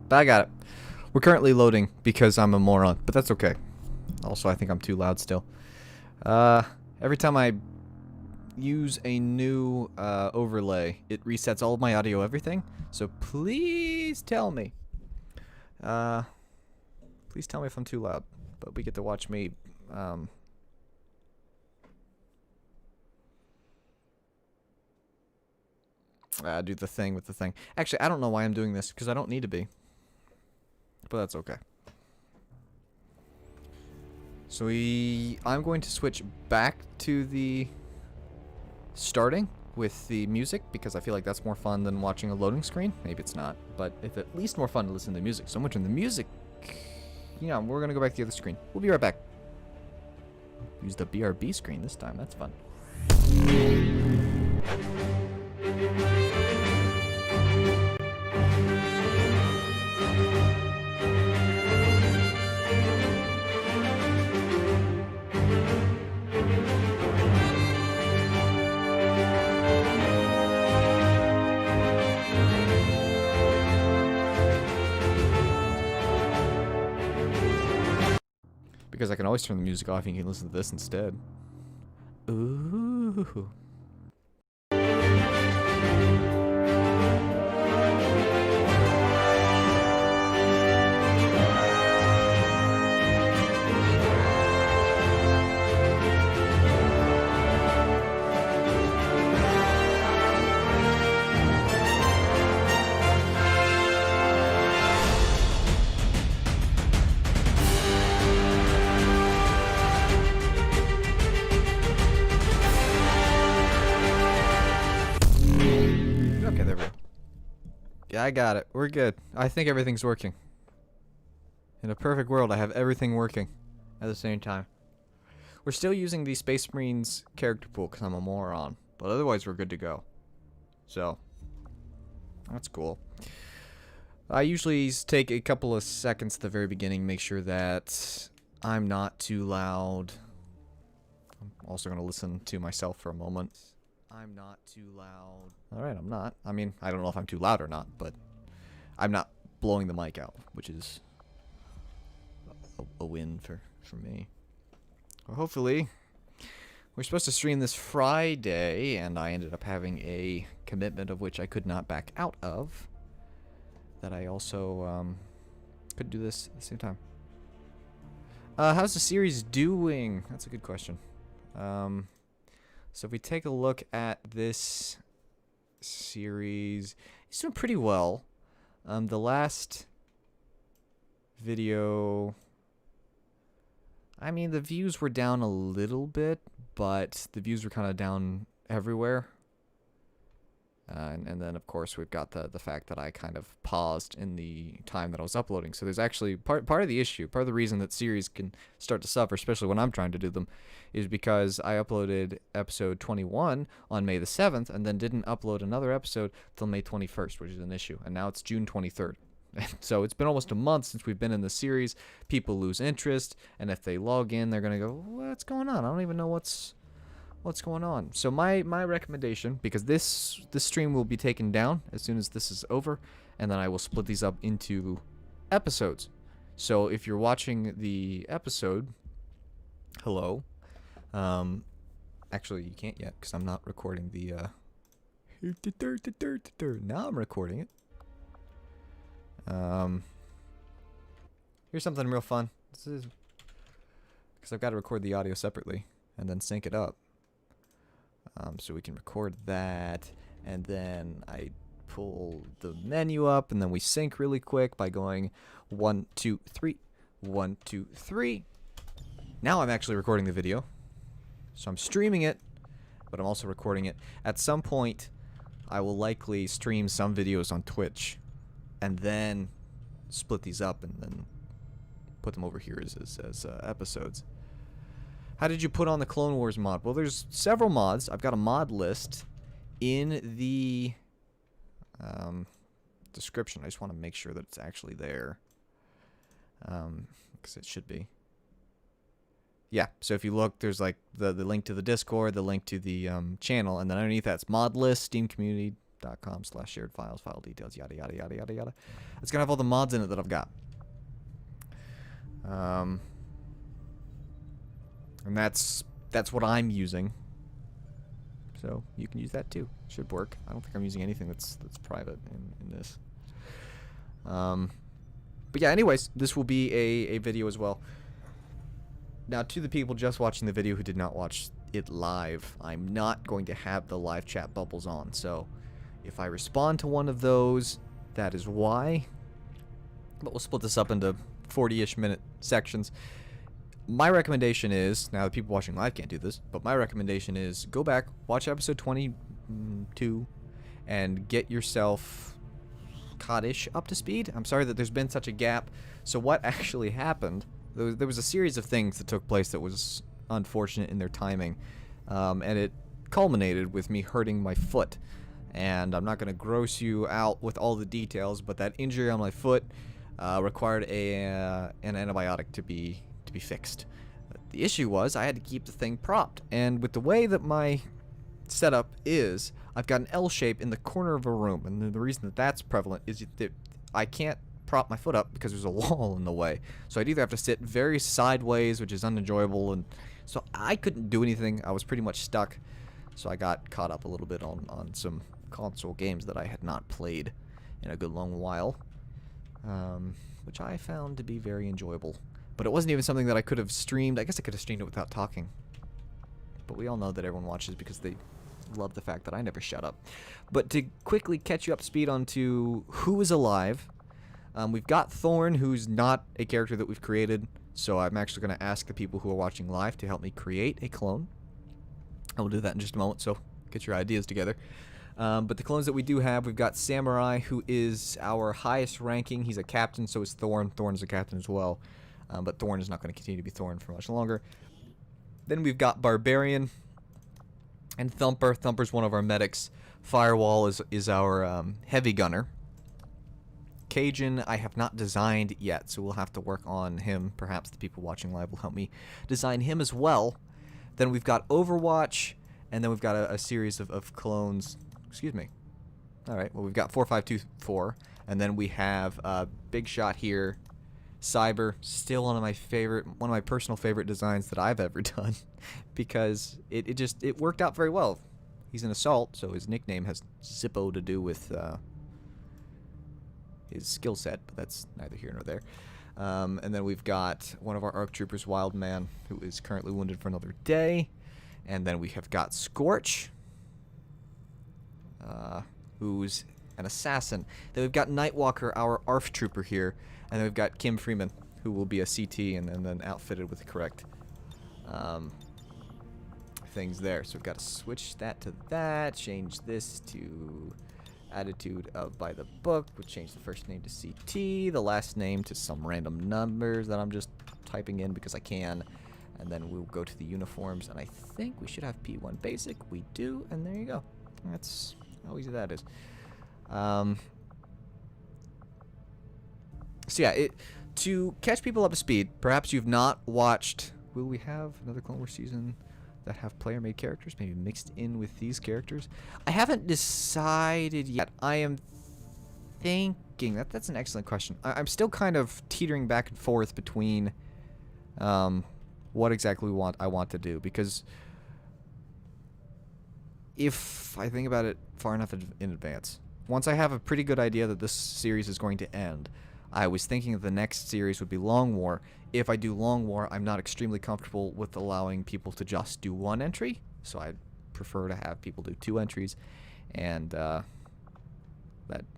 But I got it. We're currently loading because I'm a moron, but that's okay. Also, I think I'm too loud still. Every time I use a new overlay, it resets all of my audio, everything. So please tell me. Please tell me if I'm too loud. But we get to watch me. Do the thing with the thing. Actually, I don't know why I'm doing this because I don't need to be. But that's okay. So I'm going to switch back to the starting with the music because I feel like that's more fun than watching a loading screen. Maybe it's not, but it's at least more fun to listen to the music. So much in the music. Yeah, we're gonna go back to the other screen. We'll be right back. Use the BRB screen this time. That's fun. Because I can always turn the music off and you can listen to this instead. Ooh. Okay, there we go. Yeah, I got it. We're good. I think everything's working. In a perfect world, I have everything working at the same time. We're still using the Space Marines character pool because I'm a moron. But otherwise, we're good to go. So, that's cool. I usually take a couple of seconds at the very beginning, make sure that I'm not too loud. I'm also going to listen to myself for a moment. I'm not too loud. Alright, I'm not. I mean, I don't know if I'm too loud or not, but I'm not blowing the mic out, which is a win for me. Well, hopefully, we're supposed to stream this Friday, and I ended up having a commitment of which I could not back out of. That I also could do this at the same time. How's the series doing? That's a good question. So if we take a look at this series, it's doing pretty well. The last video, I mean, the views were down a little bit, but the views were kind of down everywhere. And then, of course, we've got the fact that I kind of paused in the time that I was uploading. So there's actually part of the issue, part of the reason that series can start to suffer, especially when I'm trying to do them, is because I uploaded episode 21 on May the 7th and then didn't upload another episode till May 21st, which is an issue. And now it's June 23rd. So it's been almost a month since we've been in the series. People lose interest, and if they log in, they're going to go, what's going on? I don't even know what's going on. So my recommendation, because this stream will be taken down as soon as this is over, and then I will split these up into episodes. So if you're watching the episode, hello. Actually, you can't yet because I'm not recording the now I'm recording it. Here's something real fun. This is because I've got to record the audio separately and then sync it up. So we can record that, and then I pull the menu up, and then we sync really quick by going 1, 2, 3, 1, 2, 3. Now I'm actually recording the video, so I'm streaming it, but I'm also recording it. At some point, I will likely stream some videos on Twitch, and then split these up, and then put them over here as episodes. How did you put on the Clone Wars mod? Well, there's several mods. I've got a mod list in the description. I just want to make sure that it's actually there. Because it should be. Yeah, so if you look, there's like the link to the Discord, the link to the channel, and then underneath that's mod list, Steam community, .com/shared files, file details, yada yada yada yada yada. It's gonna have all the mods in it that I've got. And that's what I'm using. So you can use that too. Should work. I don't think I'm using anything that's private in this. But yeah, anyways, this will be a video as well. Now, to the people just watching the video who did not watch it live, I'm not going to have the live chat bubbles on. So if I respond to one of those, that is why. But we'll split this up into 40-ish minute sections. My recommendation is, now the people watching live can't do this, but my recommendation is go back, watch episode 22, and get yourself caught-ish up to speed. I'm sorry that there's been such a gap. So what actually happened, there was a series of things that took place that was unfortunate in their timing, and it culminated with me hurting my foot. And I'm not going to gross you out with all the details, but that injury on my foot required an antibiotic to be fixed. The issue was I had to keep the thing propped, and with the way that my setup is, I've got an L shape in the corner of a room, and the reason that that's prevalent is that I can't prop my foot up because there's a wall in the way. So I'd either have to sit very sideways, which is unenjoyable, and so I couldn't do anything. I was pretty much stuck. So I got caught up a little bit on some console games that I had not played in a good long while, which I found to be very enjoyable. But it wasn't even something that I could have streamed. I guess I could have streamed it without talking. But we all know that everyone watches because they love the fact that I never shut up. But to quickly catch you up to speed onto who is alive, we've got Thorn, who's not a character that we've created, so I'm actually going to ask the people who are watching live to help me create a clone. I will do that in just a moment, so get your ideas together. But the clones that we do have, we've got Samurai, who is our highest ranking. He's a captain, so is Thorn. Thorn is a captain as well. But Thorn is not going to continue to be Thorn for much longer. Then we've got Barbarian and Thumper. Thumper's one of our medics. Firewall is our heavy gunner. Cajun I have not designed yet, so we'll have to work on him. Perhaps the people watching live will help me design him as well. Then we've got Overwatch, and then we've got a series of clones. Excuse me. Alright, well we've got 4524, and then we have Big Shot here. Cyber, still one of my personal favorite designs that I've ever done, because it worked out very well. He's an assault, so his nickname has Zippo to do with his skill set, but that's neither here nor there. And then we've got one of our ARC troopers, Wildman, who is currently wounded for another day. And then we have got Scorch, who's an assassin. Then we've got Nightwalker, our ARF trooper here. And then we've got Kim Freeman, who will be a CT and then outfitted with the correct things there. So we've got to switch that to that, change this to attitude of by the book. We'll change the first name to CT, the last name to some random numbers that I'm just typing in because I can. And then we'll go to the uniforms, and I think we should have P1 basic. We do, and there you go. That's how easy that is. So yeah, to catch people up to speed, perhaps you've not watched, will we have another Clone Wars season that have player-made characters, maybe mixed in with these characters? I haven't decided yet. I am thinking, that's an excellent question. I'm still kind of teetering back and forth between what exactly I want to do, because if I think about it far enough in advance, once I have a pretty good idea that this series is going to end, I was thinking that the next series would be Long War. If I do Long War, I'm not extremely comfortable with allowing people to just do one entry, so I'd prefer to have people do 2 entries, and that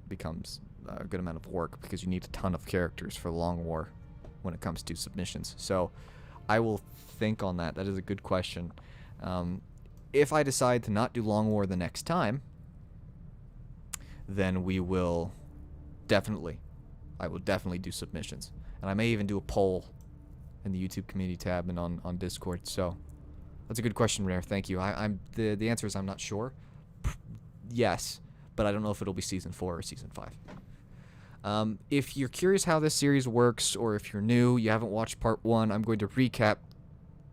becomes a good amount of work because you need a ton of characters for Long War when it comes to submissions. So I will think on that. That is a good question. If I decide to not do Long War the next time, then we will I will definitely do submissions. And I may even do a poll in the YouTube community tab and on Discord. So that's a good question, Rare. Thank you. The answer is I'm not sure. Yes, but I don't know if it'll be Season 4 or Season 5. If you're curious how this series works, or if you're new, you haven't watched Part 1, I'm going to recap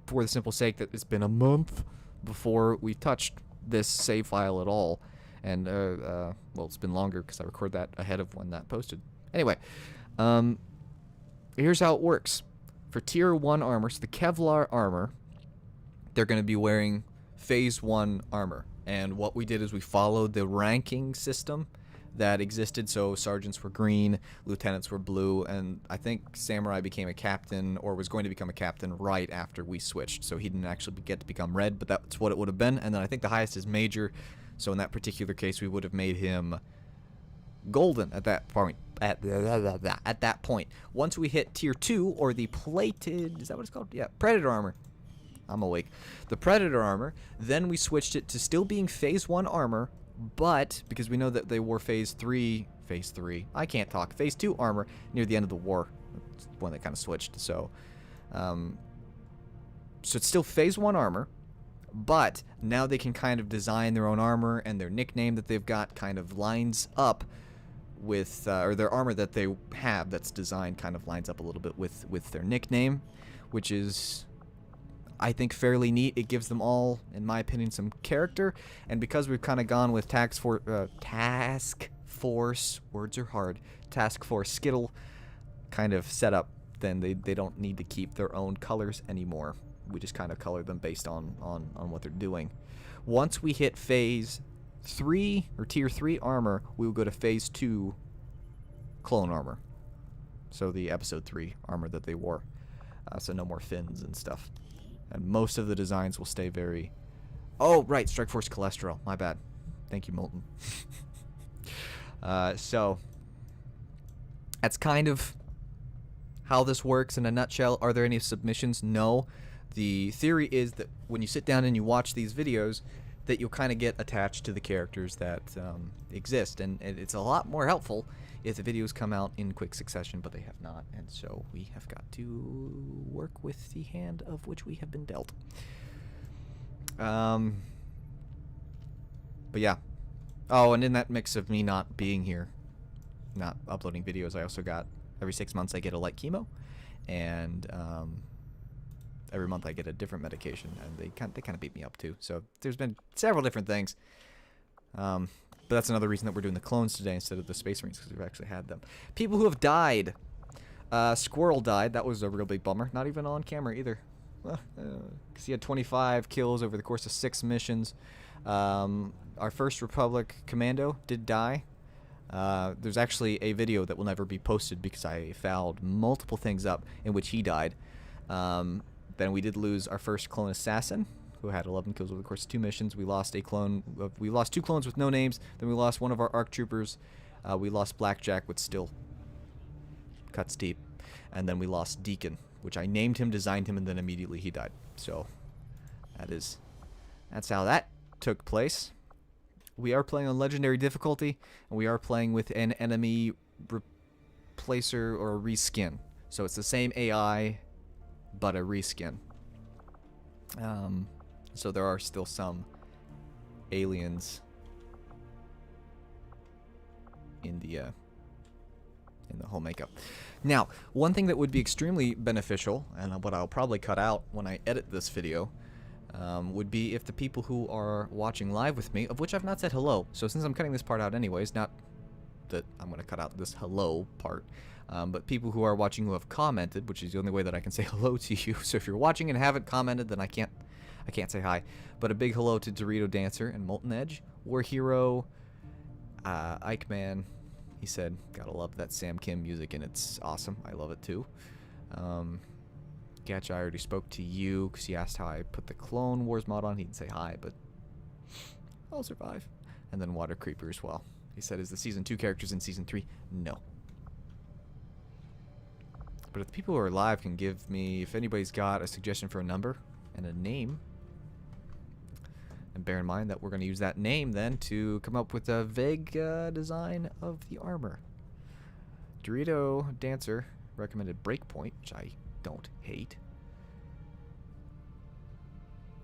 for the simple sake that it's been a month before we touched this save file at all. And, well, it's been longer because I record that ahead of when that posted. Anyway, here's how it works. For Tier 1 armor, so the Kevlar armor, they're going to be wearing Phase 1 armor. And what we did is we followed the ranking system that existed. So sergeants were green, lieutenants were blue, and I think Samurai became a captain, or was going to become a captain, right after we switched. So he didn't actually get to become red, but that's what it would have been. And then I think the highest is Major. So in that particular case, we would have made him golden at that point. At that point. Once we hit Tier 2, or the plated... Is that what it's called? Yeah, Predator armor. I'm awake. The Predator armor, then we switched it to still being Phase 1 armor, but because we know that they wore Phase 3, I can't talk, Phase 2 armor near the end of the war. That's when they kind of switched. So it's still Phase 1 armor, but now they can kind of design their own armor, and their nickname that they've got kind of lines up with, or their armor that they have that's designed kind of lines up a little bit with their nickname, which is, I think, fairly neat. It gives them all, in my opinion, some character. And because we've kind of gone with task force, words are hard, task force Skittle kind of setup, then they don't need to keep their own colors anymore. We just kind of color them based on what they're doing. Once we hit Phase 3 or Tier 3 armor, we will go to Phase 2 clone armor. So the Episode 3 armor that they wore. So no more fins and stuff. And most of the designs will stay very... Oh, right, Strike Force Cholesterol. My bad. Thank you, Molten. So, that's kind of how this works in a nutshell. Are there any submissions? No. The theory is that when you sit down and you watch these videos, that you'll kind of get attached to the characters that exist. And it's a lot more helpful if the videos come out in quick succession, but they have not, and so we have got to work with the hand of which we have been dealt. But yeah. Oh, and in that mix of me not being here, not uploading videos, I also got, every 6 months I get a light chemo, and every month I get a different medication, and they kind of beat me up too. So there's been several different things. But that's another reason that we're doing the clones today instead of the Space Marines, because we've actually had them. People who have died. Squirrel died. That was a real big bummer. Not even on camera either. Because he had 25 kills over the course of 6 missions. Our first Republic Commando did die. There's actually a video that will never be posted because I fouled multiple things up in which he died. Then we did lose our first clone assassin, who had 11 kills over the course of 2 missions. We lost a clone. We lost 2 clones with no names. Then we lost one of our ARC troopers. We lost Blackjack, which still cuts deep. And then we lost Deacon, which I named him, designed him, and then immediately he died. So that's how that took place. We are playing on legendary difficulty, and we are playing with an enemy replacer or a reskin. So it's the same AI, but a reskin. So there are still some aliens in the whole makeup. Now, one thing that would be extremely beneficial, and what I'll probably cut out when I edit this video, would be if the people who are watching live with me, of which I've not said hello, so since I'm cutting this part out anyways, not that I'm going to cut out this hello part, but people who are watching who have commented, which is the only way that I can say hello to you. So if you're watching and haven't commented, then I can't say hi. But a big hello to Dorito Dancer and Molten Edge, War Hero, Ike Man. He said, "Gotta love that Sam Kim music, and it's awesome. I love it too." Gatch, I already spoke to you because he asked how I put the Clone Wars mod on. He didn't say hi, but I'll survive. And then Water Creeper as well. He said, "Is the Season 2 characters in Season 3? No. But if the people who are live can give me, if anybody's got a suggestion for a number and a name, and bear in mind that we're going to use that name then to come up with a vague design of the armor. Dorito Dancer recommended Breakpoint, which I don't hate.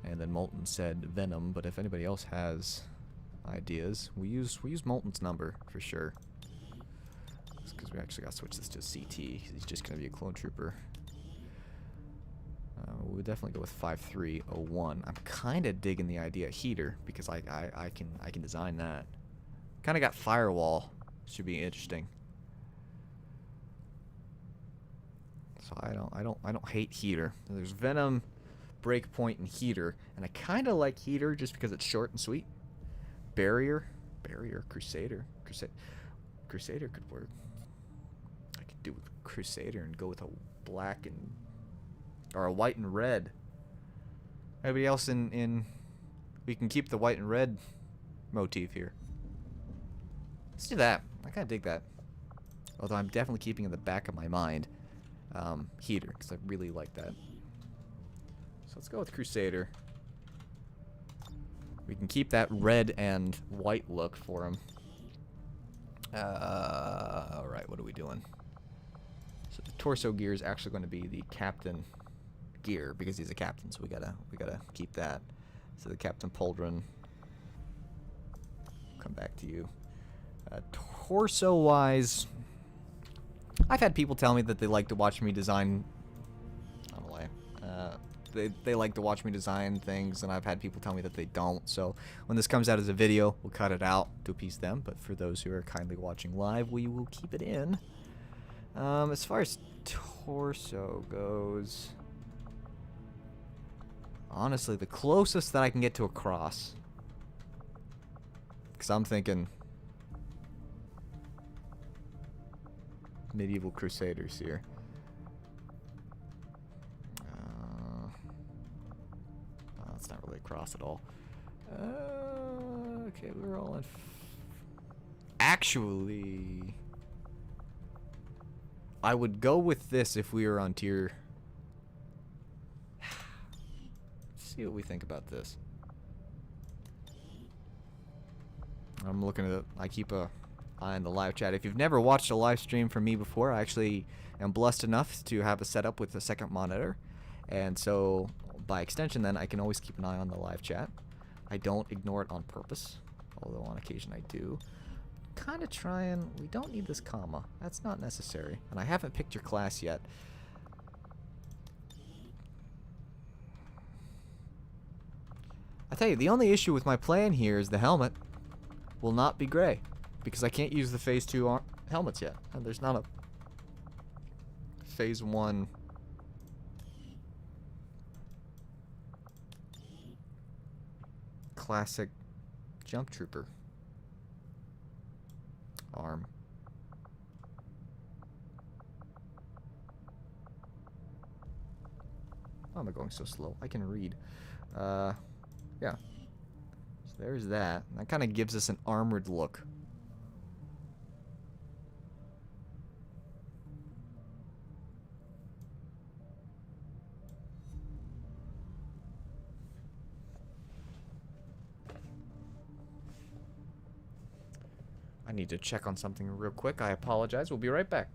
And then Molten said Venom, but if anybody else has ideas, we use Molten's number for sure. Because we actually got to switch this to CT. He's just going to be a clone trooper. We'll definitely go with 5301. I'm kind of digging the idea of Heater because I can design that. Kind of got firewall. Should be interesting. So I don't hate heater. There's venom, breakpoint, and heater, and I kind of like heater just because it's short and sweet. Barrier, Crusader, Crusader could work. I could do with Crusader and go with a black and or a white and red. Everybody else in we can keep the white and red motif here. Let's do that. I kind of dig that. Although I'm definitely keeping in the back of my mind heater, because I really like that. So let's go with Crusader. We can keep that red and white look for him. Alright, what are we doing? So the torso gear is actually going to be the captain gear, because he's a captain, so we gotta keep that. So the Captain Pauldron. Come back to you. Torso-wise, I've had people tell me that they like to watch me design. I don't know why. They like to watch me design things, and I've had people tell me that they don't. So when this comes out as a video, we'll cut it out to appease them. But for those who are kindly watching live, we will keep it in. As far as torso goes, honestly, the closest that I can get to a cross. Because I'm thinking medieval Crusaders here. That's not really a cross at all. Okay, we're all in. Actually, I would go with this if we were on tier. Let's see what we think about this. I'm looking at it. I keep a eye on the live chat. If you've never watched a live stream from me before, I actually am blessed enough to have a setup with a second monitor, and so by extension then I can always keep an eye on the live chat. I don't ignore it on purpose, although on occasion I do. Kind of trying. We don't need this comma. That's not necessary. And I haven't picked your class yet. I tell you, the only issue with my plan here is the helmet will not be gray, because I can't use the Phase 2 helmets yet. And there's not a Phase 1 classic jump trooper arm. Why am I going so slow? I can read. Yeah. So there's that. That kind of gives us an armored look. I need to check on something real quick. I apologize. We'll be right back.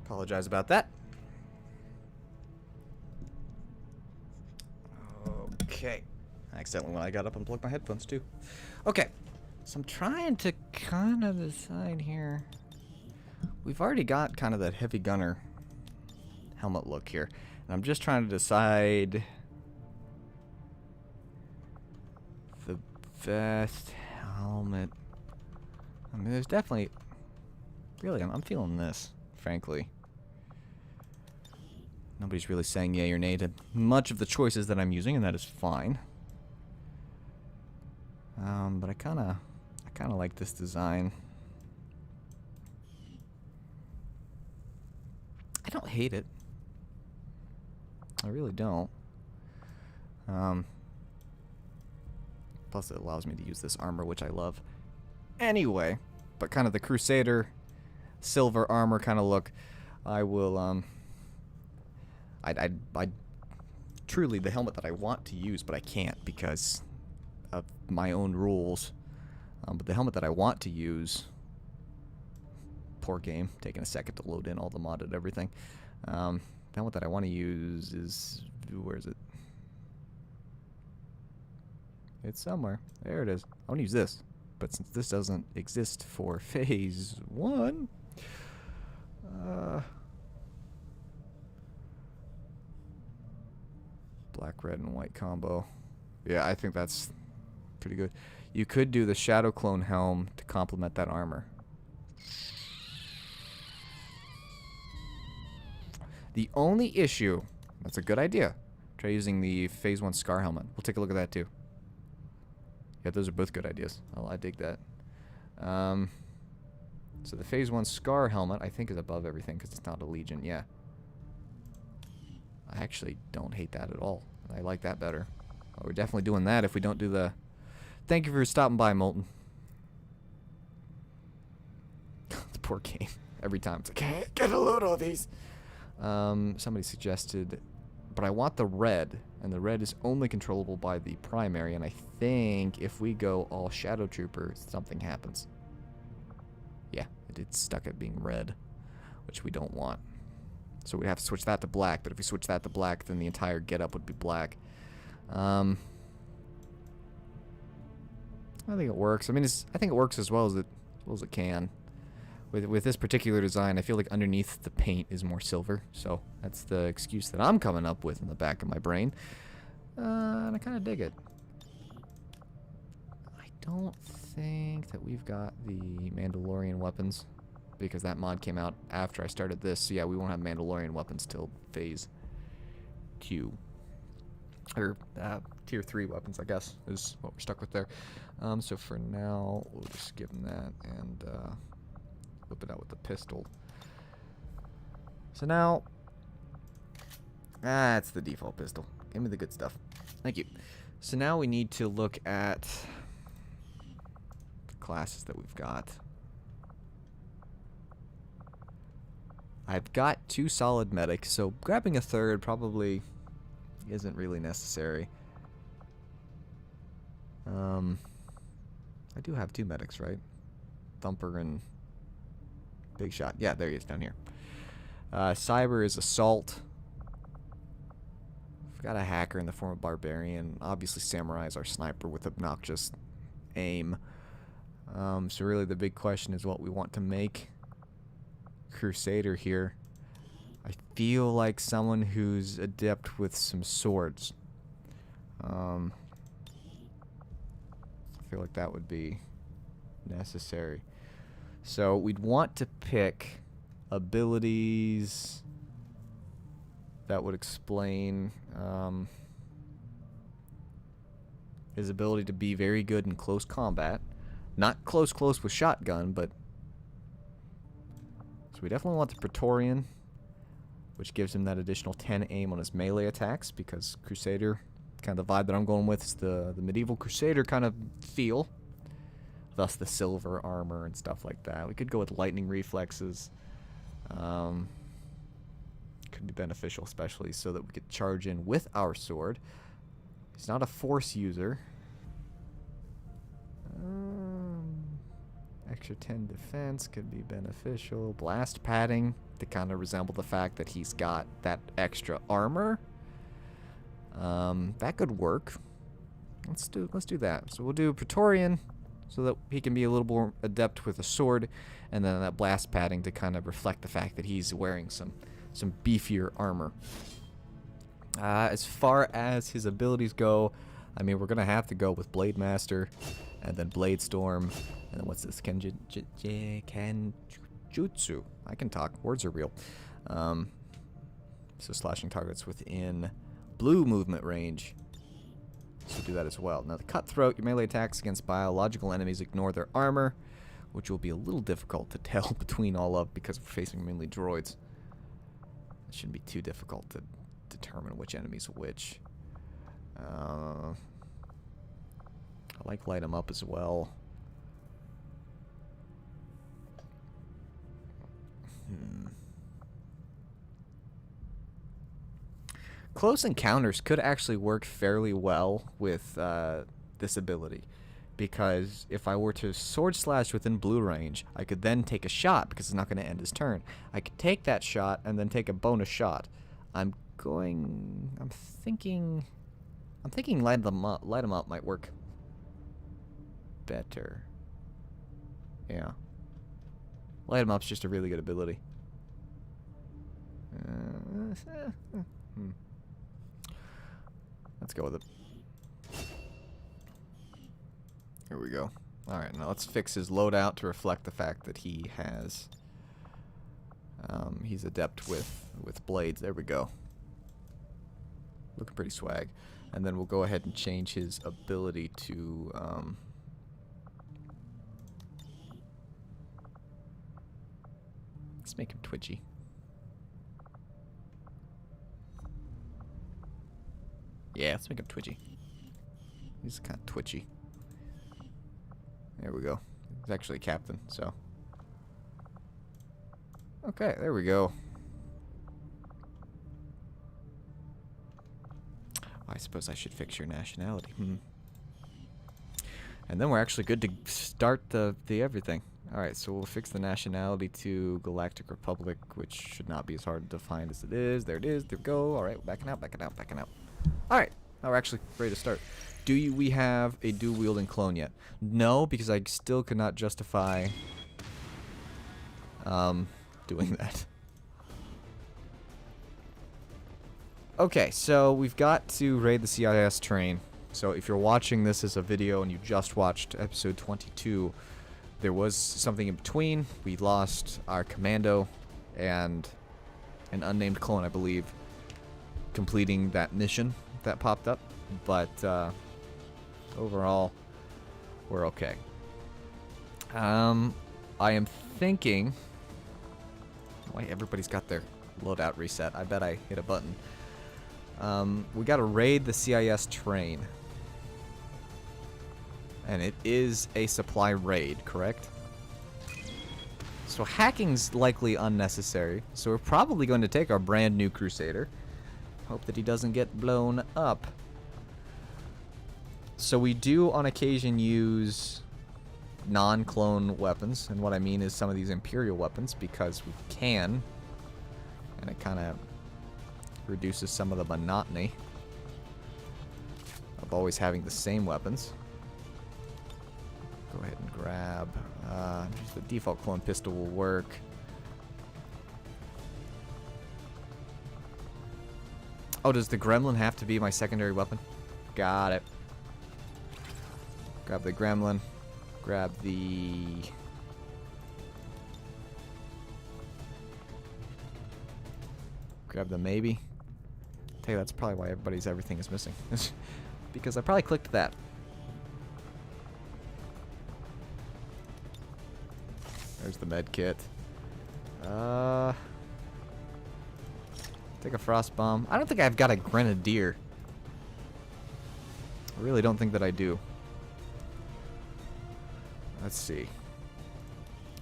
Apologize about that. Okay. Accidentally, when I got up, unplugged my headphones too. Okay. So I'm trying to kind of decide here. We've already got kind of that heavy gunner helmet look here. And I'm just trying to decide the best helmet. I mean, there's definitely... Really, I'm feeling this, frankly. Nobody's really saying yay or nay to much of the choices that I'm using, and that is fine. But I kind of like this design. I don't hate it. I really don't. Plus, it allows me to use this armor, which I love. Anyway, but kind of the Crusader silver armor kind of look, I will, I truly the helmet that I want to use, but I can't because of my own rules. But the helmet that I want to use, poor game, taking a second to load in all the modded everything. The helmet that I want to use is, where is it? It's somewhere. There it is. I want to use this. But since this doesn't exist for phase 1, black, red, and white combo. Yeah, I think that's pretty good. You could do the Shadow Clone helm to complement that armor. The only issue, that's a good idea. Try using the phase 1 Scar helmet. We'll take a look at that too. Yeah, those are both good ideas. I dig that. So the phase 1 Scar helmet, I think, is above everything because it's not a Legion. Yeah. I actually don't hate that at all. I like that better. Well, we're definitely doing that if we don't do the... Thank you for stopping by, Molten. The poor game. Every time it's like, can't get a load of these. Somebody suggested... But I want the red, and the red is only controllable by the primary, and I think if we go all Shadow Trooper, something happens. Yeah, it's stuck at being red, which we don't want. So we have to switch that to black, but if we switch that to black, then the entire getup would be black. I think it works. I mean, I think it works as well as it can. With this particular design, I feel like underneath the paint is more silver, so that's the excuse that I'm coming up with in the back of my brain. And I kind of dig it. I don't think that we've got the Mandalorian weapons, because that mod came out after I started this, so yeah, we won't have Mandalorian weapons till phase Q. Or tier 3 weapons, I guess, is what we're stuck with there. So for now, we'll just give them that, and whip it out with the pistol. So now, it's the default pistol. Give me the good stuff. Thank you. So now we need to look at the classes that we've got. I've got 2 solid medics, so grabbing a third probably isn't really necessary. I do have 2 medics, right? Thumper and Big Shot. Yeah, there he is down here. Cyber is Assault. We've got a hacker in the form of Barbarian. Obviously, Samurai is our sniper with obnoxious aim. So really the big question is what we want to make. Crusader here. I feel like someone who's adept with some swords. I feel like that would be necessary. So we'd want to pick abilities that would explain his ability to be very good in close combat. Not close with shotgun, but... So we definitely want the Praetorian, which gives him that additional 10 aim on his melee attacks, because Crusader, kind of the vibe that I'm going with is the medieval Crusader kind of feel. Thus the silver armor and stuff like that. We could go with lightning reflexes. Could be beneficial, especially so that we could charge in with our sword. He's not a force user. Extra 10 defense could be beneficial. Blast padding to kind of resemble the fact that he's got that extra armor. That could work. Let's do that. So we'll do Praetorian so that he can be a little more adept with a sword, and then that blast padding to kind of reflect the fact that he's wearing some beefier armor. As far as his abilities go, I mean, we're gonna have to go with Blade Master, and then Blade Storm, and then what's this? Kenjutsu. I can talk. Words are real. So slashing targets within blue movement range. So do that as well. Now the Cutthroat, your melee attacks against biological enemies ignore their armor, which will be a little difficult to tell between all of because we're facing mainly droids. It shouldn't be too difficult to determine which enemy's which. I like light 'em up as well. Close encounters could actually work fairly well with this ability, because if I were to sword slash within blue range, I could then take a shot because it's not going to end his turn. I could take that shot and then take a bonus shot. I'm thinking light them up might work better. Yeah. Light 'em up's just a really good ability. Let's go with it. Here we go. Alright, now let's fix his loadout to reflect the fact that he has... he's adept with blades. There we go. Looking pretty swag. And then we'll go ahead and change his ability to... let's make him twitchy. Yeah, let's make him twitchy. He's kind of twitchy. There we go. He's actually a captain, so. Okay, there we go. I suppose I should fix your nationality. And then we're actually good to start the everything. Alright, so we'll fix the nationality to Galactic Republic, which should not be as hard to find as it is. There it is. There we go. Alright, backing out, backing out, backing out. Alright, now we're actually ready to start. Do we have a dual-wielding clone yet? No, because I still could not justify doing that. Okay, so we've got to raid the CIS train. So if you're watching this as a video and you just watched episode 22, there was something in between. We lost our commando and an unnamed clone, I believe, completing that mission that popped up. But overall, we're okay. I am thinking... why everybody's got their loadout reset. I bet I hit a button. We gotta raid the CIS train. And it is a supply raid, correct? So hacking's likely unnecessary. So we're probably going to take our brand new Crusader. Hope that he doesn't get blown up. So we do on occasion use non-clone weapons. And what I mean is some of these Imperial weapons, because we can. And it kind of reduces some of the monotony of always having the same weapons. Go ahead and grab... just the default clone pistol will work. Oh, does the gremlin have to be my secondary weapon? Got it. Grab the gremlin. Grab the... grab the maybe. I tell you, that's probably why everything is missing. Because I probably clicked that. There's the med kit. Take a frost bomb. I don't think I've got a grenadier. I really don't think that I do. Let's see.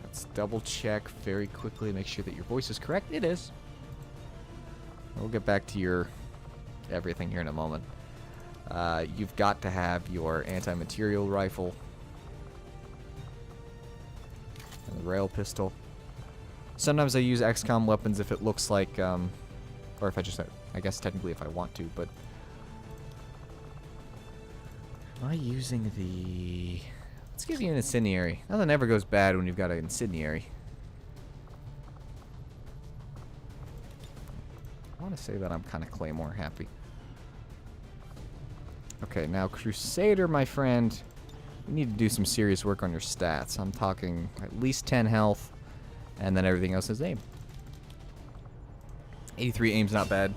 Let's double check very quickly, make sure that your voice is correct. It is. We'll get back to your everything here in a moment. You've got to have your anti-material rifle. And the rail pistol. Sometimes I use XCOM weapons if it looks like, or if I just, I guess technically if I want to, but... am I using the... let's give you an incendiary. Nothing ever goes bad when you've got an incendiary. I want to say that I'm kind of Claymore happy. Okay, now Crusader, my friend, you need to do some serious work on your stats. I'm talking at least 10 health, and then everything else is aim. 83 aim's not bad.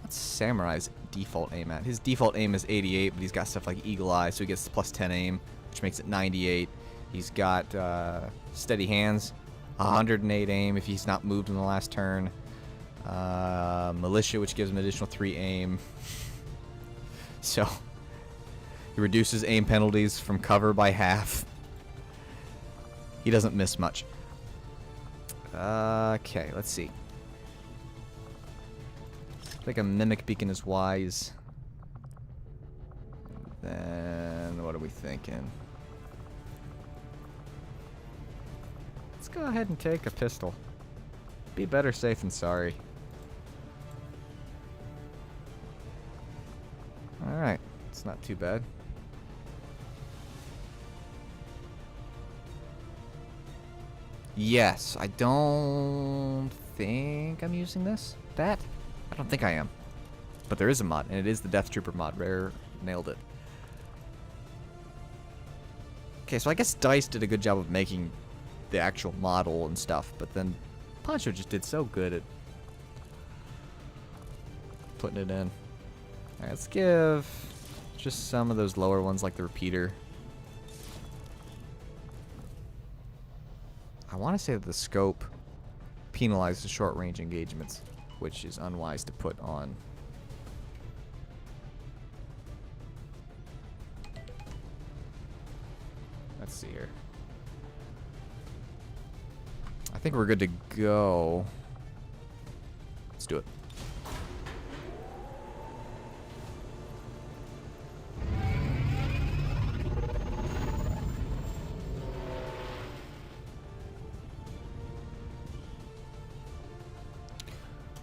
What's Samurai's default aim at? His default aim is 88, but he's got stuff like Eagle Eye, so he gets plus 10 aim, which makes it 98. He's got steady hands, 108 aim if he's not moved in the last turn. Militia, which gives him additional 3 aim. So, he reduces aim penalties from cover by half. He doesn't miss much. Okay, let's see. I think a mimic beacon is wise. Then what are we thinking? Let's go ahead and take a pistol. Be better safe than sorry. Alright, it's not too bad. Yes, I don't think I'm using this. That? I don't think I am. But there is a mod, and it is the Death Trooper mod. Rare nailed it. Okay, so I guess DICE did a good job of making the actual model and stuff, but then Poncho just did so good at putting it in. Alright, let's give just some of those lower ones like the repeater. I want to say that the scope penalizes short-range engagements, which is unwise to put on. Let's see here. I think we're good to go. Let's do it.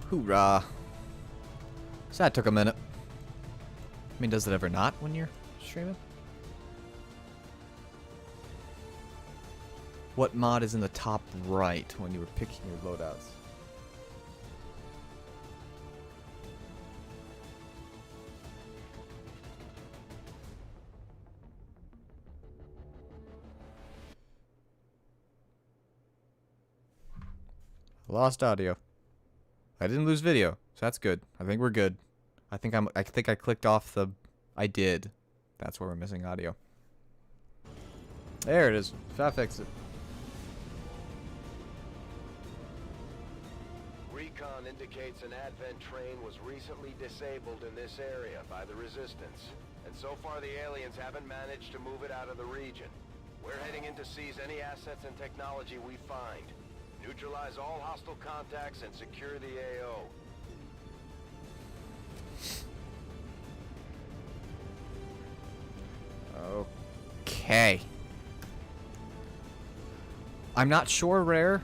Hoorah. So that took a minute. I mean, does it ever not when you're streaming? What mod is in the top right when you were picking your loadouts? Lost audio. I didn't lose video, so that's good. I think we're good. I think I clicked off the I did. That's where we're missing audio. There it is. Fix it. Recon indicates an advent train was recently disabled in this area by the Resistance. And so far the aliens haven't managed to move it out of the region. We're heading in to seize any assets and technology we find. Neutralize all hostile contacts and secure the AO. Okay. I'm not sure, Rare.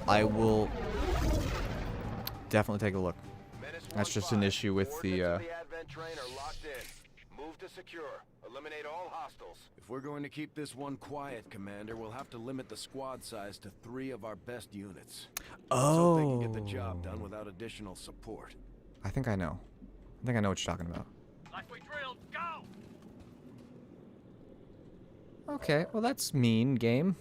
I will definitely take a look. That's just an issue with the advent train are locked in. Move to secure. Eliminate all hostiles. If we're going to keep this one quiet, Commander, we'll have to limit the squad size to 3 of our best units. So they can get the job done without additional support. I think I know. I think I know what you're talking about. Like we drilled, go! Okay, well that's mean, game.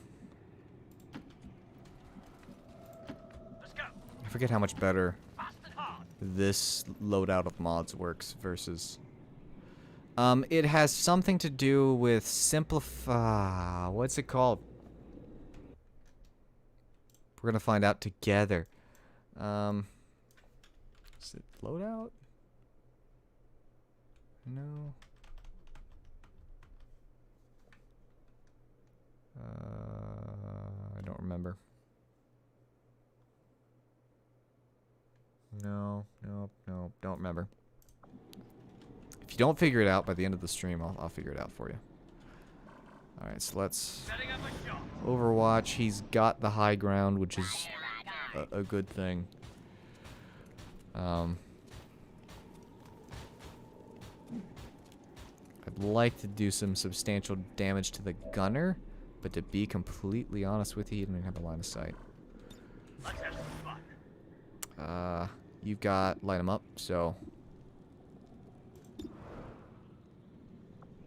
Let's go! I forget how much better Fast and hard! this loadout of mods works versus... it has something to do with simplify... What's it called? We're gonna find out together. Is it loadout? No. I don't remember. No, don't remember. If you don't figure it out by the end of the stream, I'll figure it out for you. Alright, so let's... Setting up a shot. Overwatch, he's got the high ground, which is a good thing. I'd like to do some substantial damage to the gunner, but to be completely honest with you, he doesn't have a line of sight. Let's have some fun. You've got light him up, so...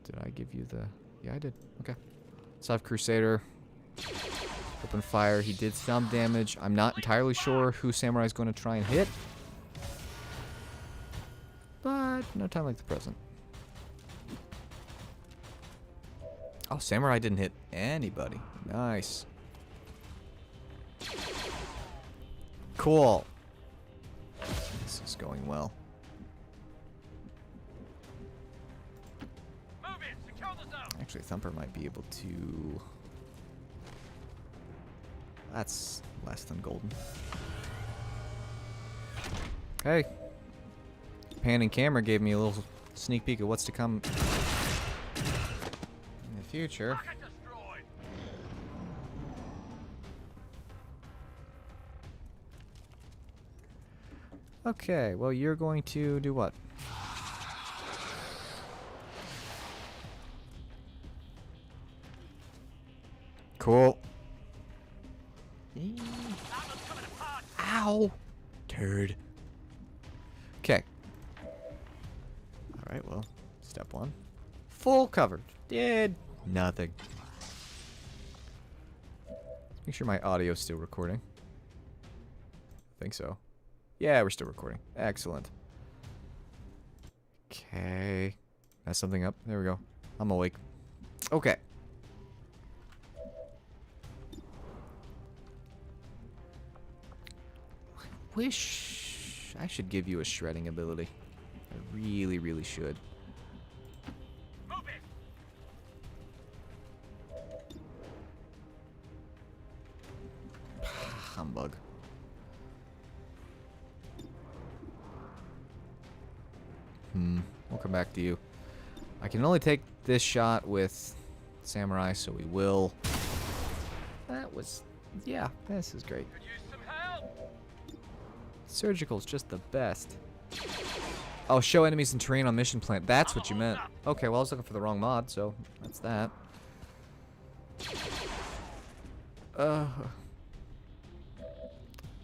Did I give you the... Yeah, I did. Okay. Let's have Crusader. Open fire. He did some damage. I'm not entirely sure who Samurai's going to try and hit. But no time like the present. Oh, Samurai didn't hit anybody. Nice. Cool. This is going well. Move in, secure the zone. Actually, Thumper might be able to... That's less than golden. Hey. Panning camera gave me a little sneak peek of what's to come in the future. Rocket destroyed. Okay, well, you're going to do what? Cool. Armor's coming apart. Ow! Turd. Okay. Alright, well, step one. Full coverage. Did nothing. Make sure my audio's still recording. I think so. Yeah, we're still recording. Excellent. Okay. Mess something up. There we go. I'm awake. Okay. I wish I should give you a shredding ability. I really, really should. Move it. Humbug. We'll come back to you. I can only take this shot with Samurai, so we will. That was... yeah, this is great. Could use some help. Surgical's just the best. Oh, show enemies in terrain on mission plan. That's what you meant. Okay, well, I was looking for the wrong mod, so that's that.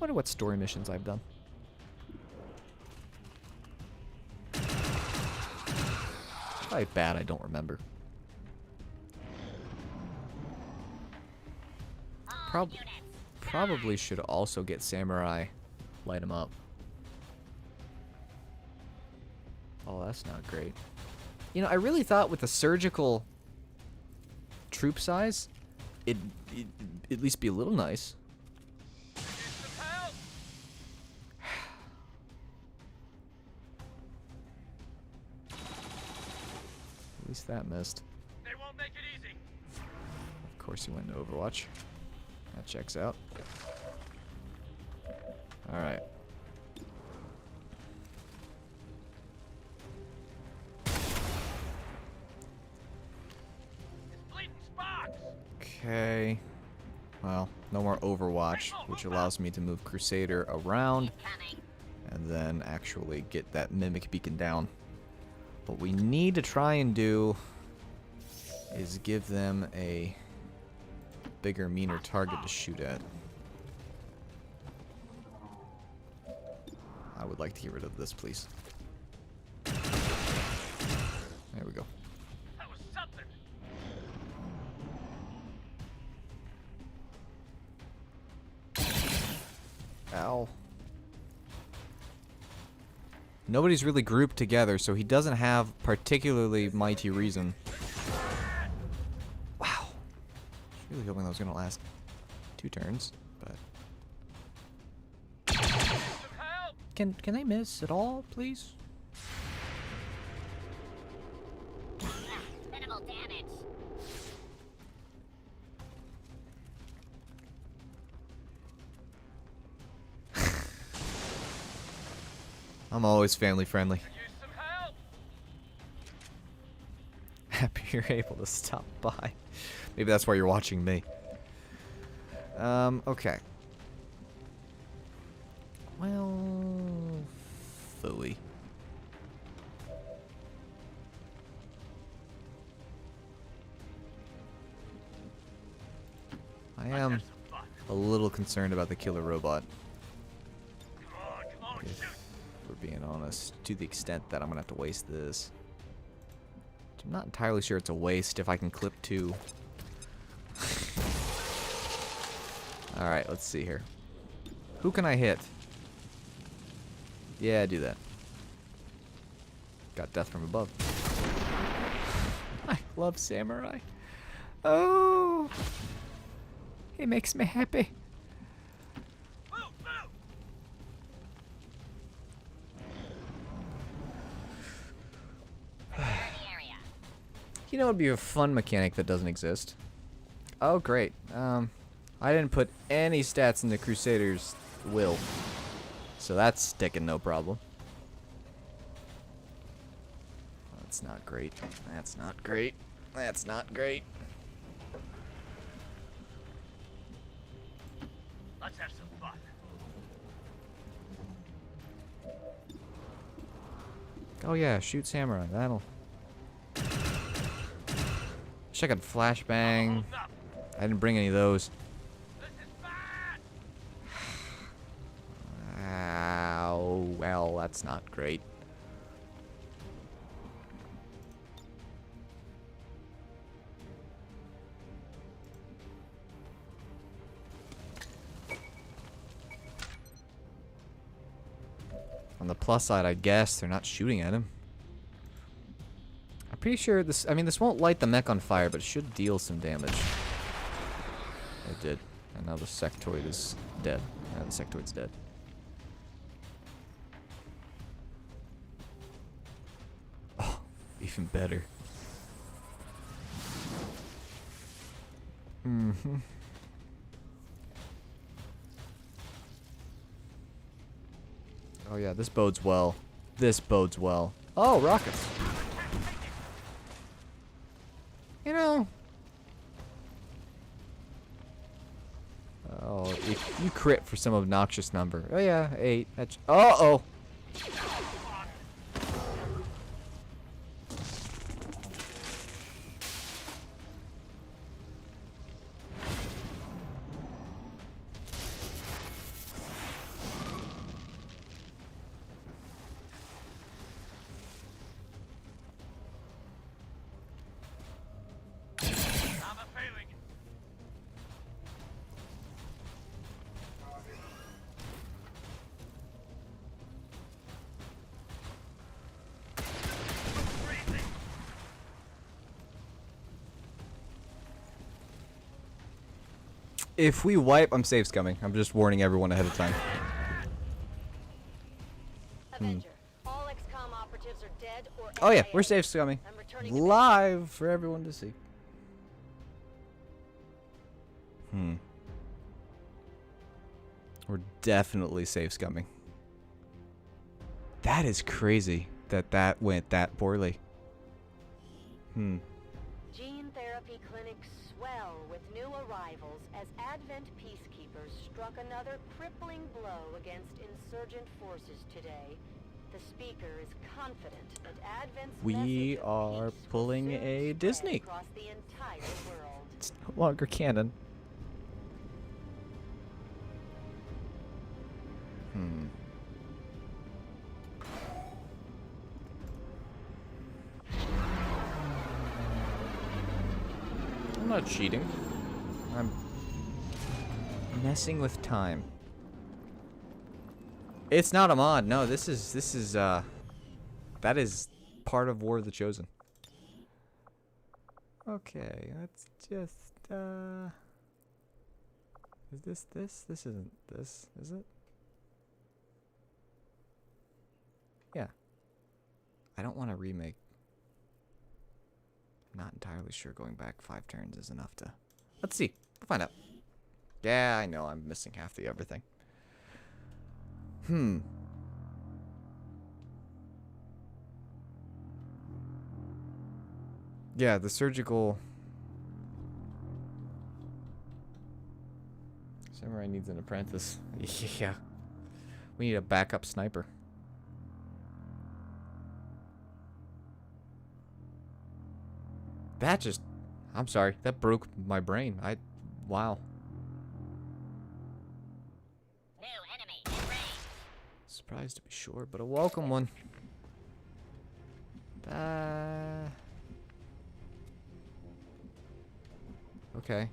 Wonder what story missions I've done. Probably bad I don't remember. Probably should also get Samurai. Light him up. Oh, that's not great. You know, I really thought with the surgical troop size, it'd at least be a little nice. Could use some help. At least that missed. They won't make it easy. Of course, he went into Overwatch. That checks out. Alright. It's bleeding sparks. Okay. Well, no more Overwatch, which allows me to move Crusader around and then actually get that Mimic Beacon down. What we need to try and do is give them a bigger, meaner target to shoot at. I would like to get rid of this, please. There we go. That was something. Ow. Nobody's really grouped together, so he doesn't have particularly mighty reason. Wow. I was really hoping that was gonna last 2 turns, but Some help. can they miss at all, please? Minimal damage. I'm always family friendly. Could use some help. Happy you're able to stop by. Maybe that's why you're watching me. Okay. Well, phooey. I Let's am have some fun. a little concerned about the killer robot, Come on, if shoot. we're being honest, to the extent that I'm gonna have to waste this. I'm not entirely sure it's a waste if I can clip 2. Alright, let's see here. Who can I hit? Yeah, do that. Got death from above. I love Samurai. Oh, he makes me happy. Move, move. The area. You know, it'd be a fun mechanic that doesn't exist. Oh, great. I didn't put any stats in the Crusader's will. So that's sticking no problem. That's not great. That's not great. That's not great. Let's have some fun. Oh yeah, shoot samurai. That'll. Wish I could flashbang. Hold up. I didn't bring any of those. This is bad. Ow. Well, that's not great. On the plus side, I guess they're not shooting at him. I'm pretty sure this. I mean, this won't light the mech on fire, but it should deal some damage. It did. And now the sectoid is dead. Yeah, the sectoid's dead. Oh, even better. Mm-hmm. Oh yeah, this bodes well. This bodes well. Oh, rockets. You know. Oh, if you crit for some obnoxious number. Oh yeah, 8. That's. Uh-oh. I'm a failing. If we wipe, I'm safe scumming. I'm just warning everyone ahead of time. Avenger, all XCOM operatives are dead or Oh yeah, MIA. we're safe scumming. I'm returning to Live for everyone to see. We're definitely safe scumming. That is crazy that that went that poorly. Gene therapy clinics swell with new arrivals as Advent peacekeepers struck another crippling blow against insurgent forces today. The speaker is confident that Advent's We message of are peace will pulling soon a spread Disney. across the entire world. It's no longer canon. I'm not cheating. I'm messing with time. It's not a mod. No, this is that is part of War of the Chosen. Okay, let's just is this? This isn't this, is it? Yeah. I don't want to remake. Not entirely sure going back 5 turns is enough to. Let's see. We'll find out. Yeah, I know. I'm missing half the everything. Yeah, the surgical. Samurai needs an apprentice. Yeah. We need a backup sniper. That just. I'm sorry. That broke my brain. Wow. New enemy in range. Surprised to be sure, but a welcome one. Okay.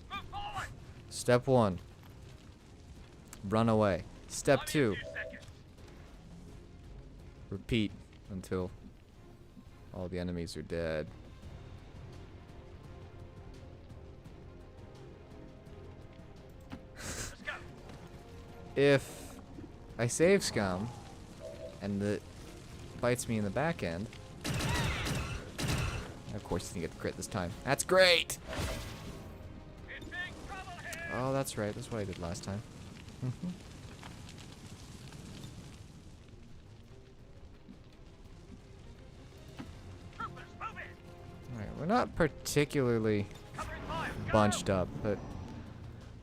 Move forward. Step 1. Run away. Step I'll 2. need you a second. Repeat until all the enemies are dead. Let's go. If I save scum and it bites me in the back end, I of course he's gonna get the crit this time. That's great! In big trouble here. Oh, that's right. That's what I did last time. Troopers, move in. Alright, we're not particularly Covering fire. Go. bunched up, but...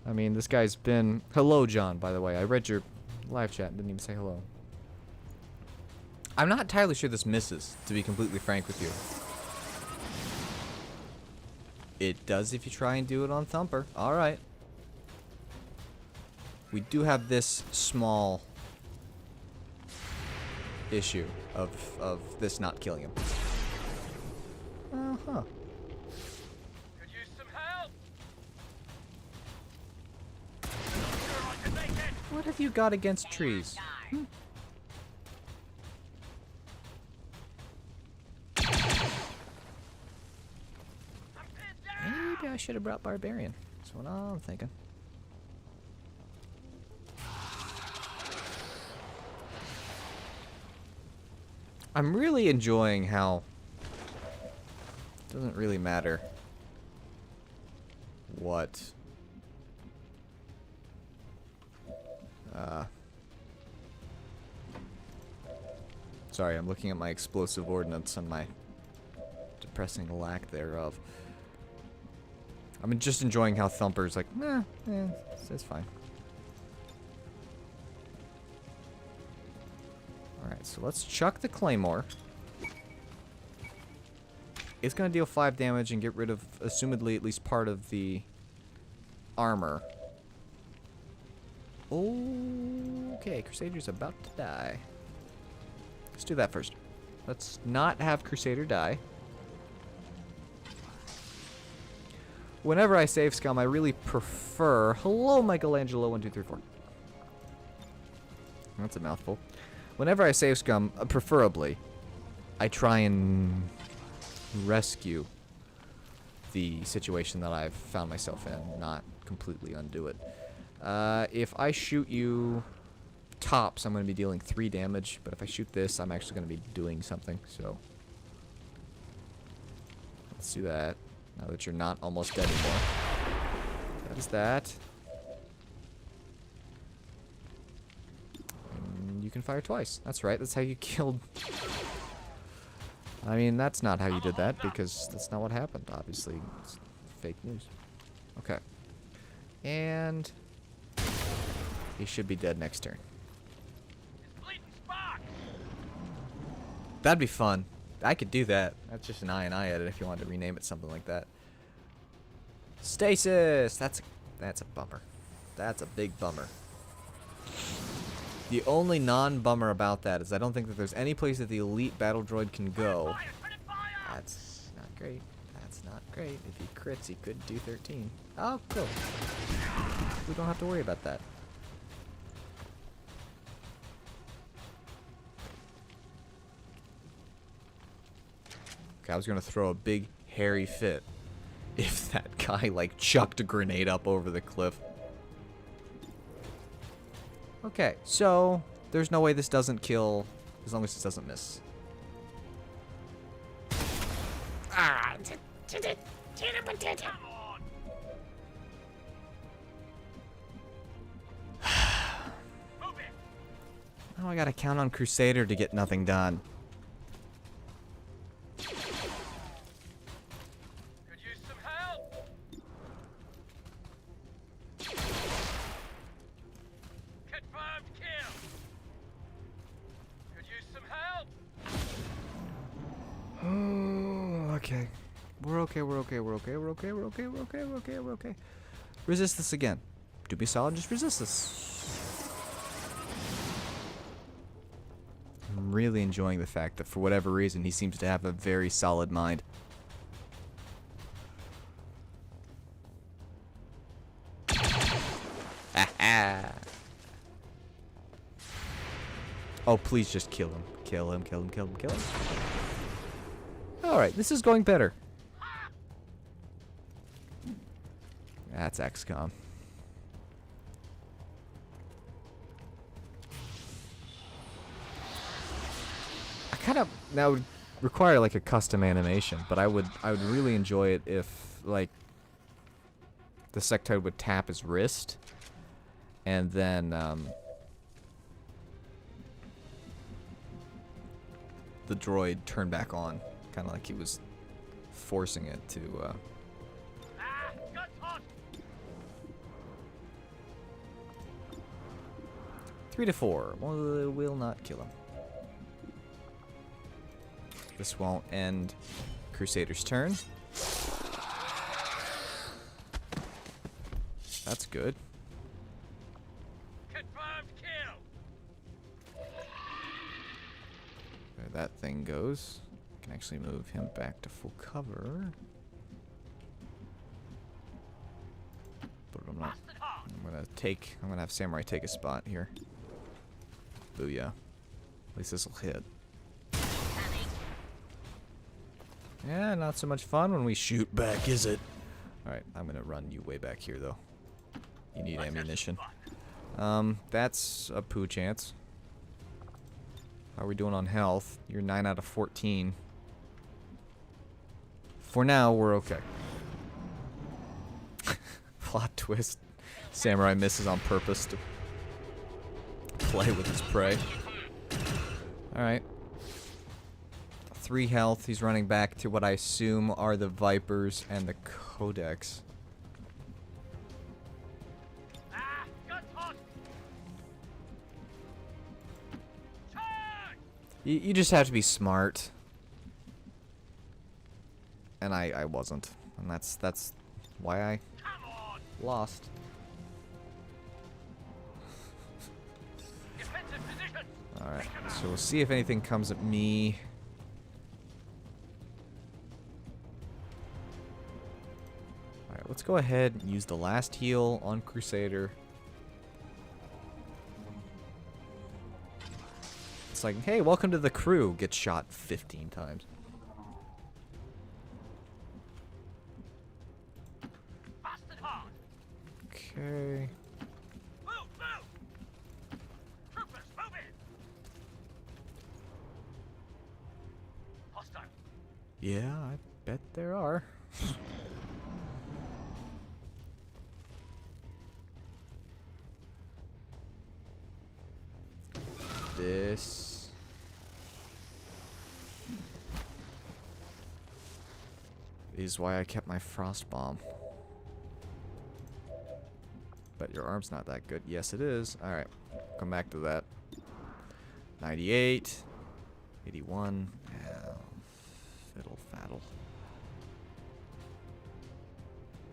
I mean, this guy's been... Hello, John, by the way. I read your live chat and didn't even say hello. I'm not entirely sure this misses, to be completely frank with you. It does if you try and do it on Thumper. Alright. We do have this small issue of this not killing him. Uh-huh. Could use some help. Sure I can make it. What have you got against trees? I'm pinned down. Maybe I should have brought Barbarian. That's what I'm thinking. I'm really enjoying how it doesn't really matter what sorry, I'm looking at my explosive ordnance and my depressing lack thereof. I'm just enjoying how Thumper's like, it's fine. Alright, so let's chuck the Claymore. It's going to deal 5 damage and get rid of, assumedly, at least part of the armor. Okay, Crusader's about to die. Let's do that first. Let's not have Crusader die. Whenever I save scum, I really prefer... Hello, Michelangelo, 1, 2, 3, 4. That's a mouthful. Whenever I save scum, preferably, I try and rescue the situation that I've found myself in, not completely undo it. If I shoot you tops, I'm going to be dealing 3 damage, but if I shoot this, I'm actually going to be doing something, so... Let's do that, now that you're not almost dead anymore. That is that. And you can fire twice. That's right, that's how you killed... I mean, that's not how you did that, because that's not what happened, obviously. It's fake news. Okay. And... he should be dead next turn. Bleeding spark. That'd be fun. I could do that. That's just an I edit if you wanted to rename it something like that. Stasis! That's a bummer. That's a big bummer. The only non-bummer about that is I don't think that there's any place that the elite battle droid can go. Fire, turn it fire. That's not great. That's not great. If he crits, he could do 13. Oh, cool. We don't have to worry about that. Okay, I was gonna throw a big hairy fit if that guy like chucked a grenade up over the cliff. Okay, so there's no way this doesn't kill as long as it doesn't miss. Ah! Come on. Move it. Now I gotta count on Crusader to get nothing done. Could use some help. Confirmed kill. Could use some help. Oh, okay. We're okay, we're okay, we're okay, we're okay, we're okay, we're okay, we're okay, we're okay. Resist this again. Do me solid, just resist this. I'm really enjoying the fact that for whatever reason he seems to have a very solid mind. Ha. Oh, please just kill him. Kill him, kill him, kill him, kill him. Alright, this is going better. That's XCOM. I kind of... Now, require like a custom animation, but I would really enjoy it if like the sectoid would tap his wrist and then the droid turned back on, kind of like he was forcing it to. Guns hot. 3 to 4. Well, it will not kill him. This won't end Crusader's turn. That's good. Confirmed kill. There that thing goes. Can actually move him back to full cover. But I'm not. Blasted hard. I'm gonna have Samurai take a spot here. Booyah. At least this'll hit. Yeah, not so much fun when we shoot back, is it? Alright, I'm gonna run you way back here though. You need ammunition. That's a poo chance. How are we doing on health? You're 9 out of 14. For now, we're okay. Plot twist. Samurai misses on purpose to play with his prey. Alright. 3 health. He's running back to what I assume are the Vipers and the Codex. Guns hot. Charge. You just have to be smart. And I wasn't. And that's why I Come on. lost. Defensive position. Alright, so we'll see if anything comes at me. Alright, let's go ahead and use the last heal on Crusader. It's like, hey, welcome to the crew. Gets shot 15 times. Blasted hard. Okay. Move, move. Troopers, move in. Hostile. Yeah, I bet there are. This is why I kept my frost bomb. But your arm's not that good. Yes, it is. Alright, come back to that. 98. 81. Yeah, fiddle faddle.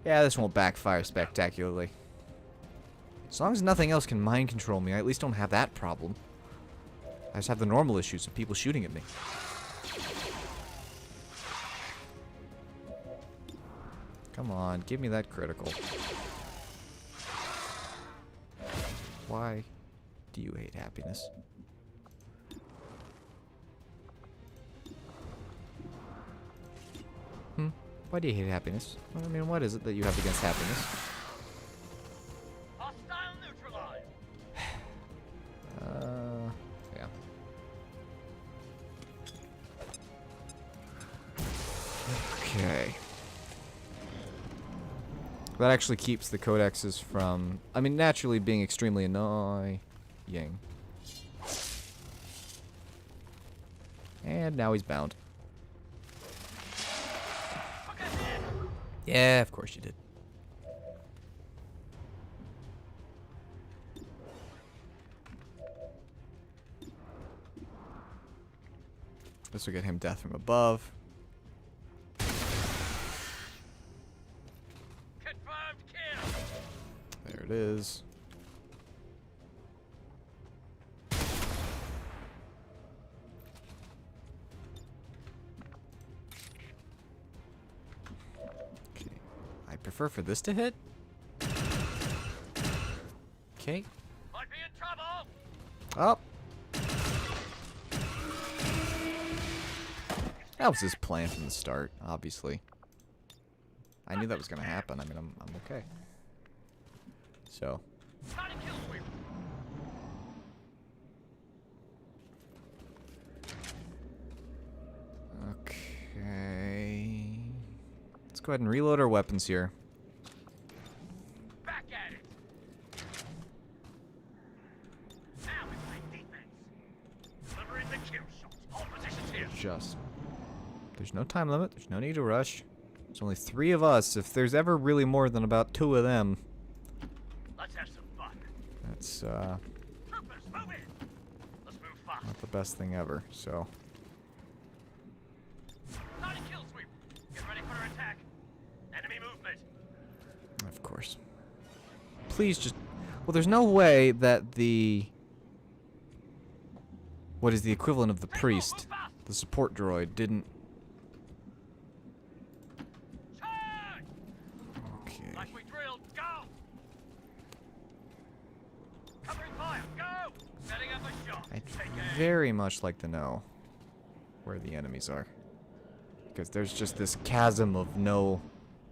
Yeah, this won't backfire spectacularly. As long as nothing else can mind control me, I at least don't have that problem. I just have the normal issues of people shooting at me. Come on, give me that critical. Why do you hate happiness? Why do you hate happiness? Well, I mean, what is it that you have against happiness? Hostile neutralized. Yeah. Okay. That actually keeps the codexes from, I mean, naturally being extremely annoying. And now he's bound. Yeah, of course you did. This will get him death from above. Confirmed kill. There it is. Okay. I prefer for this to hit. Okay. Might be in trouble. Up. That was his plan from the start, obviously. I knew that was gonna happen. I mean, I'm okay. So. Try to kill sweep. go ahead and reload our weapons here. Back at it. Now we play defense. Delivering the kill shots. All positions here. There's no time limit. There's no need to rush. There's only 3 of us. If there's ever really more than about 2 of them, Let's have some fun. that's Troopers, move in. Let's move fast. not the best thing ever. So, Starting kill sweep. Get ready for attack. Enemy movement. of course. Please just... Well, there's no way that the... What is the equivalent of the priest? The support droid didn't... Charge! Okay. Like we drilled. Go! Covering fire. Go! Setting up a shot. I'd Take aim. very much like to know where the enemies are. Because there's just this chasm of no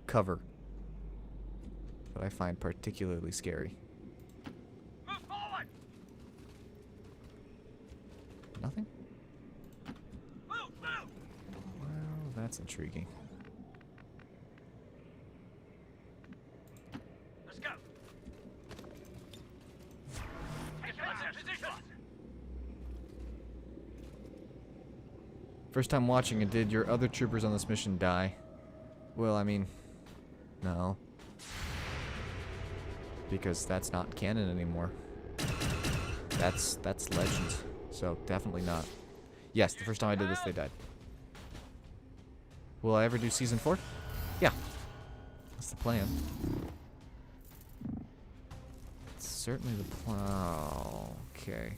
cover that I find particularly scary. Move forward! Nothing? Move, move! Well, that's intriguing. Let's go! Take your position! First time watching it, did your other troopers on this mission die? Well, I mean, no. Because that's not canon anymore. That's Legends. So, definitely not. Yes, the first time I did this, they died. Will I ever do Season 4? Yeah. That's the plan. It's certainly the plan. Okay.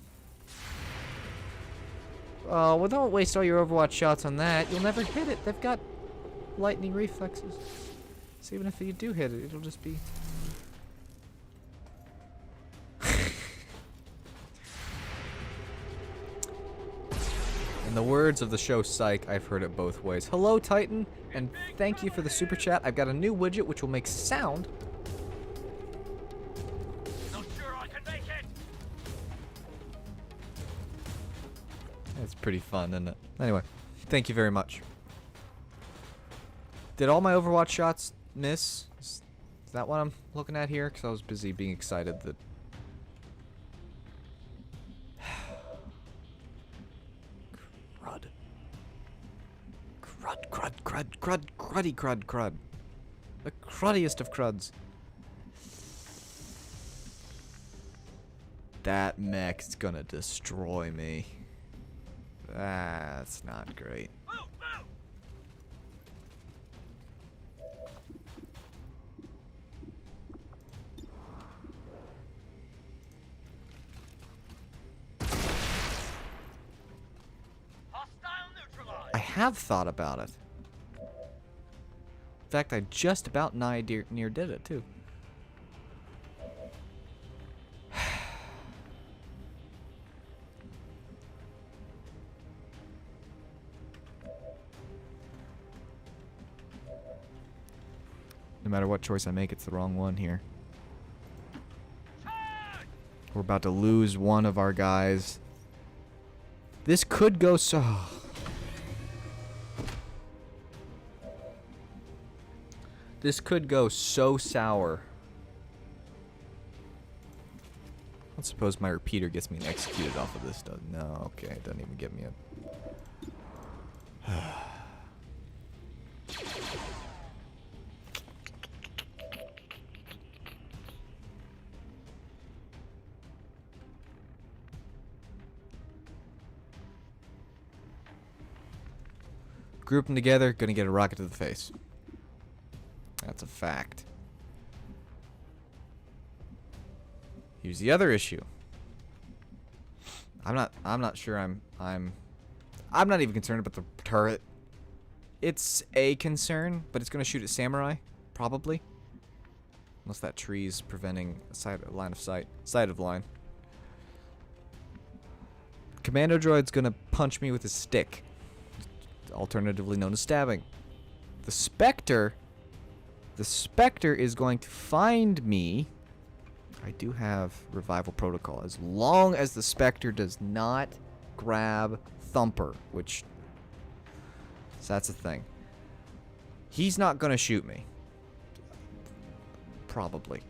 Oh, well, don't waste all your Overwatch shots on that. You'll never hit it. They've got lightning reflexes. So even if you do hit it, it'll just be... In the words of the show Psych, I've heard it both ways. Hello, Titan, and thank you for the super chat. I've got a new widget which will make sound. Not sure I can make it! It's pretty fun, isn't it? Anyway, thank you very much. Did all my Overwatch shots miss? Is that what I'm looking at here? Because I was busy being excited that... Crud. Crud, crud, crud, crud, cruddy crud, crud. The cruddiest of cruds. That mech's gonna destroy me. That's not great. Move, move! Hostile neutralized! I have thought about it. In fact, I just about near did it, too. No matter what choice I make, it's the wrong one here. We're about to lose one of our guys. This could go so... This could go so sour. Let's suppose my repeater gets me executed off of this. No, okay, it doesn't even get me a... Group them together, gonna get a rocket to the face. That's a fact. Here's the other issue. I'm not sure I'm not even concerned about the turret. It's a concern, but it's gonna shoot at samurai, probably. Unless that tree's preventing a line of sight. Sight of line. Commando droid's gonna punch me with his stick. Alternatively known as stabbing. The Spectre is going to find me. I do have revival protocol. As long as the Spectre does not grab Thumper, which... So that's a thing. He's not gonna shoot me. Probably.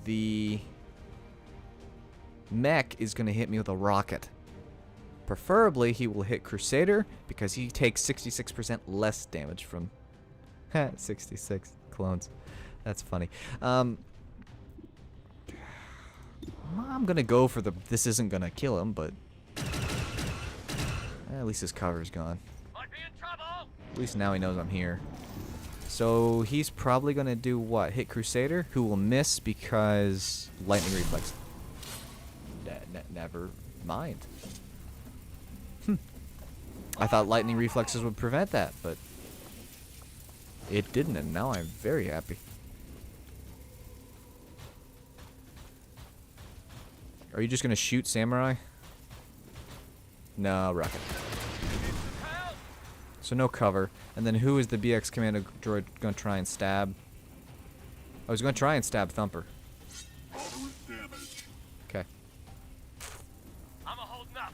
The mech is gonna hit me with a rocket. Preferably, he will hit Crusader because he takes 66% less damage from 66 clones. That's funny. I'm gonna go for the. This isn't gonna kill him, but at least his cover's gone. Might be in trouble. At least now he knows I'm here. So he's probably gonna do what? Hit Crusader, who will miss because lightning reflex. Never mind. I thought lightning reflexes would prevent that, but it didn't, and now I'm very happy. Are you just gonna shoot Samurai? No, rocket. So no cover. And then who is the BX commando droid gonna try and stab? I was gonna try and stab Thumper. Okay. I'm a holding up.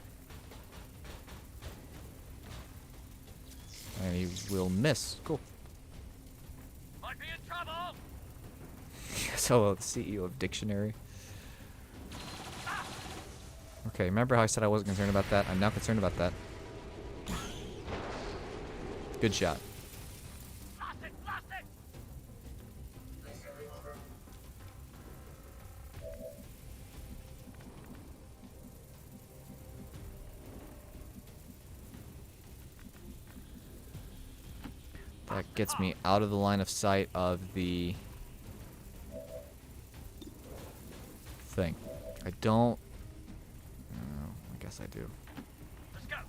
And he will miss. Cool. Might be in trouble. So the CEO of Dictionary. Okay, remember how I said I wasn't concerned about that? I'm now concerned about that. Good shot. Lost it, lost it. That gets me out of the line of sight of the thing. I don't. I guess I do. Let's go. I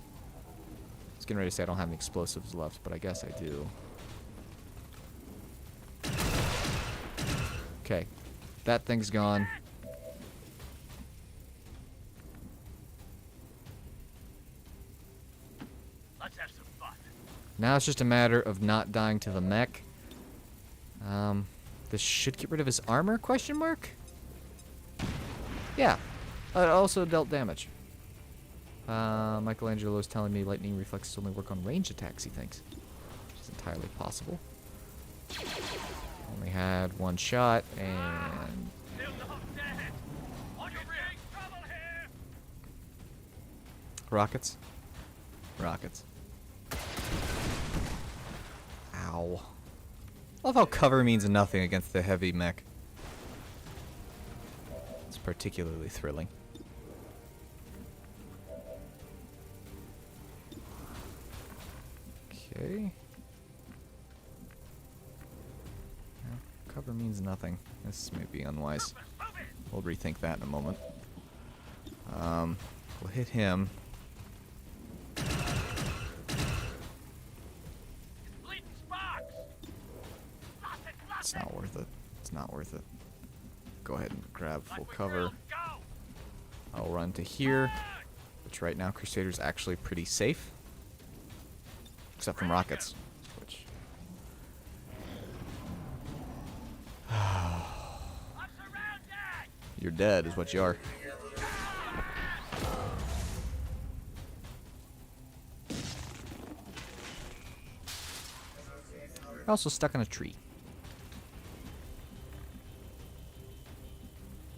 was getting ready to say I don't have any explosives left, but I guess I do. Okay. That thing's gone. Let's have some fun. Now it's just a matter of not dying to the mech. This should get rid of his armor, question mark? Yeah. It also dealt damage. Michelangelo's telling me lightning reflexes only work on range attacks, he thinks. Which is entirely possible. Only had one shot, and... Still not dead. On your rig. Trouble here. Rockets? Rockets. Ow. I love how cover means nothing against the heavy mech. It's particularly thrilling. Okay. Yeah, cover means nothing. This may be unwise. We'll rethink that in a moment. We'll hit him. Bleeding sparks. Lost it, lost It's it. not worth it. It's not worth it. Go ahead and grab full Like we cover. drilled. Go. I'll run to here, which right now Crusader's actually pretty safe. Except from rockets, which... I'm surrounded. You're dead is what you are. You're also stuck in a tree.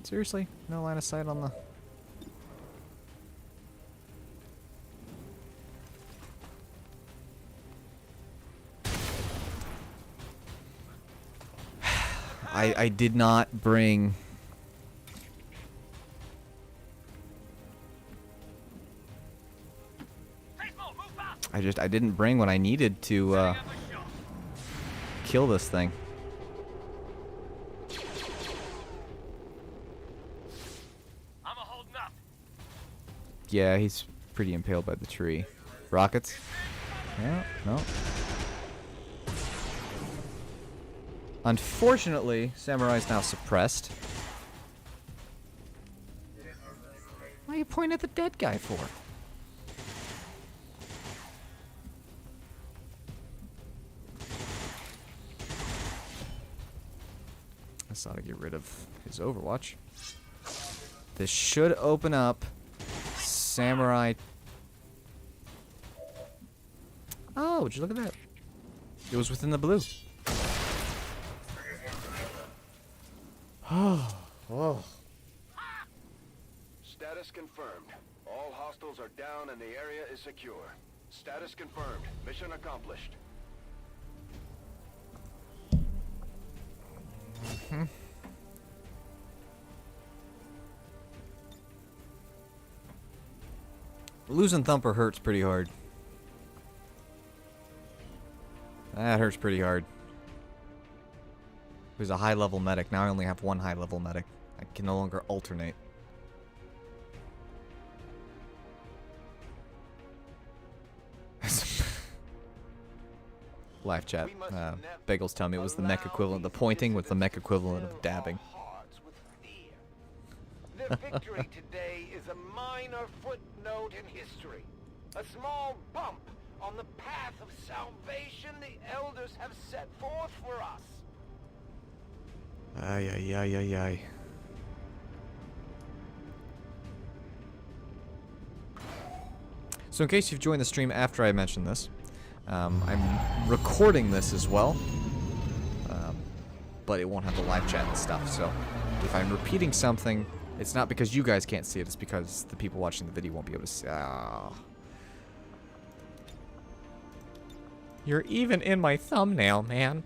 Seriously? No line of sight on the... I did not bring... Baseball, move fast. I didn't bring what I needed to Setting up a shot. kill this thing. I'm a holding up. Yeah, he's pretty impaled by the tree. Rockets? Yeah, no. Unfortunately, Samurai's now suppressed. Why are you pointing at the dead guy for? I just ought to get rid of his Overwatch. This should open up Samurai. Oh, would you look at that? It was within the blue. Oh. Status confirmed. All hostiles are down and the area is secure. Status confirmed. Mission accomplished. Losing Thumper hurts pretty hard. That hurts pretty hard. He was a high-level medic. Now I only have one high-level medic. I can no longer alternate. Live chat. Bagels tell me it was the mech equivalent. The pointing was the mech equivalent of dabbing. The victory today is a minor footnote in history. A small bump on the path of salvation the elders have set forth for us. Ay, ay, ay, ay, ay. So in case you've joined the stream after I mentioned this, I'm recording this as well, but it won't have the live chat and stuff, so if I'm repeating something, it's not because you guys can't see it, it's because the people watching the video won't be able to see. You're even in my thumbnail, man.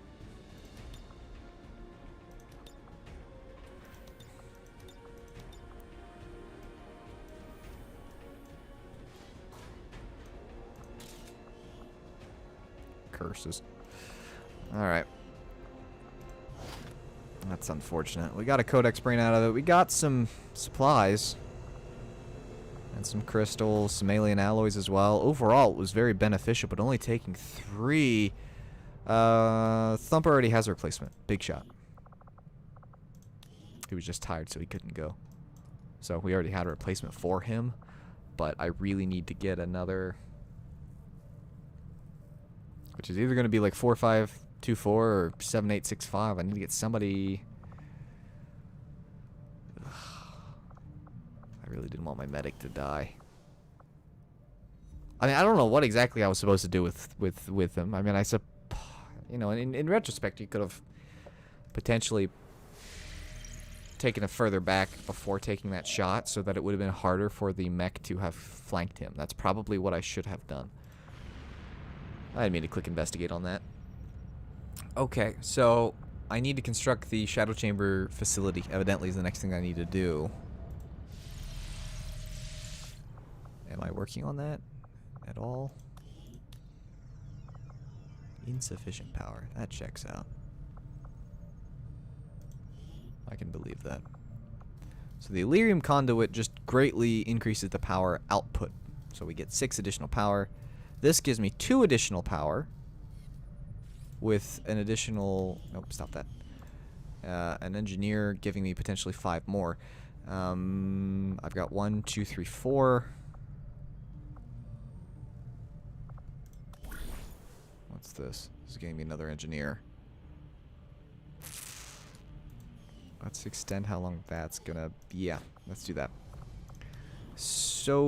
Curses. Alright. That's unfortunate. We got a Codex brain out of it. We got some supplies. And some crystals, some alien alloys as well. Overall, it was very beneficial, but only taking 3. Thumper already has a replacement. Big shot. He was just tired, so he couldn't go. So we already had a replacement for him. But I really need to get another... which is either going to be like 4524 or 7865. I need to get somebody... Ugh. I really didn't want my medic to die. I mean, I don't know what exactly I was supposed to do with him. I mean, you know, in retrospect, you could have potentially taken it further back before taking that shot so that it would have been harder for the mech to have flanked him. That's probably what I should have done. I didn't mean to click investigate on that. Okay, so I need to construct the Shadow Chamber facility. Evidently is the next thing I need to do. Am I working on that at all? Insufficient power. That checks out. I can believe that. So the Illyrium conduit just greatly increases the power output. So we get 6 additional power. This gives me 2 additional power with an additional... Nope, stop that. An engineer giving me potentially 5 more. I've got 1, 2, 3, 4. What's this? This is giving me another engineer. Let's extend how long that's gonna... Yeah, let's do that. So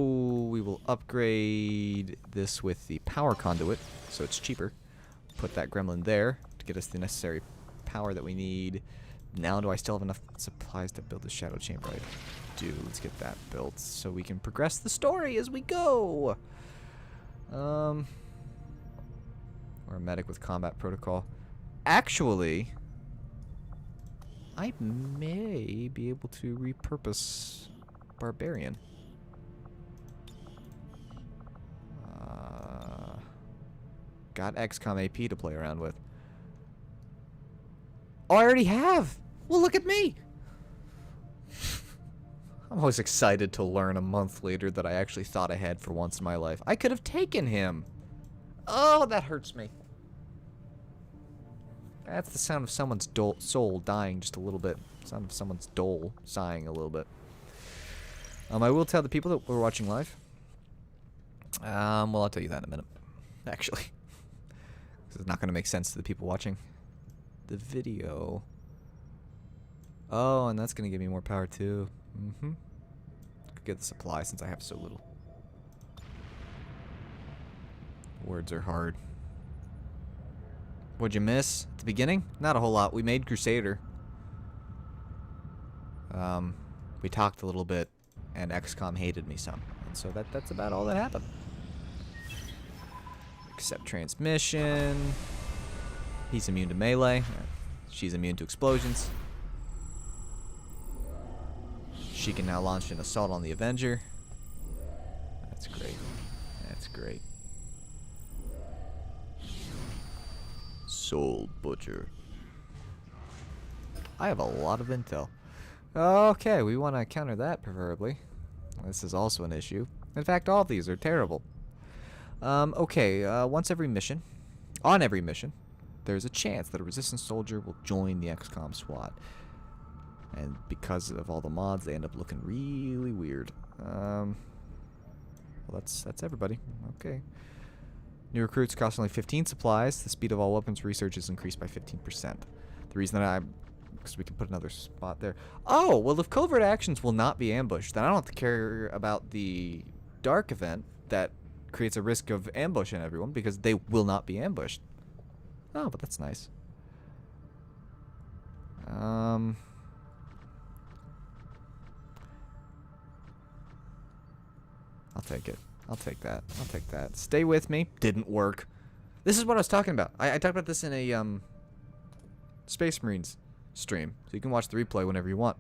we will upgrade this with the power conduit, so it's cheaper. Put that gremlin there to get us the necessary power that we need. Now do I still have enough supplies to build the shadow chamber? I do. Let's get that built so we can progress the story as we go. Or a medic with combat protocol. Actually, I may be able to repurpose barbarian. Got XCOM AP to play around with. Oh, I already have! Well, look at me! I'm always excited to learn a month later that I actually thought I had for once in my life. I could have taken him! Oh, that hurts me. That's the sound of someone's soul dying just a little bit. Sound of someone's dole sighing a little bit. I will tell the people that we're watching live. Well, I'll tell you that in a minute, actually. This is not going to make sense to the people watching the video. Oh, and that's going to give me more power too. Could get the supply since I have so little. Words are hard. What'd you miss at the beginning? Not a whole lot. We made Crusader. We talked a little bit, and XCOM hated me some. And so that's about all that happened. Accept transmission. He's immune to melee. She's immune to explosions. She can now launch an assault on the Avenger. That's great. That's great. Soul Butcher. I have a lot of intel. Okay, we want to counter that, preferably. This is also an issue. In fact, all of these are terrible. Okay, once every mission, on every mission, there's a chance that a resistance soldier will join the XCOM squad. And because of all the mods, they end up looking really weird. Well, that's everybody. Okay. New recruits cost only 15 supplies. The speed of all weapons research is increased by 15%. The reason that because we can put another spot there. Oh, well, if covert actions will not be ambushed, then I don't have to care about the dark event that creates a risk of ambushing everyone because they will not be ambushed. Oh, but that's nice. I'll take it. I'll take that. I'll take that. Stay with me. Didn't work. This is what I was talking about. I talked about this in a Space Marines stream, so you can watch the replay whenever you want.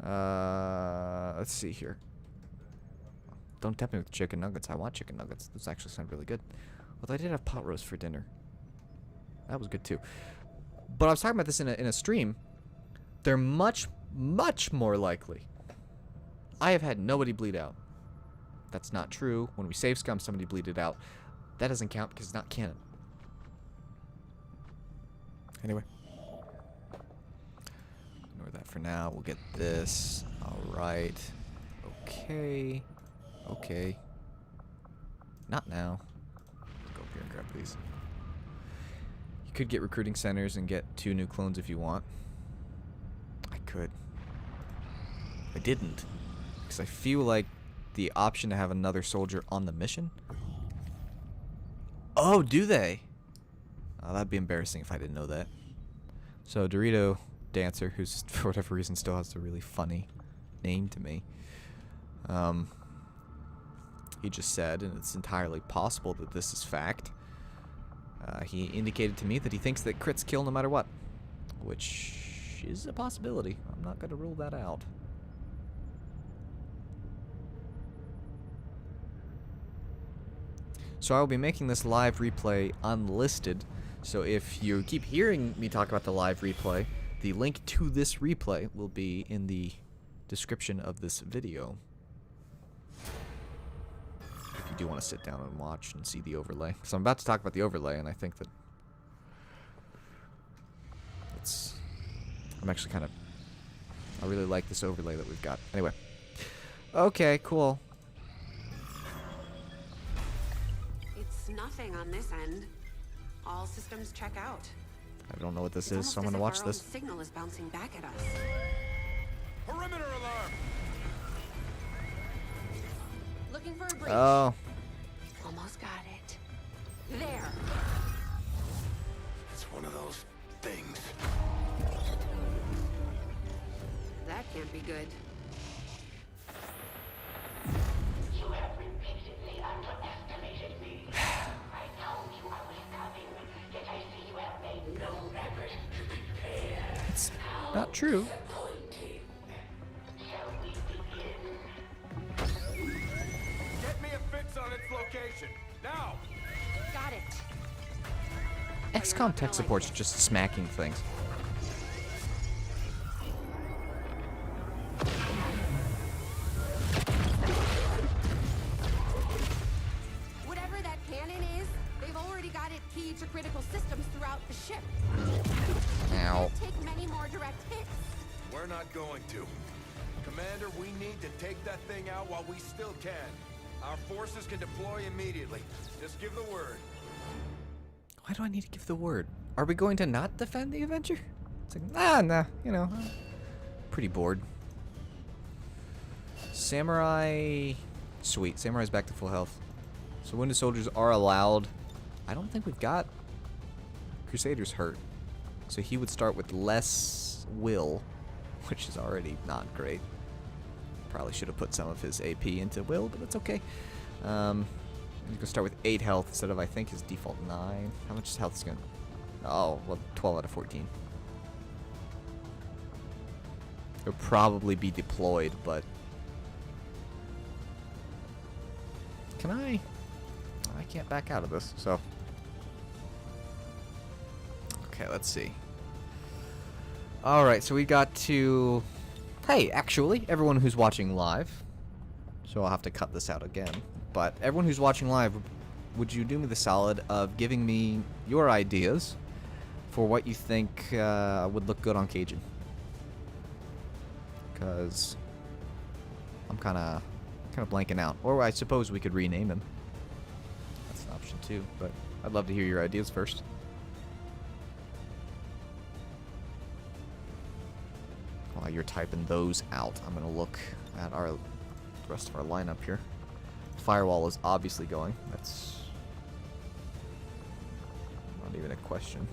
Let's see here. Don't tempt me with chicken nuggets. I want chicken nuggets. Those actually sound really good. Although I did have pot roast for dinner. That was good too. But I was talking about this in a stream. They're much, much more likely. I have had nobody bleed out. That's not true. When we save scum, somebody bleeded out. That doesn't count because it's not canon. Anyway. Ignore that for now. We'll get this. Alright. Okay. Okay. Not now. Let's go up here and grab these. You could get recruiting centers and get 2 new clones if you want. I could. I didn't. Because I feel like the option to have another soldier on the mission. Oh, do they? Oh, that'd be embarrassing if I didn't know that. So Dorito Dancer, who's for whatever reason still has a really funny name to me. He just said, and it's entirely possible that this is fact. He indicated to me that he thinks that crits kill no matter what, which is a possibility. I'm not going to rule that out. So I will be making this live replay unlisted. So if you keep hearing me talk about the live replay, the link to this replay will be in the description of this video. If you do want to sit down and watch and see the overlay. Because I'm about to talk about the overlay, and I think that I'm actually kind of... I really like this overlay that we've got. Anyway. Okay, cool. Nothing on this end. All systems check out. I don't know what this is, so I'm gonna watch this. Signal is bouncing back at us. Perimeter alarm! Looking for a breach. Oh. Almost got it. There. It's one of those things. That can't be good. You have repeatedly underestimated me. I told you I was coming, yet I see you have made no effort to prepare. It's not true. Shall we begin? Get me a fix on its location, now! Got it. XCOM tech support's just smacking things. Whatever that cannon is, they've already got it keyed to critical systems throughout the ship. Ow. Can't take many more direct hits. We're not going to. Commander, we need to take that thing out while we still can. Our forces can deploy immediately. Just give the word. Why do I need to give the word? Are we going to not defend the Avenger? It's like, nah, you know. Pretty bored. Samurai... Sweet, Samurai's back to full health. So wounded soldiers are allowed I don't think we've got Crusaders hurt. So he would start with less will, which is already not great. Probably should have put some of his AP into will, but that's okay. He's going to start with 8 health instead of, I think, his default 9. How much health is going to... Oh, well, 12 out of 14. He'll probably be deployed, but... Can I... I can't back out of this, so... Okay, let's see. Alright, so we got to... Hey, actually, everyone who's watching live... So I'll have to cut this out again. But everyone who's watching live, would you do me the solid of giving me your ideas for what you think would look good on Cajun? Because I'm kind of blanking out. Or I suppose we could rename him. That's an option too, but I'd love to hear your ideas first. While you're typing those out, I'm going to look at the rest of our lineup here. Firewall is obviously going. That's not even a question.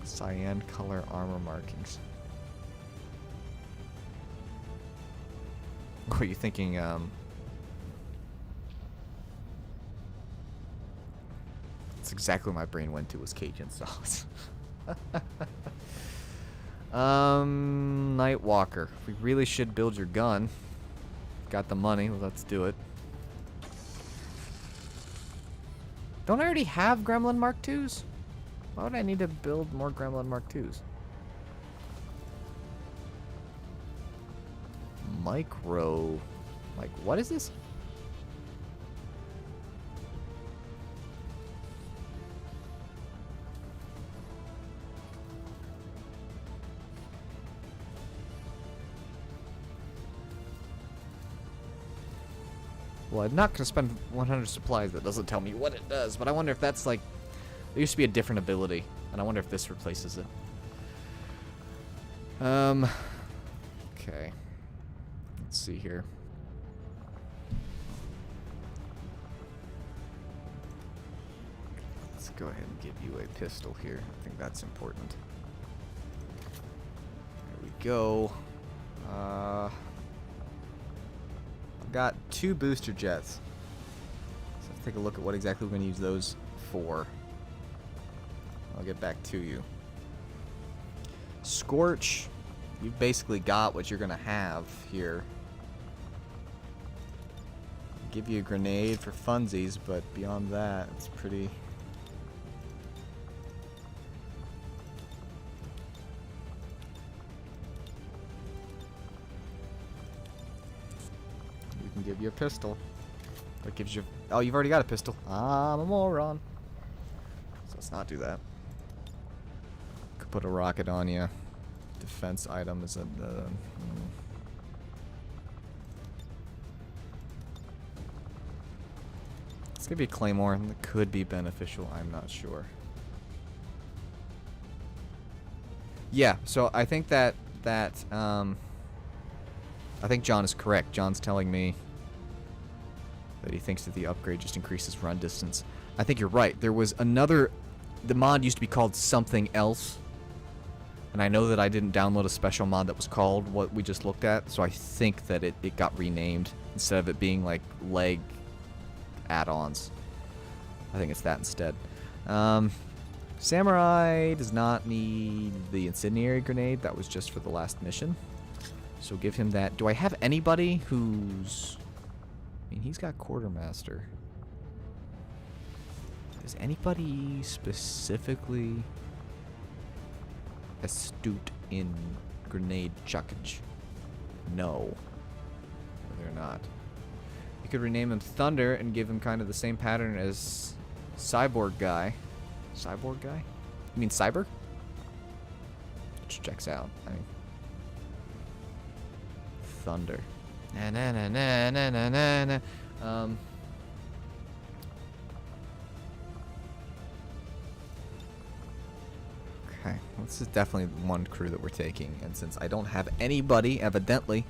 Cyan color armor markings. What are you thinking? That's exactly what my brain went to, was Cajun sauce. Nightwalker. We really should build your gun. Got the money, let's do it. Don't I already have Gremlin Mark IIs? Why would I need to build more Gremlin Mark IIs? Micro... Like, what is this? Well, I'm not going to spend 100 supplies that doesn't tell me what it does, but I wonder if that's like... There used to be a different ability, and I wonder if this replaces it. Okay. Let's see here. Let's go ahead and give you a pistol here. I think that's important. There we go. I've got 2 booster jets. So let's take a look at what exactly we're going to use those for. I'll get back to you. Scorch, you've basically got what you're going to have here. I'll give you a grenade for funsies, but beyond that, it's pretty... We can give you a pistol. That gives you... Oh, you've already got a pistol. I'm a moron. So let's not do that. Could put a rocket on you. Defense item is a... Let's give you a claymore. That could be beneficial. I'm not sure. Yeah, so I think that I think John is correct. John's telling me that he thinks that the upgrade just increases run distance. I think you're right. There was another... The mod used to be called something else. And I know that I didn't download a special mod that was called what we just looked at. So I think that it got renamed instead of it being like leg add-ons. I think it's that instead. Samurai does not need the incendiary grenade. That was just for the last mission. So give him that. Do I have anybody who's... I mean, he's got quartermaster. Is anybody specifically astute in grenade chuckage? No. They're not. You could rename him Thunder and give him kind of the same pattern as Cyborg Guy. Cyborg Guy? You mean Cyber? Which checks out. I mean, Thunder. Na na na na na na na na. Okay, well, this is definitely one crew that we're taking, and since I don't have anybody, evidently,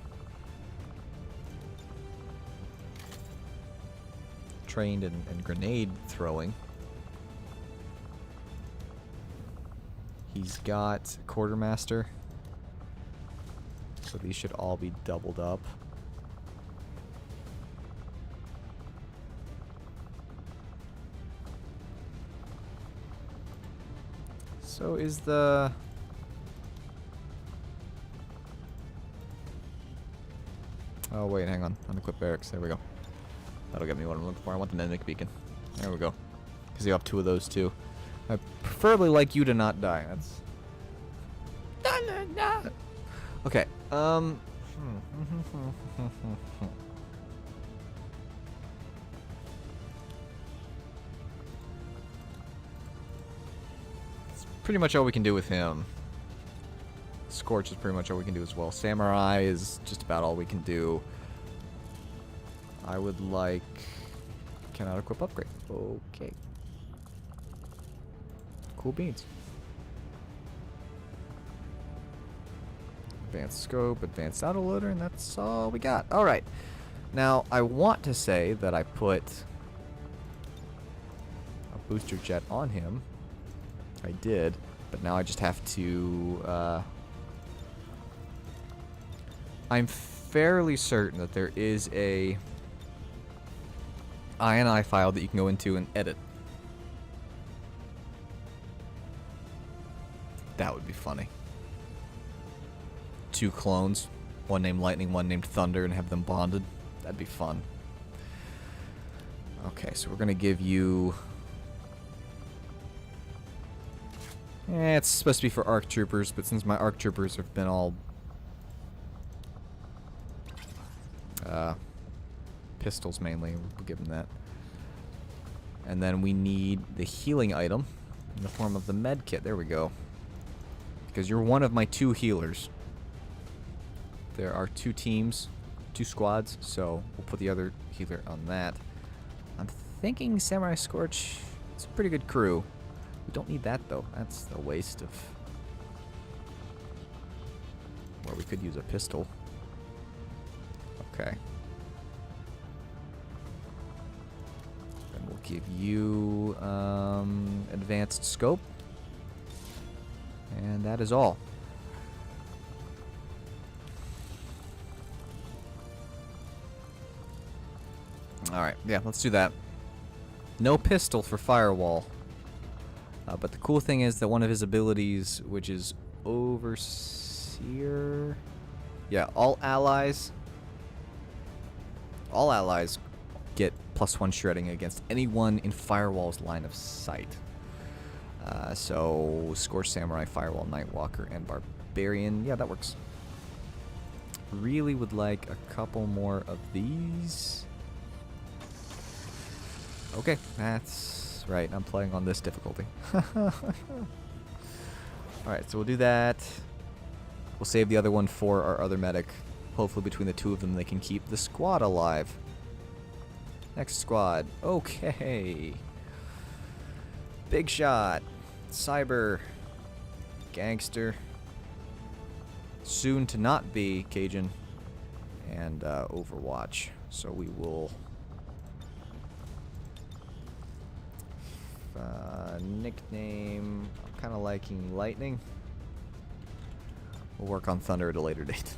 trained in grenade throwing. He's got quartermaster. So these should all be doubled up. So is the... Oh wait, hang on. Unequipped barracks. There we go. That'll get me what I'm looking for. I want the mimic beacon. There we go. Because you have 2 of those too. I preferably like you to not die. That's... Okay. That's pretty much all we can do with him. Scorch is pretty much all we can do as well. Samurai is just about all we can do. I would like... Cannot equip upgrade. Okay. Cool beans. Advanced scope, advanced autoloader, and that's all we got. Alright. Now, I want to say that I put a booster jet on him. I did, but now I just have to... I'm fairly certain that there is a INI file that you can go into and edit. That would be funny. 2 clones, one named Lightning, one named Thunder, and have them bonded. That'd be fun. Okay, so we're gonna give you... it's supposed to be for ARC troopers, but since my ARC troopers have been all... pistols mainly, we'll give them that. And then we need the healing item in the form of the med kit. There we go. Because you're one of my 2 healers. There are 2 teams, 2 squads, so we'll put the other healer on that. I'm thinking Samurai Scorch, it's a pretty good crew. We don't need that though. That's a waste of... Where we could use a pistol. Okay. Then we'll give you advanced scope. And that is all. Alright, yeah, let's do that. No pistol for Firewall. But the cool thing is that one of his abilities, which is Overseer... Yeah, all allies get +1 shredding against anyone in Firewall's line of sight. So, Scorch Samurai, Firewall, Nightwalker, and Barbarian. Yeah, that works. Really would like a couple more of these. Okay, that's right. I'm playing on this difficulty. Alright, so we'll do that. We'll save the other one for our other medic. Hopefully between the 2 of them they can keep the squad alive. Next squad. Okay. Big shot. Cyber. Gangster. Soon to not be Cajun. And Overwatch. So we will... nickname... I'm kind of liking Lightning. We'll work on Thunder at a later date.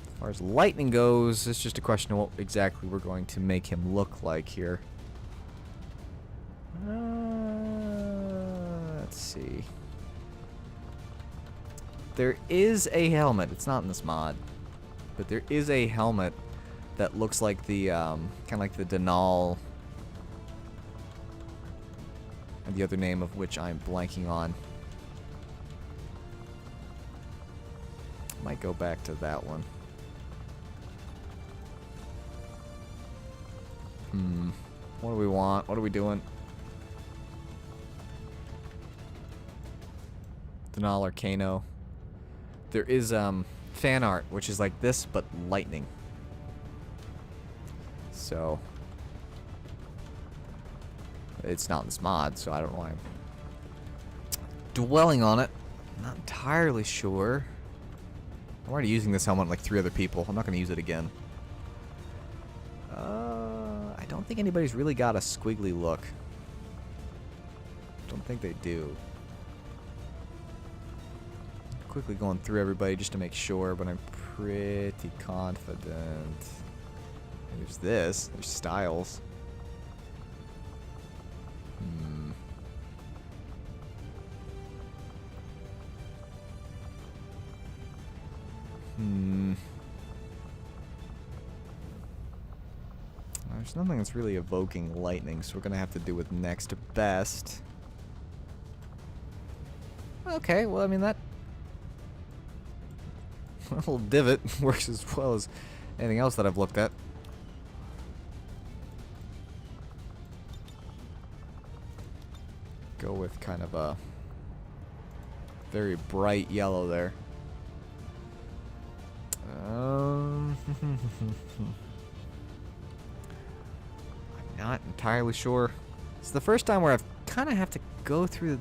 As far as Lightning goes, it's just a question of what exactly we're going to make him look like here. Let's see. There is a helmet. It's not in this mod. But there is a helmet that looks like the, kind of like the Denal... and the other name of which I'm blanking on. Might go back to that one. What do we want? What are we doing? Denal Arcano. There is fan art, which is like this, but lightning. So it's not in this mod, so I don't know why I'm dwelling on it. I'm not entirely sure. I'm already using this helmet on like 3 other people. I'm not going to use it again. I don't think anybody's really got a squiggly look. Don't think they do. Quickly going through everybody just to make sure, but I'm pretty confident. There's this. There's Styles. There's nothing that's really evoking lightning, so we're gonna have to do with next best. Okay, well, I mean, that little divot works as well as anything else that I've looked at. Go with kind of a very bright yellow there. I'm not entirely sure. It's the first time where I've kind of have to go through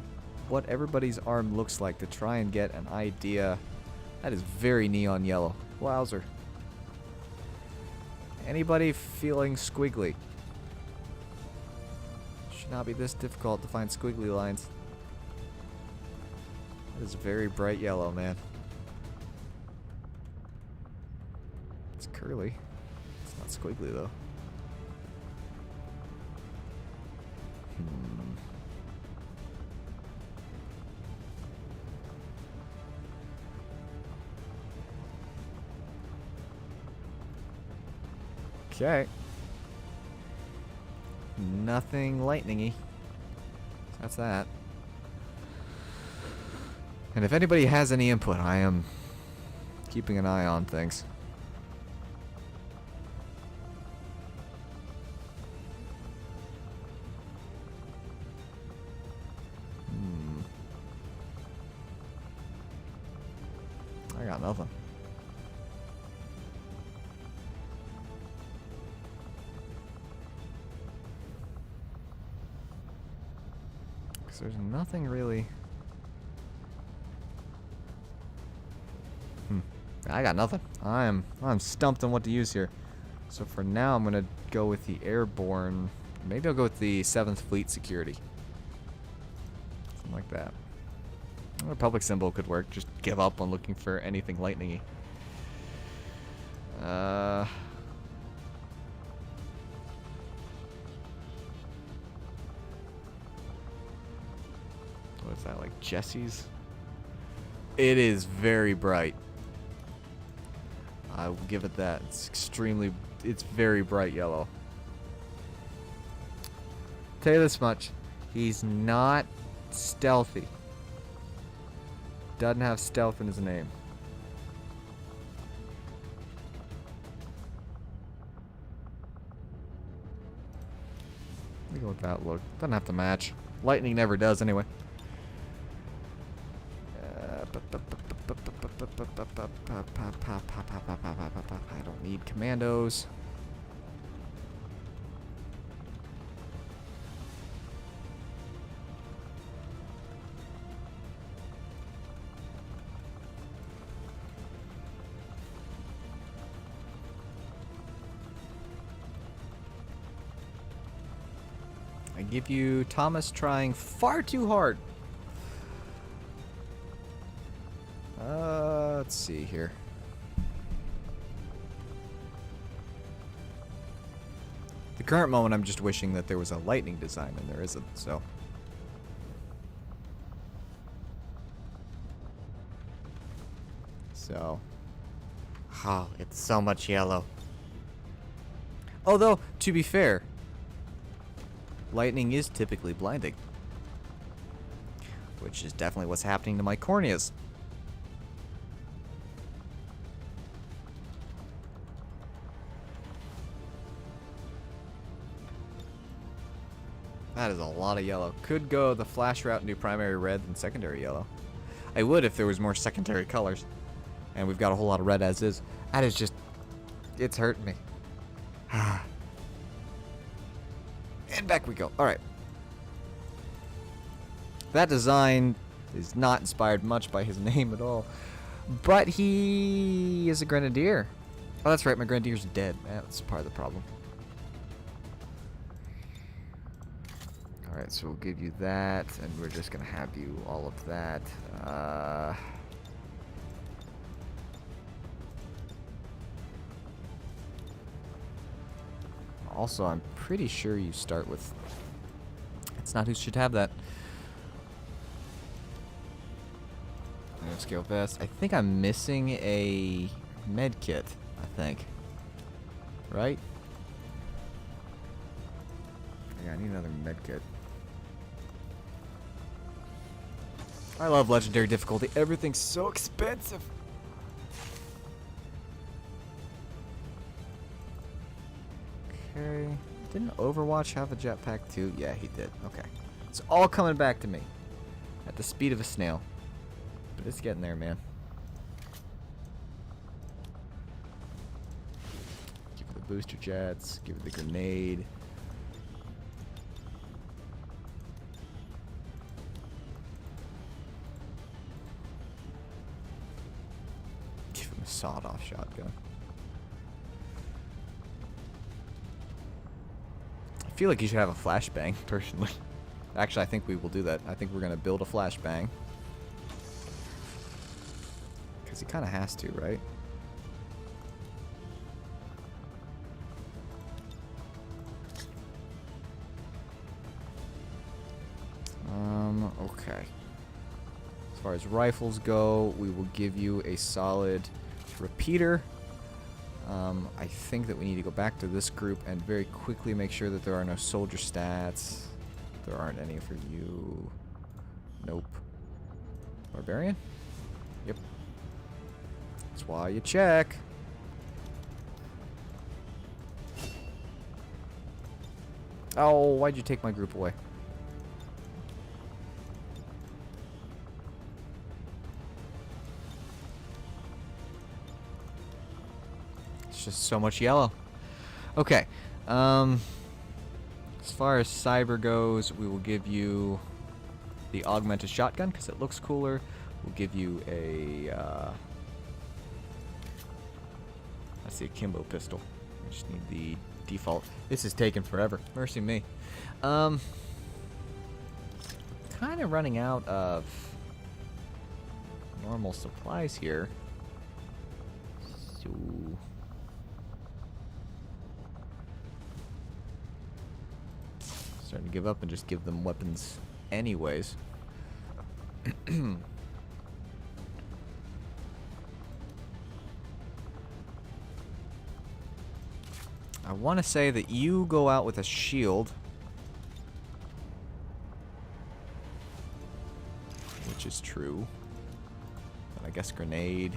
what everybody's arm looks like to try and get an idea. That is very neon yellow. Wowzer. Anybody feeling squiggly? Should not be this difficult to find squiggly lines. That is very bright yellow, man. It's curly. It's not squiggly, though. Okay. Nothing lightning-y. That's that. And if anybody has any input, I am keeping an eye on things. I got nothing. There's nothing really. I got nothing. I'm stumped on what to use here. So for now, I'm gonna go with the airborne. Maybe I'll go with the 7th Fleet Security. Something like that. A public symbol could work. Just give up on looking for anything lightningy. What is that, like Jesse's? It is very bright. I will give it that. It's very bright yellow. Tell you this much. He's not stealthy. Doesn't have stealth in his name. Let me go with that look. Doesn't have to match. Lightning never does anyway. I don't need commandos. I give you Thomas trying far too hard. Let's see here. The current moment, I'm just wishing that there was a lightning design, and there isn't, so. Oh, it's so much yellow. Although, to be fair, lightning is typically blinding. Which is definitely what's happening to my corneas. That is a lot of yellow. Could go the flash route and do primary red and secondary yellow. I would if there was more secondary colors. And we've got a whole lot of red as is. That is just... it's hurting me. And back we go. Alright. That design is not inspired much by his name at all. But he is a grenadier. Oh, that's right. My grenadier's dead. That's part of the problem. Alright, so we'll give you that, and we're just gonna have you all of that. Also, I'm pretty sure you start with... It's not who should have that. Scale vest. I think I'm missing a med kit, I think. Right? Yeah, I need another med kit. I love legendary difficulty. Everything's so expensive. Okay. Didn't Overwatch have a jetpack too? Yeah, he did. Okay. It's all coming back to me. At the speed of a snail. But it's getting there, man. Give it the booster jets. Give it the grenade. Give him a sawed-off shotgun. I feel like you should have a flashbang, personally. Actually, I think we will do that. I think we're going to build a flashbang. He kind of has to, right? Okay. As far as rifles go, we will give you a solid repeater. I think that we need to go back to this group and very quickly make sure that there are no soldier stats. There aren't any for you. Nope. Barbarian? Yep. That's why you check. Oh, why'd you take my group away? It's just so much yellow. Okay. As far as cyber goes, we will give you the augmented shotgun because it looks cooler. We'll give you a I see a Kimbo pistol. I just need the default. This is taking forever. Mercy me. Kind of running out of normal supplies here. So starting to give up and just give them weapons anyways. I want to say that you go out with a shield, which is true. And I guess grenade.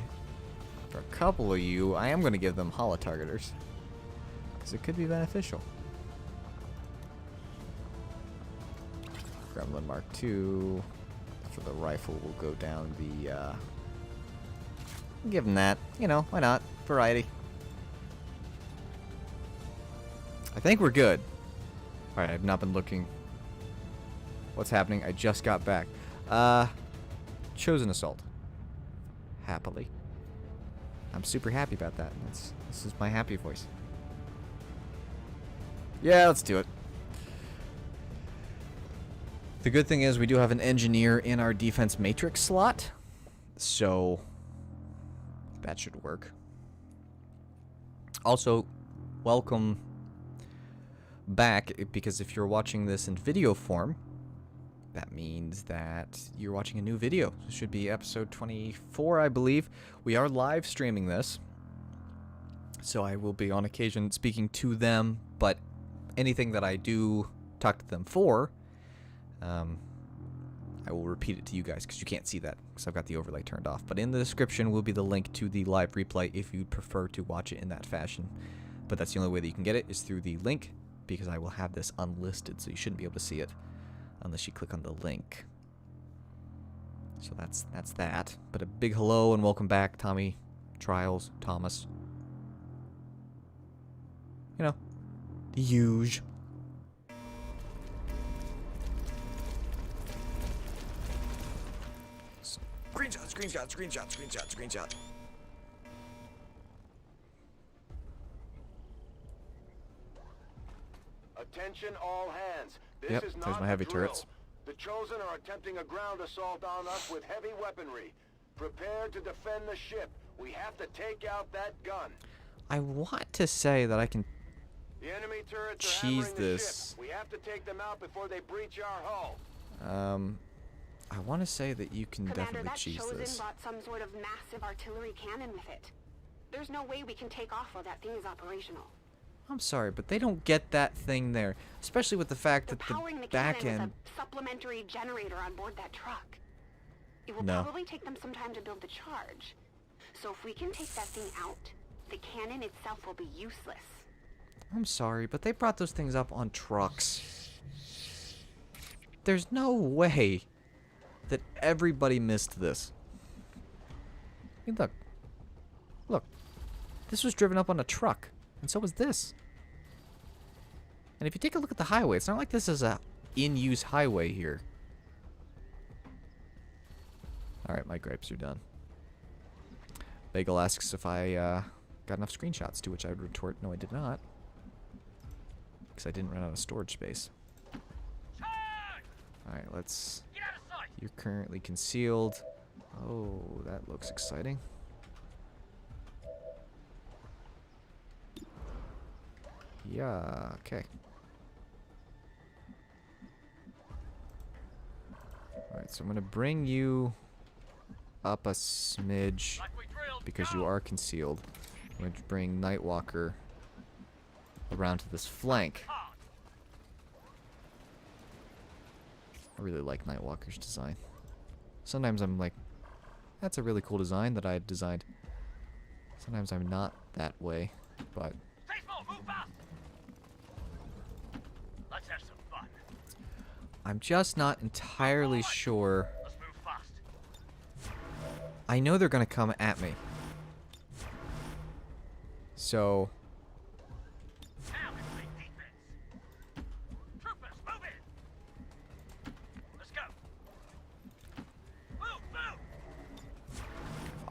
For a couple of you, I am going to give them holo-targeters, because it could be beneficial. Gremlin Mark II. For the rifle, we'll go down the, give them that. You know, why not? Variety. I think we're good. Alright, I've not been looking. What's happening? I just got back. Chosen Assault. Happily. I'm super happy about that. This is my happy voice. Yeah, let's do it. The good thing is we do have an engineer in our defense matrix slot. So that should work. Also, welcome back, because if you're watching this in video form, that means that you're watching a new video. It should be episode 24, I believe. We are live streaming this, so I will be on occasion speaking to them, but anything that I do talk to them for, I will repeat it to you guys, because you can't see that because I've got the overlay turned off. But in the description will be the link to the live replay if you'd prefer to watch it in that fashion. But that's the only way that you can get it, is through the link, because I will have this unlisted, so you shouldn't be able to see it unless you click on the link. So that's that. But a big hello and welcome back, Tommy, Trials, Thomas. You know, the huge. Screenshot. Attention Attention all hands. This Yep, is there's not my a heavy drill. turrets. The Chosen are attempting a ground assault on us with heavy weaponry. Prepare to defend the ship. We have to take out that gun. I want to say that I can The enemy turrets are cheese hammering the this. ship. We have to take them out before they breach our hull. I want to say that you can Commander, definitely that cheese Chosen this. brought some sort of massive artillery cannon with it. There's no way we can take off while that thing is operational. I'm sorry, but they don't get that thing there, especially with the fact They're that powering the the back cannon end. with a supplementary generator on board that truck. It will No. probably take them some time to build the charge. So if we can take that thing out, the cannon itself will be useless. I'm sorry, but they brought those things up on trucks. There's no way that everybody missed this. I mean, look. Look. This was driven up on a truck, and so was this. And if you take a look at the highway, it's not like this is a in-use highway here. Alright, my gripes are done. Bagel asks if I got enough screenshots, to which I would retort, no I did not. Because I didn't run out of storage space. Alright, let's... Get out of sight! You're currently concealed. Oh, that looks exciting. Yeah, okay. Alright, so I'm going to bring you up a smidge Like we drilled. because you are concealed. I'm going to bring Nightwalker around to this flank. Hard. I really like Nightwalker's design. Sometimes I'm like, that's a really cool design that I had designed. Sometimes I'm not that way, but Stay small, move fast! Let's have some fun. I'm just not entirely sure. Let's move fast. I know they're going to come at me. So, Now we play defense. Troopers, move in! Let's go! Move, move!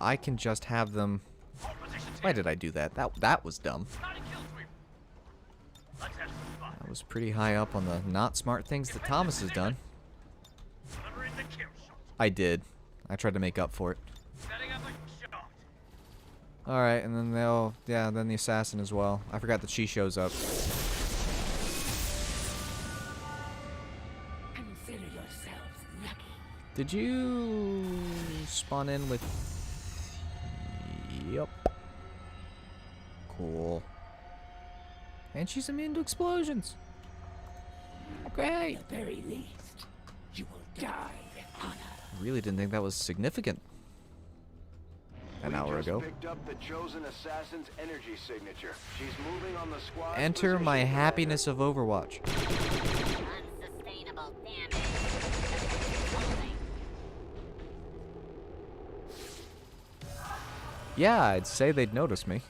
I can just have them... All positions Why here. did I do that? That was dumb. Starting kill streak. Let's have some fun. That was pretty high up on the not smart things that Thomas has done. Delivering the kill shot. I did. I tried to make up for it. Setting up a shot. Alright, and then they'll... Yeah, then the assassin as well. I forgot that she shows up. Consider yourselves lucky. Did you spawn in with... Yep. Cool. And she's immune to explosions. Great. At the very least, you will die with honor. Really didn't think that was significant an hour We just ago. picked up the Chosen assassin's energy signature. She's moving on the squad. Enter my happiness of Overwatch. Unsustainable damage. Holding. Yeah, I'd say they'd notice me.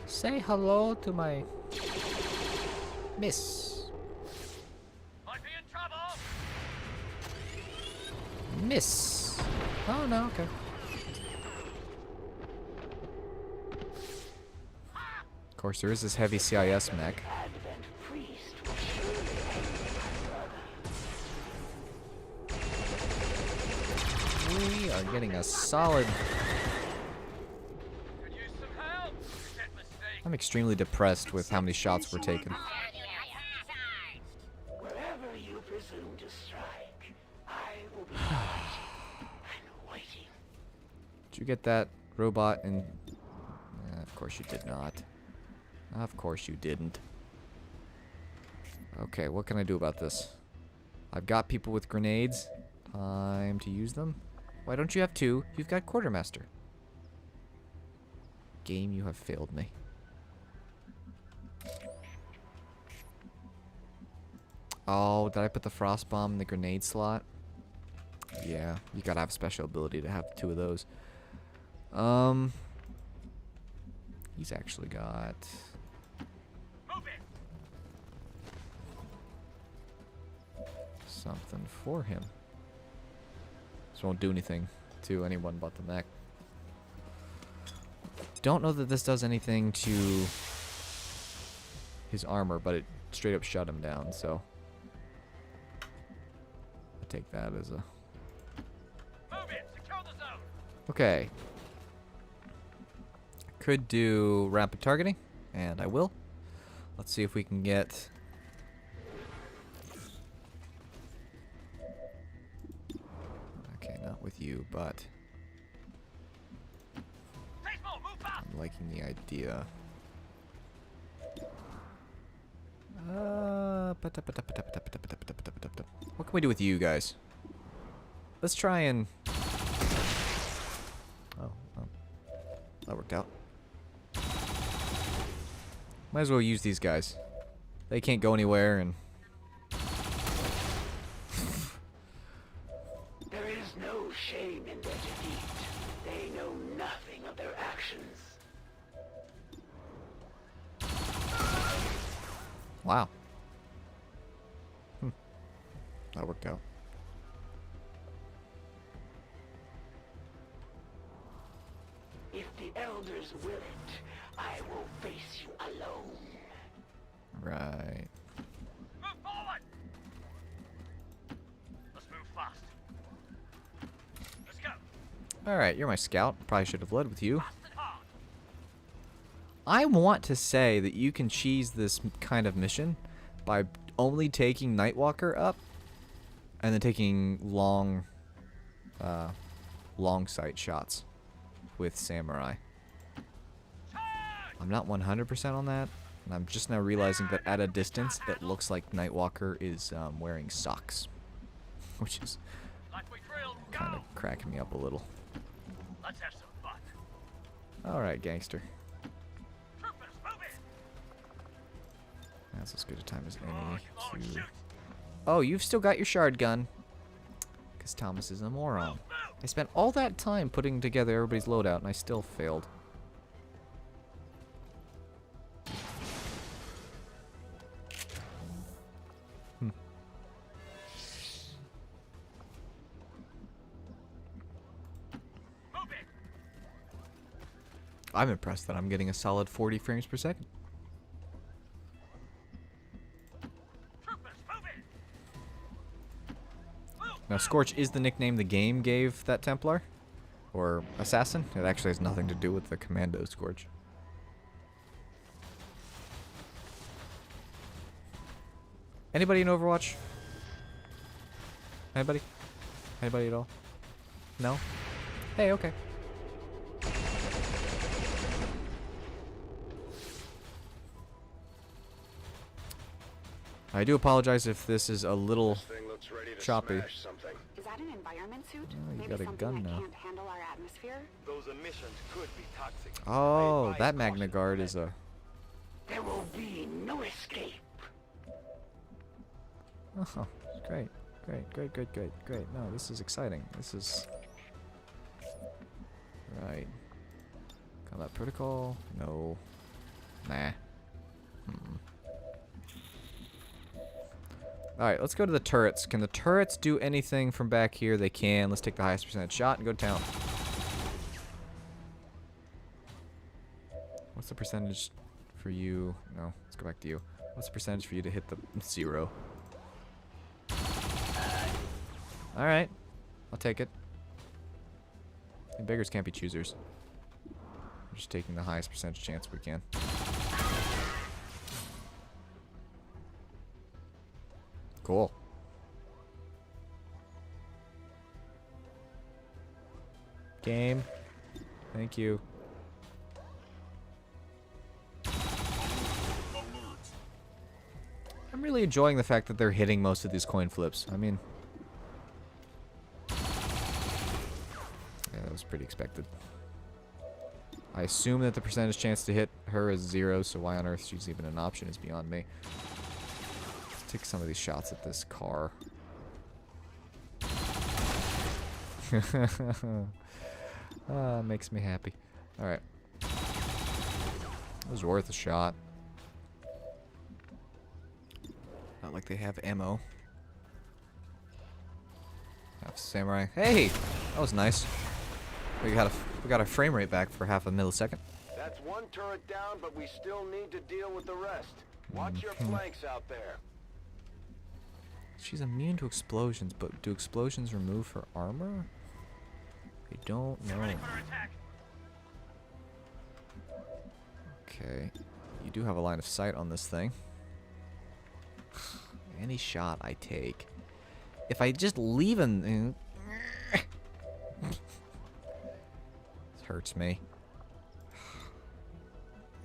Say hello to my miss. Might be in trouble. Miss. Oh, no, okay. Of course, there is this heavy CIS mech. Advent priest will surely end my brother. We are getting a solid... Could use some help. Protect the stake. I'm extremely depressed with how many shots we're taking. Wherever you presume to strike, I will be watching and waiting. Did you get that robot? And of course you did not. Of course you didn't. Okay, what can I do about this? I've got people with grenades. Time to use them. Why don't you have two? You've got Quartermaster. Game, you have failed me. Oh, did I put the frost bomb in the grenade slot? Yeah, you gotta have special ability to have two of those. He's actually got... Move in. something for him. This won't do anything to anyone but the mech. Don't know that this does anything to his armor, but it straight up shut him down, so I take that as a... Move it! Secure the zone! Okay. Could do rapid targeting, and I will. Let's see if we can get... Okay, not with you, but Baseball, move fast! I'm liking the idea. What can we do with you guys? Let's try and... Oh, well, that worked out. Might as well use these guys. They can't go anywhere, and... There is no shame in their defeat. They know nothing of their actions. Wow. That worked out. If the elders will it, I will face you alone. Right. Move forward! Let's move fast. Let's go! Alright, you're my scout. Probably should have led with you. Fast and hard! I want to say that you can cheese this kind of mission by only taking Nightwalker up and then taking long sight shots with Samurai. I'm not 100% on that, and I'm just now realizing that at a distance it looks like Nightwalker is wearing socks, which is Like we drilled, kind go! of cracking me up a little. Let's have some fun. Alright, gangster. Troopers, move in! That's as good a time as Oh, come on, any to... shoot! Oh, you've still got your shard gun. Because Thomas is a moron. Move, move! I spent all that time putting together everybody's loadout, and I still failed. Move in! I'm impressed that I'm getting a solid 40 frames per second. Troopers, move in! Move! Now, Scorch is the nickname the game gave that Templar, or Assassin. It actually has nothing to do with the Commando Scorch. Anybody in Overwatch? Anybody? Anybody at all? No? Hey, okay. I do apologize if this is a little This thing looks ready to choppy. smash something. Is that an environment suit? Oh, you Maybe got a something gun that now. can't handle our atmosphere? Those emissions could be toxic. Oh, that Magna Guard is a... There will be no escape. Oh, great. Great. No, this is exciting. This is... Right. Combat protocol? No. Nah. Alright, let's go to the turrets. Can the turrets do anything from back here? They can. Let's take the highest percentage shot and go to town. What's the percentage for you? No, let's go back to you. What's the percentage for you to hit the 0? Alright. I'll take it. And beggars can't be choosers. We're just taking the highest percentage chance we can. Cool. Game. Thank you. I'm really enjoying the fact that they're hitting most of these coin flips. I mean... Yeah, that was pretty expected. I assume that the percentage chance to hit her is 0, so why on earth she's even an option is beyond me. Let's take some of these shots at this car. Makes me happy. Alright. It was worth a shot. Not like they have ammo. Have samurai. Hey! That was nice. We got a frame rate back for half a millisecond. That's one turret down, but we still need to deal with the rest. Watch your flanks out there. She's immune to explosions, but do explosions remove her armor? I don't know. Ready for attack. Okay. You do have a line of sight on this thing. Any shot I take. If I just leave him... This hurts me.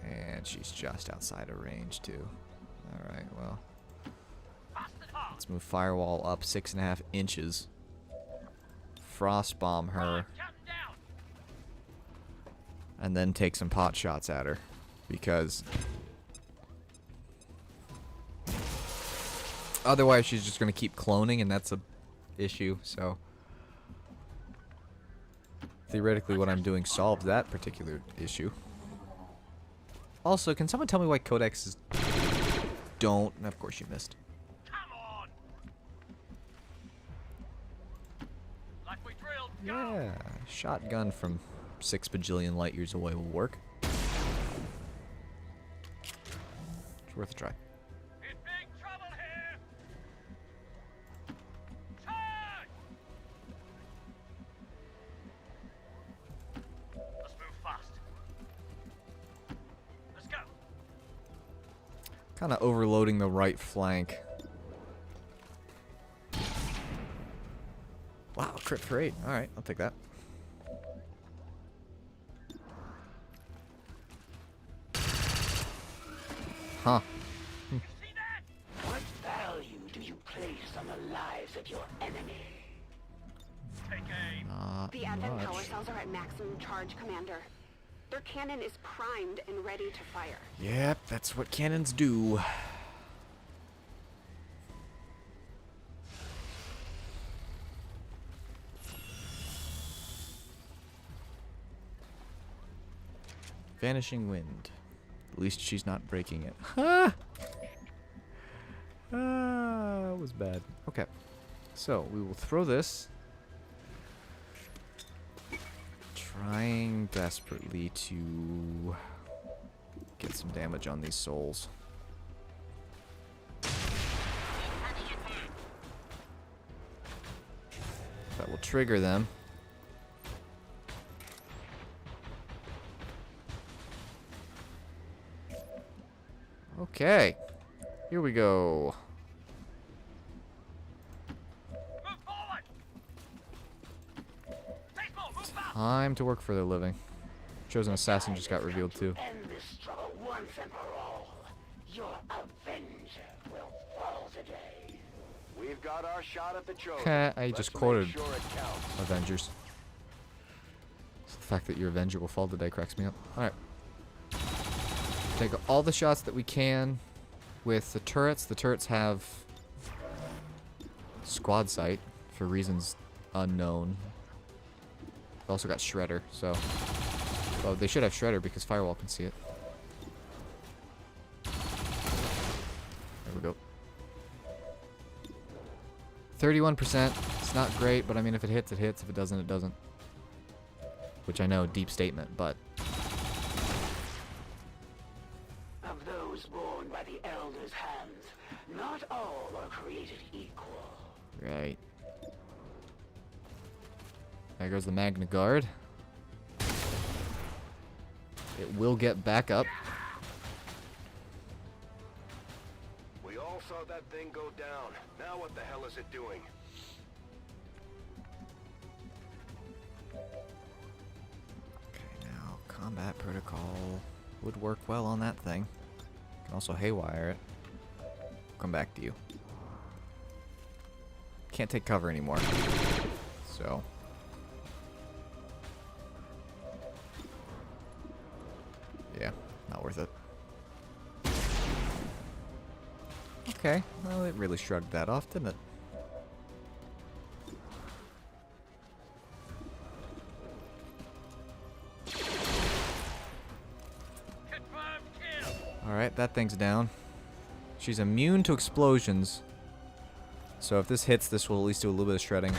And she's just outside of range, too. Alright, well. Fast and hard. Let's move firewall up 6.5 inches. Frost bomb her. Counting down. And then take some pot shots at her. Because... otherwise she's just going to keep cloning, and that's a issue, so... theoretically what I'm doing solves that particular issue. Also, can someone tell me why codexes don't... of course you missed. Come on. Like we drilled. Go. Yeah, shotgun from 6 bajillion light years away will work. It's worth a try. In big trouble here. Charge. Let's move fast. Let's go. Kind of overloading the right flank. Wow, crit for 8. Alright, I'll take that. Huh. You see that? What value do you place on the lives of your enemy? Take aim. Not The Advent power much. cells are at maximum charge, Commander. Their cannon is primed and ready to fire. Yep, that's what cannons do. Vanishing wind. At least she's not breaking it. Ah! Ah, that was bad. Okay. So, we will throw this. Trying desperately to get some damage on these souls. That will trigger them. Okay. Here we go. Move forward. Baseball, move fast. Time to work for their living. Chosen Assassin just got revealed too. End this struggle once and for all. Your Avenger will fall today. We've got our shot at the Chosen. I Let's just make quoted sure it counts. Avengers. So the fact that your Avenger will fall today cracks me up. Alright. Take all the shots that we can with the turrets. The turrets have squad sight for reasons unknown. We've also got Shredder, so... oh, they should have Shredder because Firewall can see it. There we go. 31%. It's not great, but I mean, if it hits, it hits. If it doesn't, it doesn't. Which I know, deep statement, but... Of those born by the Elder's hands, not all are created equal. right. There goes the Magna Guard. It will get back up. We all saw that thing go down. Now what the hell is it doing? Okay, now combat protocol would work well on that thing. Can also haywire it. Come back to you. Can't take cover anymore. So. Yeah, not worth it. Okay, well, it really shrugged that off, didn't it? Confirmed kill. Alright, that thing's down. She's immune to explosions. So if this hits, this will at least do a little bit of shredding.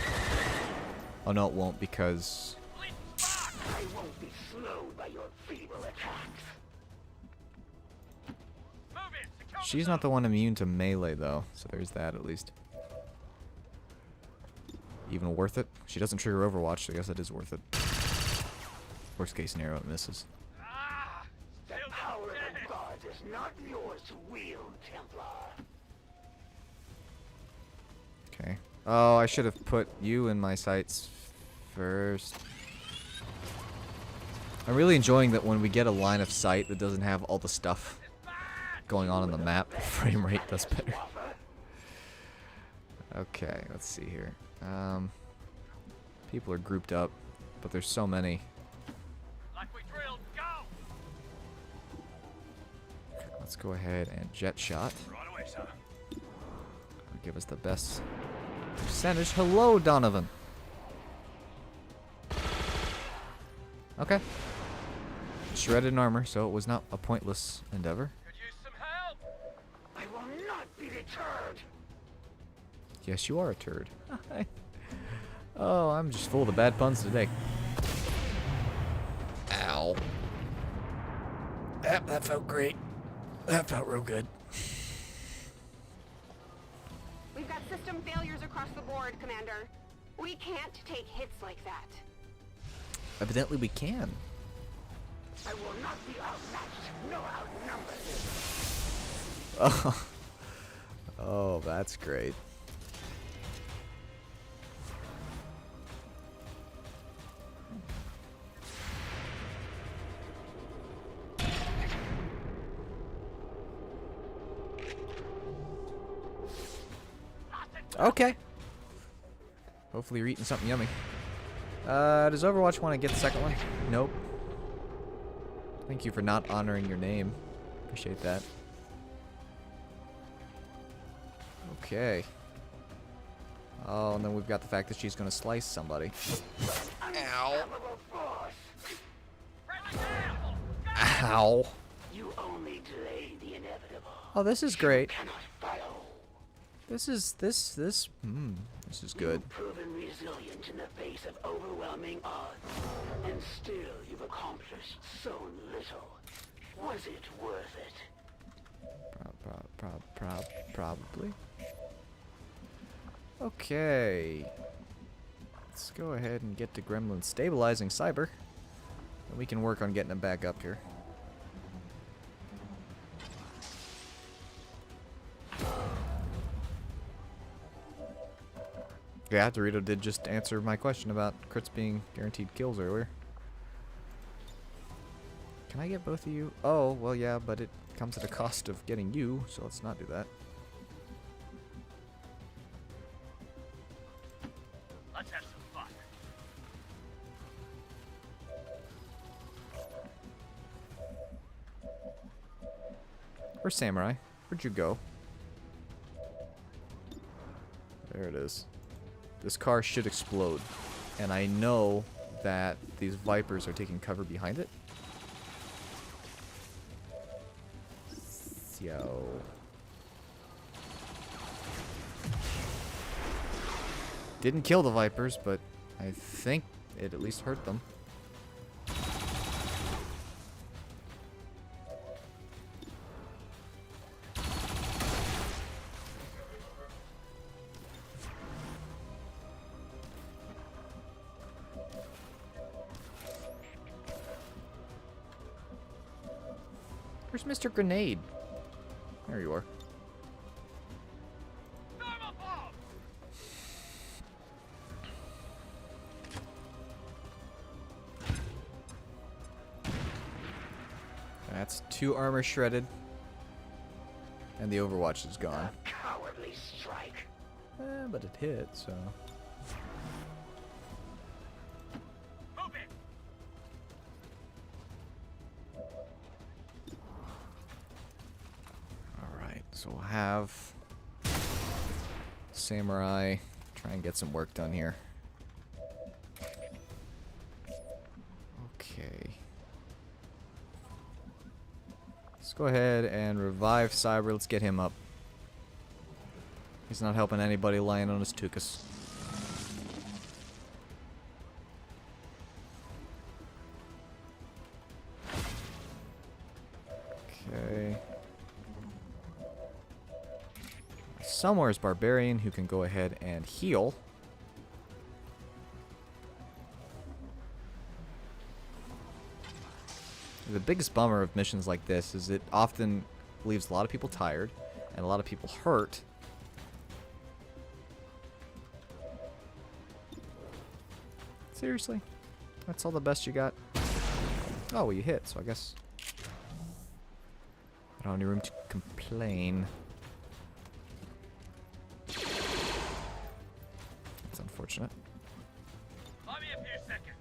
Oh no, it won't because... Bleeding spark. I won't be slowed by your feeble attacks. Move it. She's not the one immune to melee, though, so there's that at least. Even worth it? She doesn't trigger Overwatch, so I guess it is worth it. Worst case scenario, it misses. The power of the gods is not yours to wield, Templar. Okay. Oh, I should have put you in my sights first. I'm really enjoying that when we get a line of sight that doesn't have all the stuff going on the map, frame rate does better. Okay, let's see here. People are grouped up, but there's so many. Like we drilled, go! Let's go ahead and jet shot. Right away, sir. Give us the best percentage. Hello, Donovan. Okay. Shredded in armor, so it was not a pointless endeavor. Could use some help. I will not be deterred. Yes, you are a turd. Oh, I'm just full of the bad puns today. Ow. That felt great. That felt real good. We've got system failures across the board, Commander. We can't take hits like that. Evidently we can. I will not be outmatched nor outnumbered. Oh, oh, that's great. Okay. Hopefully you're eating something yummy. Does Overwatch want to get the second one? Nope. Thank you for not honoring your name. Appreciate that. Okay. Oh, and then we've got the fact that she's going to slice somebody. Ow. Ow. You only delay the inevitable. Oh, this is great. Cannot follow. This is good. You've proven resilient in the face of overwhelming odds, and still you've accomplished so little. Was it worth it? Probably. Okay. Let's go ahead and get to Gremlin stabilizing Cyber. And we can work on getting him back up here. Yeah, Dorito did just answer my question about crits being guaranteed kills earlier. Can I get both of you? Oh, well, yeah, but it comes at a cost of getting you, so let's not do that. Let's have some fun. Where's Samurai? Where'd you go? There it is. This car should explode. And I know that these Vipers are taking cover behind it. Yo. Didn't kill the Vipers, but I think it at least hurt them. Where's Mr. Grenade? There you are. Thermal bomb! That's 2 armor shredded. And the Overwatch is gone. Cowardly strike. But it hit, so... Move it! Alright, so we'll have Samurai try and get some work done here. Okay. Let's go ahead and revive Cyber. Let's get him up. He's not helping anybody lying on his tuchus. Okay. somewhere is Barbarian who can go ahead and heal. The biggest bummer of missions like this is it often leaves a lot of people tired and a lot of people hurt. Seriously? That's all the best you got? Oh, well, you hit, so I guess I don't have any room to complain. That's unfortunate. Give me a few seconds.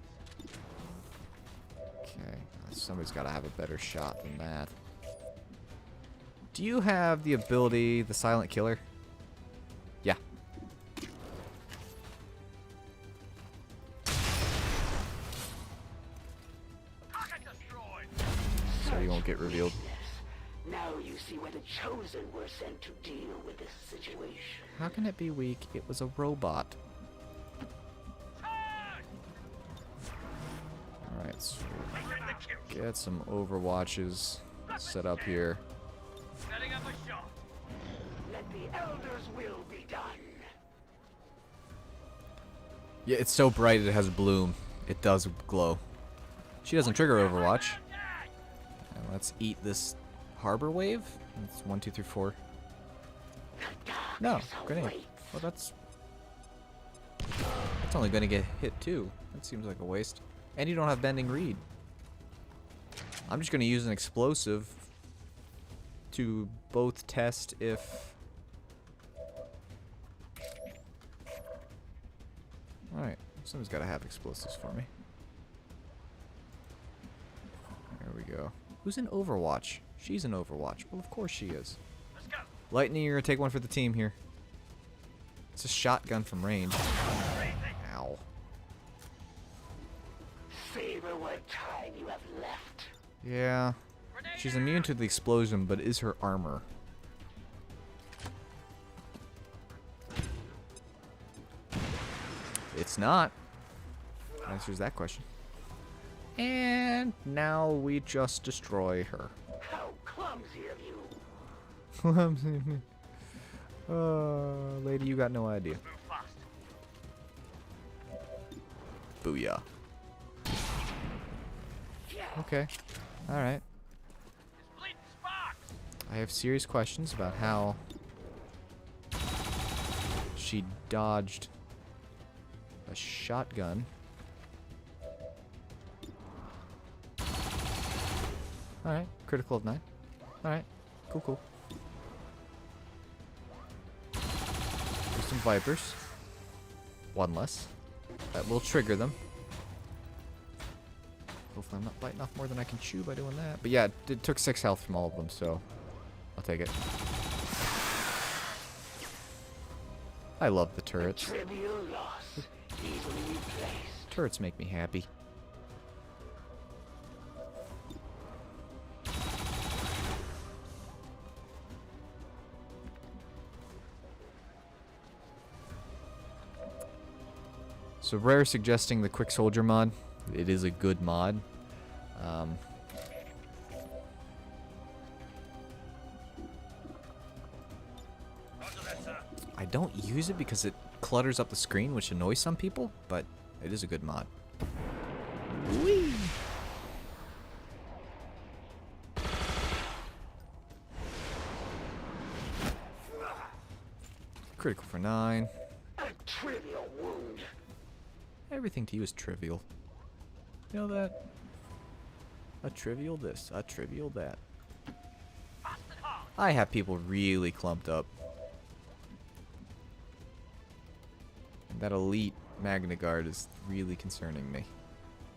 Okay, somebody's got to have a better shot than that. Do you have the ability, the Silent Killer? Yeah. Target destroyed. So you won't get revealed. Now you see why the Chosen were sent to deal with this situation. How can it be weak? It was a robot. Alright, so Taking the kill. get some Overwatches set up here. Setting up a shot. Let the Elder's will be done. Yeah, it's so bright it has bloom. It does glow. She doesn't trigger Overwatch. And let's eat this harbor wave. That's 1, 2, 3, 4. No, grenade. Well, that's only gonna get hit too. That seems like a waste. And you don't have bending reed. I'm just gonna use an explosive to both test if. Alright, someone's gotta have explosives for me. There we go. Who's in Overwatch? She's in Overwatch. Well, of course she is. Let's go. Lightning, you're gonna take one for the team here. It's a shotgun from range. Ow. Savor what time you have left. Yeah. She's immune to the explosion, but is her armor? It's not. Answers that question. And now we just destroy her. How clumsy of you. Lady, you got no idea. Move fast. Booyah. Okay. Alright. It's bleeding sparks. I have serious questions about how she dodged a shotgun. Alright, critical of 9. Alright, cool, cool. There's some Vipers. One less. That will trigger them. Hopefully I'm not biting off more than I can chew by doing that. But yeah, it took 6 health from all of them, so I'll take it. I love the turrets. Trivial loss. Easily replaced. Turrets make me happy. So Rare suggesting the Quick Soldier mod. It is a good mod. Roger that, sir. I don't use it because it clutters up the screen, which annoys some people, but it is a good mod. Whee! Critical for 9. A trivial wound. Everything to you is trivial. You know that? A trivial this, a trivial that. Fast and hard. I have people really clumped up. That elite Magna Guard is really concerning me.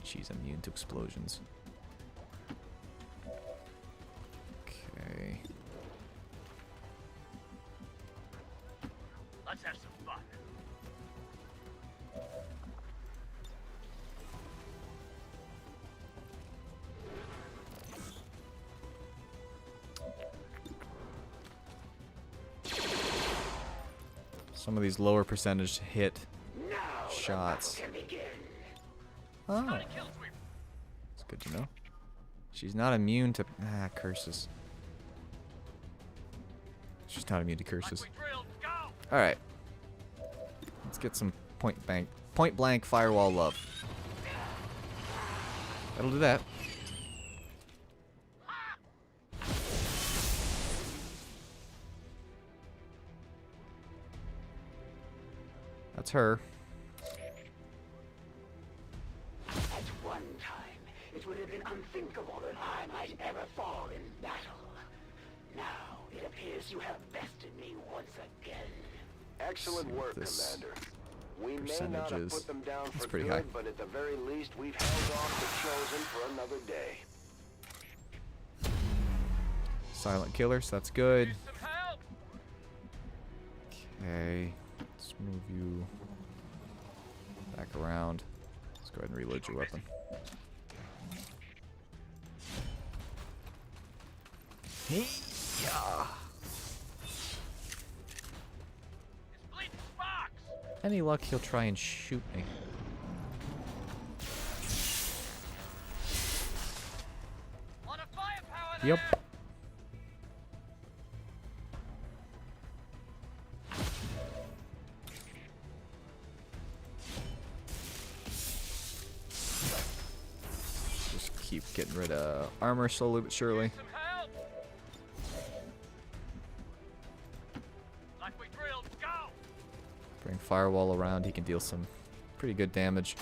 She's immune to explosions. Okay. Let's have some fun. Some of these lower percentage hit Now shots. the battle can begin. Oh, Try to kill sweep. that's good to know. She's not immune to curses. She's not immune to Like curses. we drilled. Go. Alright. Let's get some point blank firewall love. That'll do that. That's her. At one time, it would have been unthinkable that I might ever fall in battle. Now, it appears you have bested me once again. Excellent See what work, this Commander. We may percentage not have is. put them down That's for pretty good, high. but at the very least, we've held off the Chosen for another day. Silent killers, that's good. Need some help? Okay. Let's move you back around. Let's go ahead and reload your weapon. Yeah. It's bleeding sparks. Any luck, he'll try and shoot me. Lot of firepower Yep. there. Just keep getting rid of armor slowly but surely. Some help. Like we drilled. Go. Bring firewall around, he can deal some pretty good damage.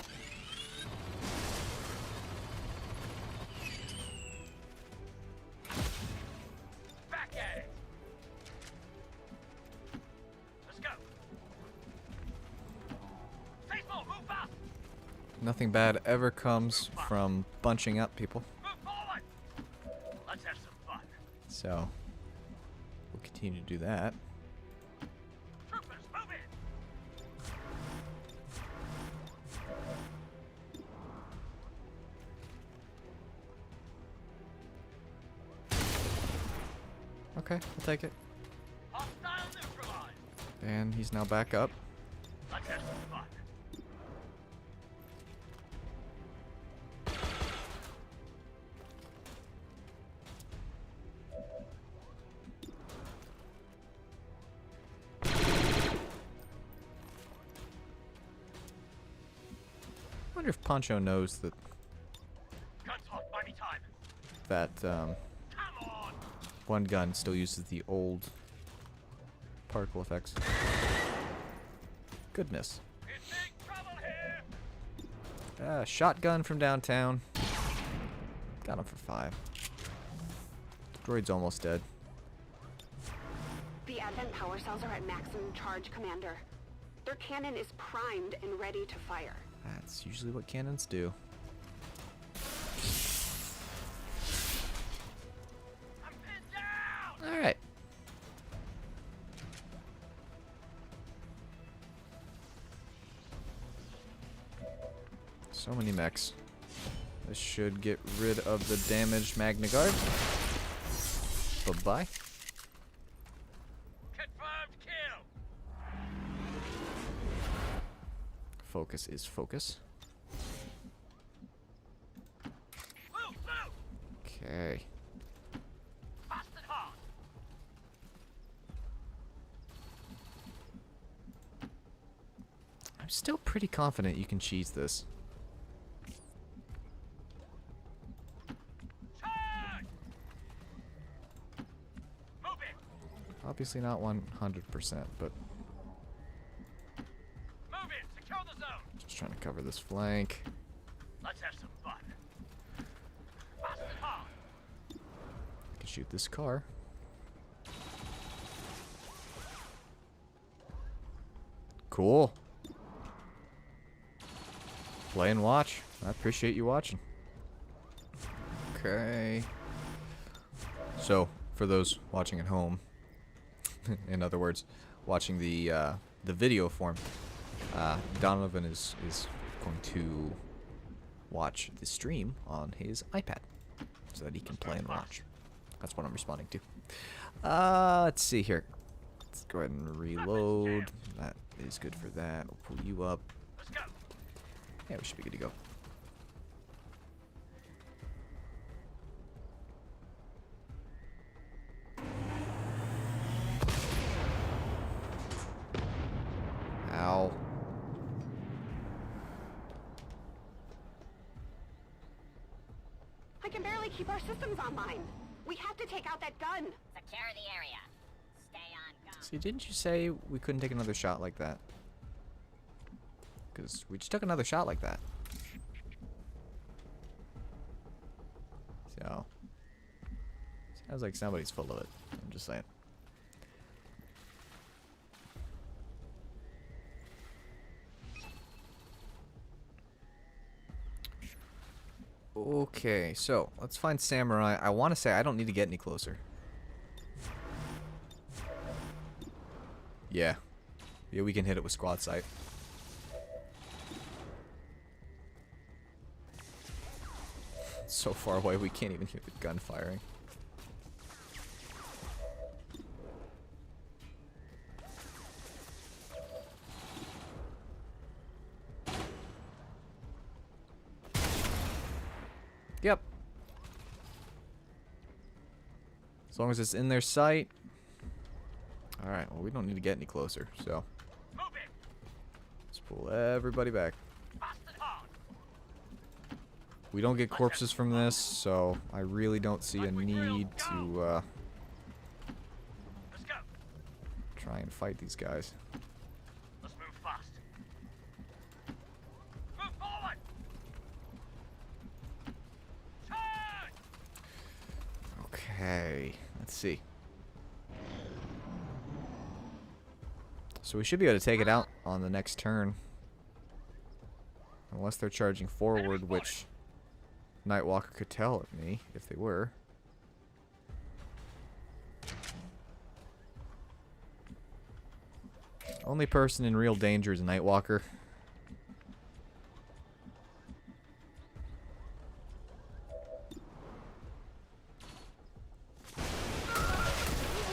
Back at it. Let's go. Faithful, move fast. Nothing bad ever comes from bunching up people. Move forward. Let's have some fun. So, we'll continue to do that. Troopers, move in. Okay, I'll take it. Hostile neutralized. And he's now back up. Let's have some fun. I wonder if Poncho knows that Guns hot, buy me time. that Come on. one gun still uses the old particle effects. Goodness. In big trouble here. Shotgun from downtown. Got him for 5. Droid's almost dead. The Advent power cells are at maximum charge, Commander. Their cannon is primed and ready to fire. That's usually what cannons do. I'm pinned down. Alright. So many mechs. This should get rid of the damaged Magna Guard. Bye-bye. Confirmed kill. Focus is focus. Move, move. Okay. Fast and hard. I'm still pretty confident you can cheese this. Charge. Move it. Obviously not 100%, but Move it. Secure the zone. just trying to cover this flank. Let's have some fun. Fast and hard. I can shoot this car. Cool. Play and watch. I appreciate you watching. Okay. So, for those watching at home, in other words, watching the video form, Donovan is going to watch the stream on his iPad so that he can play and watch. That's what I'm responding to. Let's see here. Let's go ahead and reload. That is good for that. We'll pull you up. Let's go. Yeah, we should be good to go. Ow. I can barely keep our systems online. We have to take out that gun. Secure the area. Stay on guard. See, didn't you say we couldn't take another shot like that? Because we just took another shot like that. So, sounds like somebody's full of it. I'm just saying. Okay, so let's find Samurai. I want to say I don't need to get any closer. Yeah. Yeah, we can hit it with squad sight. It's so far away we can't even hear the gun firing. Yep. As long as it's in their sight. Alright, well we don't need to get any closer, so Move it. let's pull everybody back. Fast and hard. We don't get corpses from this, so I really don't see a need to Let's go. try and fight these guys. Let's move fast. Move forward. Turn. Okay, let's see. So we should be able to take it out on the next turn. Unless they're charging forward, which Nightwalker could tell at me if they were. Only person in real danger is Nightwalker. Good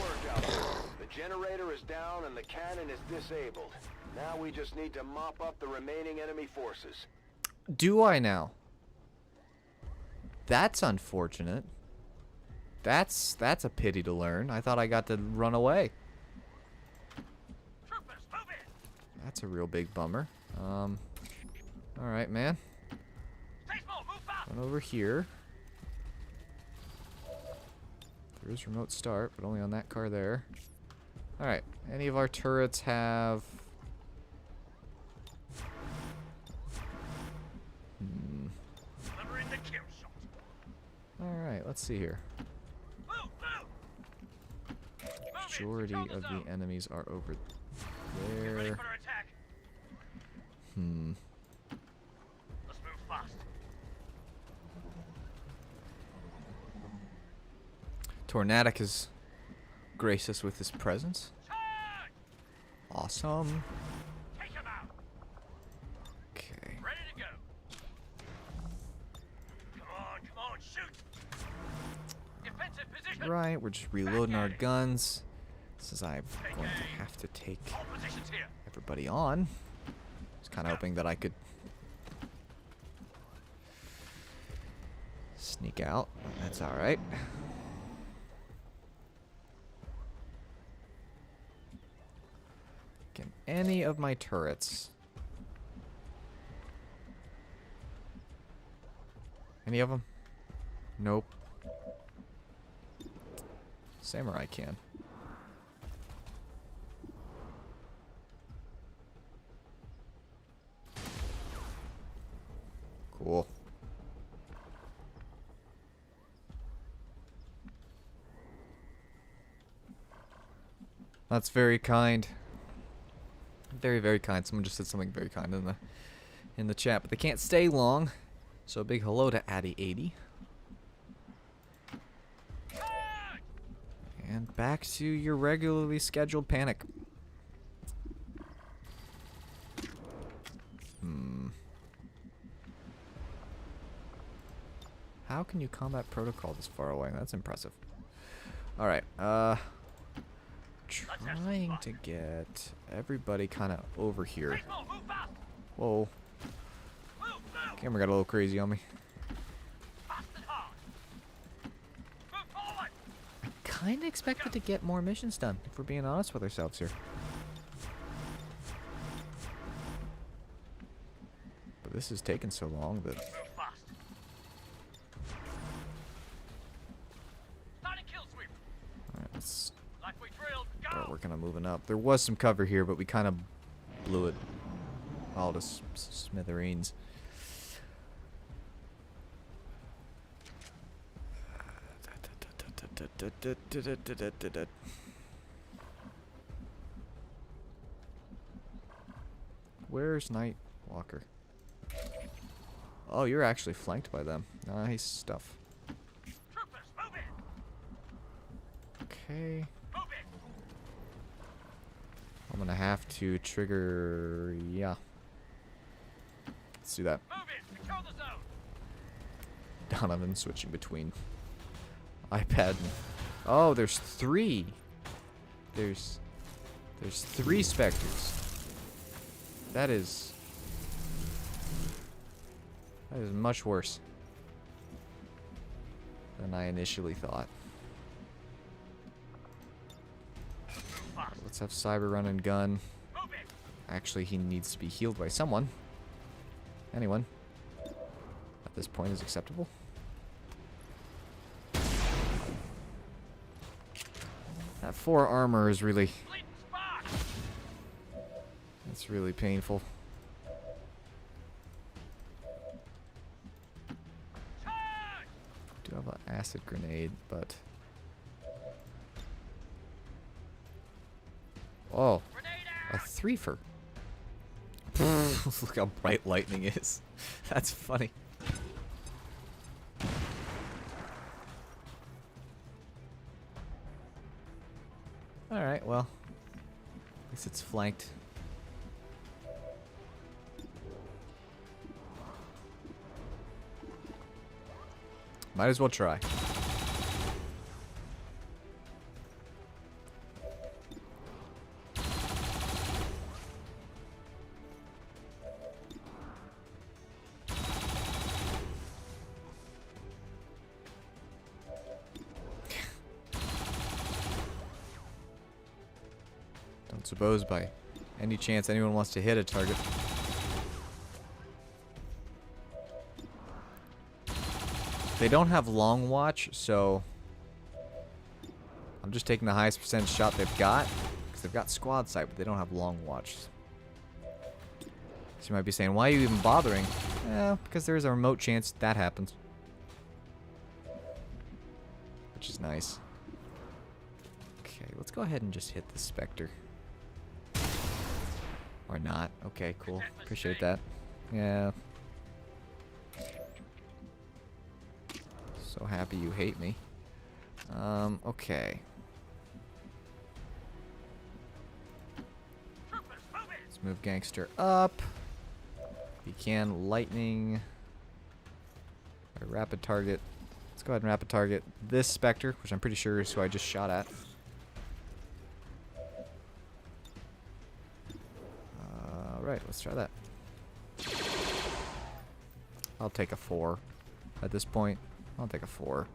work out there. The generator is down and the cannon is disabled. Now we just need to mop up the remaining enemy forces. Do I now? That's unfortunate. That's a pity to learn. I thought I got to run away. Troopers, move in. That's a real big bummer. Alright, man. Stay small. Move fast. Run over here. There is remote start, but only on that car there. Alright, any of our turrets have... Delivering the kill shot. Alright, let's see here. Move, move. Majority of the enemies are over Ready there. for attack. Let's move fast. Tornadic has graced us with his presence. Turn. Awesome. Take him out. Okay. Ready to go. Come on, shoot. Defensive position. Right, we're just reloading our guns. Since I'm going to have to take All positions here. everybody on. I was kind of hoping that I could sneak out. That's alright. Can any of my turrets... Any of them? Nope. Samurai can. Cool. That's very kind. Very, very kind. Someone just said something very kind in the chat, but they can't stay long. So a big hello to Addy80. And back to your regularly scheduled panic. How can you combat protocol this far away? That's impressive. Alright, trying to get everybody kind of over here. Stay small. Move fast. Whoa, Move, move. camera got a little crazy on me. Fast and hard. Move forward. Kind of expected to get more missions done, if we're being honest with ourselves here. This is taking so long that... Move fast. Starting kill sweep. Alright, let's Like we drilled. start Go. working on moving up. There was some cover here, but we kind of blew it all to smithereens. Where's Nightwalker? Oh, you're actually flanked by them. Nice stuff. Troopers, move in. Okay. Move in. I'm gonna have to trigger... Yeah. Let's do that. Move in. Secure the zone. Donovan switching between iPad and... Oh, there's 3. There's 3 Spectres. That is much worse than I initially thought. Let's have Cyber run and gun. Move in. Actually, he needs to be healed by someone. Anyone. At this point is acceptable. That 4 armor is really... Bleeding spark. It's really painful. Charge. Do have an acid grenade, but... Oh, Grenade a out. 3-fer. Look how bright lightning is. That's funny. Alright, well. At least it's flanked. Might as well try. Don't suppose by any chance anyone wants to hit a target. They don't have long watch, so I'm just taking the highest percentage shot they've got, because they've got squad sight, but they don't have long watch. So you might be saying, why are you even bothering? Because there's a remote chance that happens. Which is nice. Okay, let's go ahead and just hit the Spectre. Or not. Okay, cool. Appreciate that. Yeah. So happy you hate me. Okay. Troopers, move in. Let's move Gangster up. If you can, lightning. Or rapid target. Let's go ahead and rapid target this Spectre, which I'm pretty sure is who I just shot at. Alright, let's try that. I'll take a 4 at this point. I'll take a 4.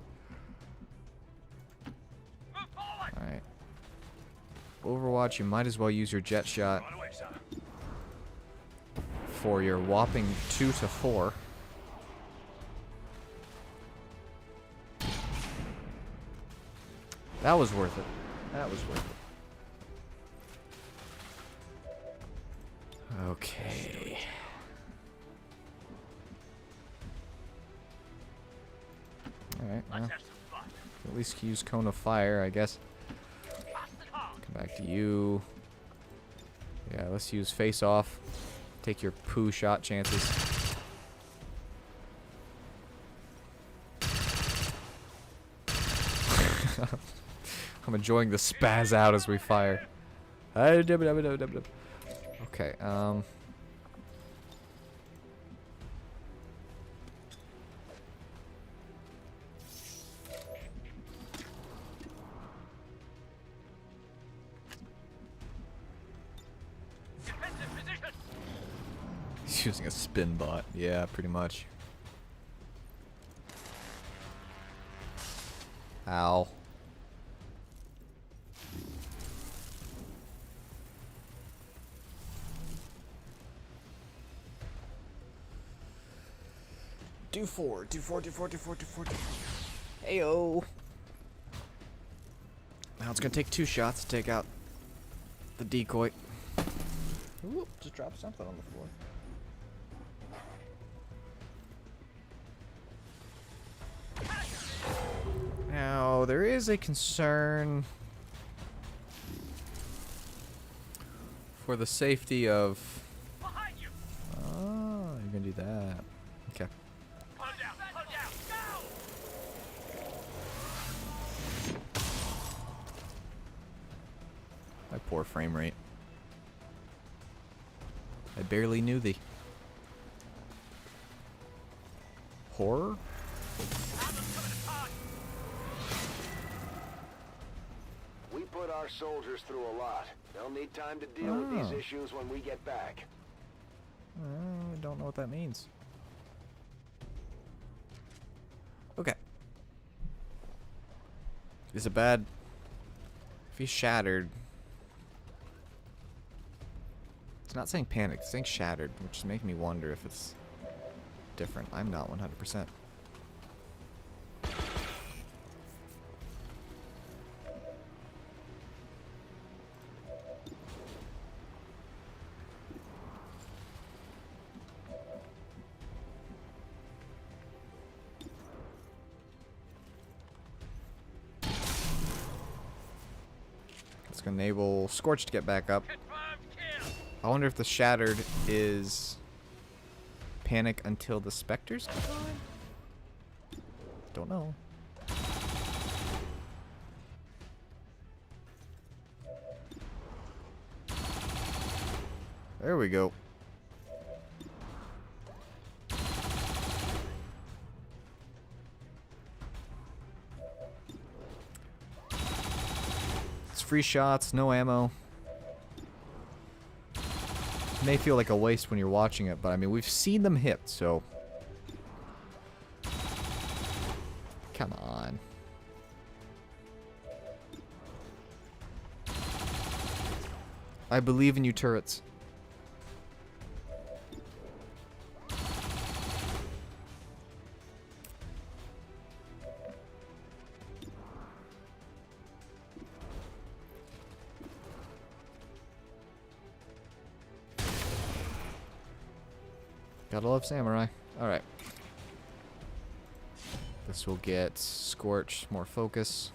Move forward. Alright. Overwatch, you might as well use your jet shot Right away, sir. for your whopping 2 to 4. That was worth it. That was worth it. Okay. Alright, well, Let's have some fun. at least use Cone of Fire, I guess. Fast and hard. Come back to you. Yeah, let's use Face Off. Take your poo shot chances. I'm enjoying the spaz out as we fire. Okay, Defensive position. he's using a spin bot. Yeah, pretty much. Ow. Do four. Do four. Do four. Do four. Do four. Do four. Heyo. Now it's gonna take 2 shots to take out the decoy. Oop, just dropped something on the floor. Now, there is a concern for the safety of... Behind you! Oh, you're gonna do that. Okay. Pull him down! Pull him down! Go! My poor frame rate. I barely knew thee. Horror? We put our soldiers through a lot. They'll need time to deal with these issues when we get back. I don't know what that means. Okay. Is it bad if he's shattered? It's not saying panic, it's saying shattered, which is making me wonder if it's different. I'm not 100%. It's going to enable Scorch to get back up. I wonder if the shattered is panic until the specters come on? Don't know. There we go. It's free shots, no ammo. May feel like a waste when you're watching it, but I mean, we've seen them hit, so... Come on. I believe in you, turrets. Gotta love samurai. Alright. This will get Scorch, more focus.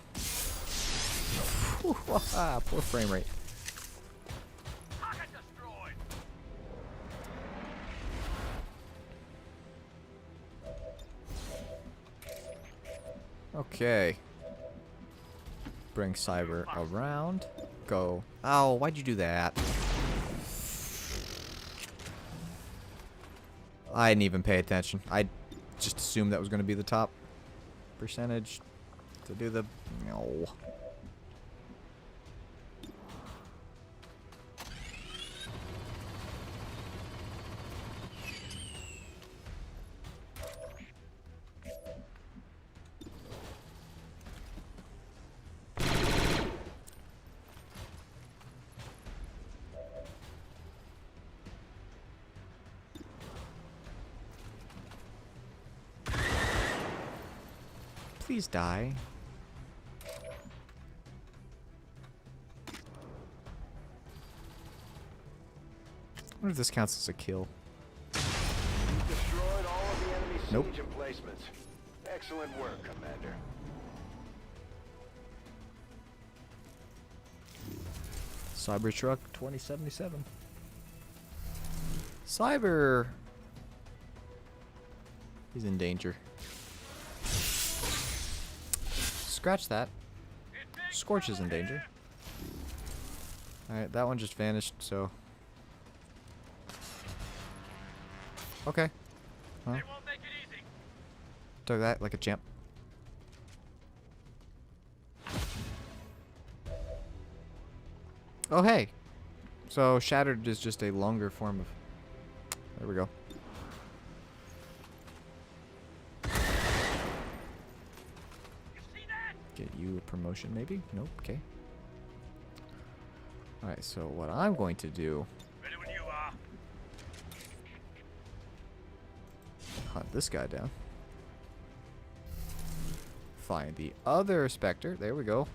Whew, poor frame rate. Target destroyed! Okay. Bring Cyber around. Go. Oh, why'd you do that? I didn't even pay attention. I just assumed that was going to be the top percentage to do the... No. Please die. I wonder if this counts as a kill. You've destroyed all of the enemy siege Nope. emplacements. Excellent work, Commander. Cybertruck 2077. Cyber. He's in danger. Scratch that. Scorch is in danger. Alright, that one just vanished, so... Okay. Well, They won't make it easy. took that like a champ. Oh, hey! So, Shattered is just a longer form of... There we go. You see that? Get you a promotion, maybe? Nope, okay. Alright, so what I'm going to do... Ready when you are. Hunt this guy down. find the other Spectre. There we go.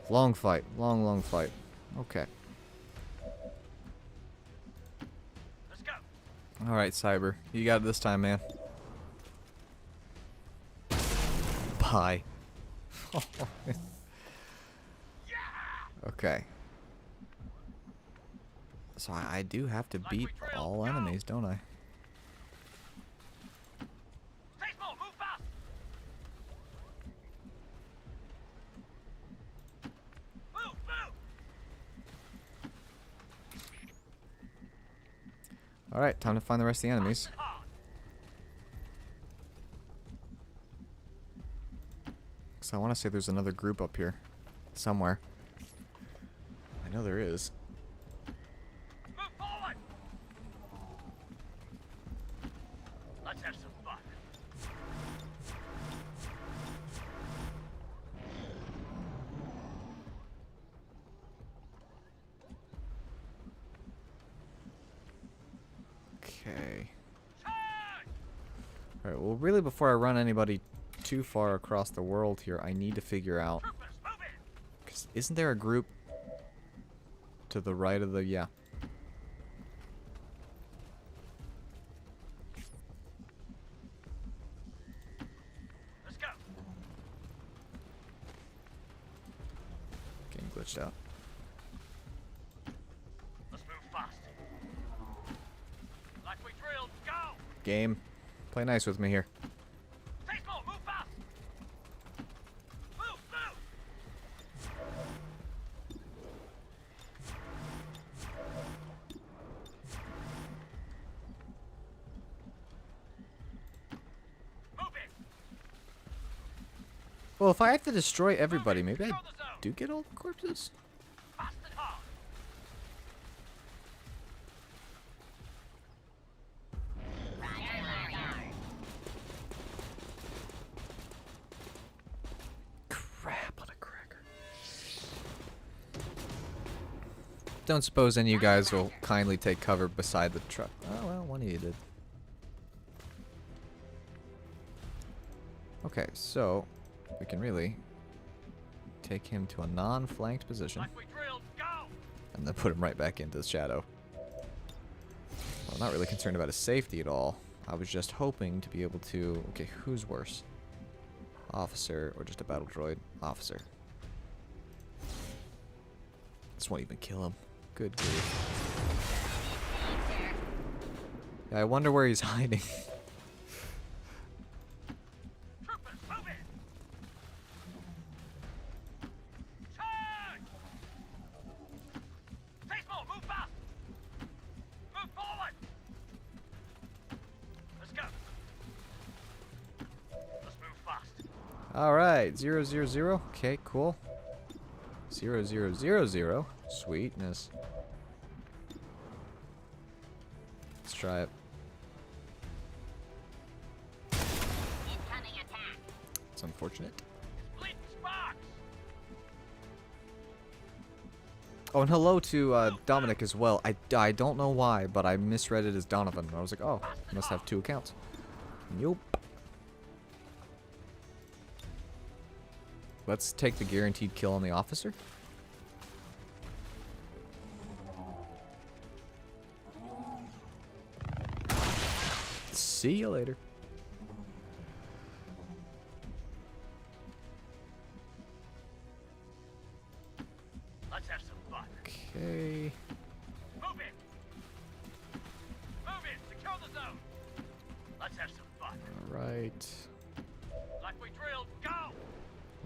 Long fight. Long fight. Okay. Let's go. Alright, Cyber. You got it this time, man. Bye. Okay. So I do have to beat all enemies, don't I? Stay small, move fast. Move, move. Alright, time to find the rest of the enemies. Hard. So I want to say there's another group up here. Somewhere. I know there is. Move forward. Let's have some fun. Okay. Charge! Alright, well really before I run anybody too far across the world here, I need to figure out... Troopers, move in. 'Cause isn't there a group to the right of the... Yeah. Let's go. Getting glitched out. Let's move fast. Like we drilled, go. Game. Play nice with me here. Stay small, move fast. Move, move. Move it. Well, if I have to destroy everybody, maybe I do get all the corpses? Fast and hard. Crap on a cracker. Don't suppose any of you guys will kindly take cover beside the truck. Oh, well, one of you did. Okay, so we can really take him to a non-flanked position Like we drilled, go. and then put him right back into the shadow. Well, I'm not really concerned about his safety at all. I was just hoping to be able to... Okay, who's worse? Officer or just a battle droid? Officer. This won't even kill him. Good grief. Yeah, I wonder where he's hiding. Troopers, move in. Charge. Stay small, move fast. Move forward. Let's go. Let's move fast. Alright, 000. Okay, cool. 0000. Sweetness. Let's try it. Incoming attack. It's unfortunate. Split sparks. Oh, and hello to Dominic as well. I don't know why, but I misread it as Donovan. I was like, oh, must have two accounts. Nope. Let's take the guaranteed kill on the officer. See you later. Let's have some fun. Okay. Move in. Move in. Secure the zone. Let's have some fun. Alright. Like we drilled, go.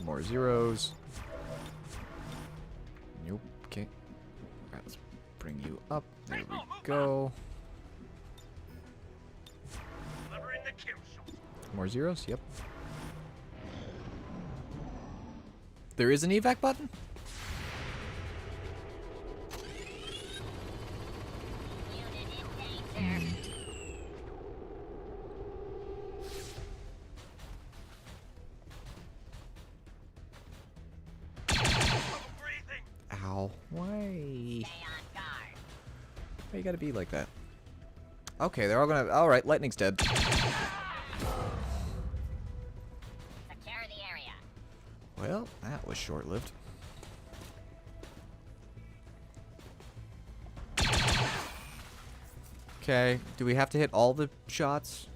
More zeros. Nope. Okay. Alright, let's bring you up. There we go. Delivering the kill shot. More zeros? Yep. There is an evac button? Unit in danger. Breathing. Ow. Why? Stay on guard. Why you gotta be like that? Okay, they're all gonna. All right, lightning's dead. Secure the area. Well, that was short-lived. Okay, do we have to hit all the shots?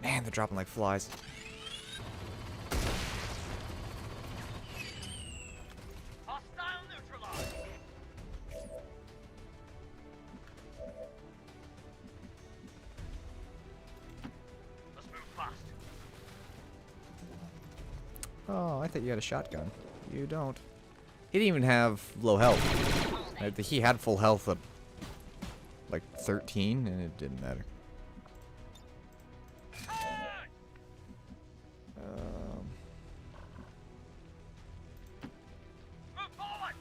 Man, they're dropping like flies. Hostile neutralized. Let's move fast. Oh, I thought you had a shotgun. You don't. He didn't even have low health. He had full health at like 13, and it didn't matter. Move forward.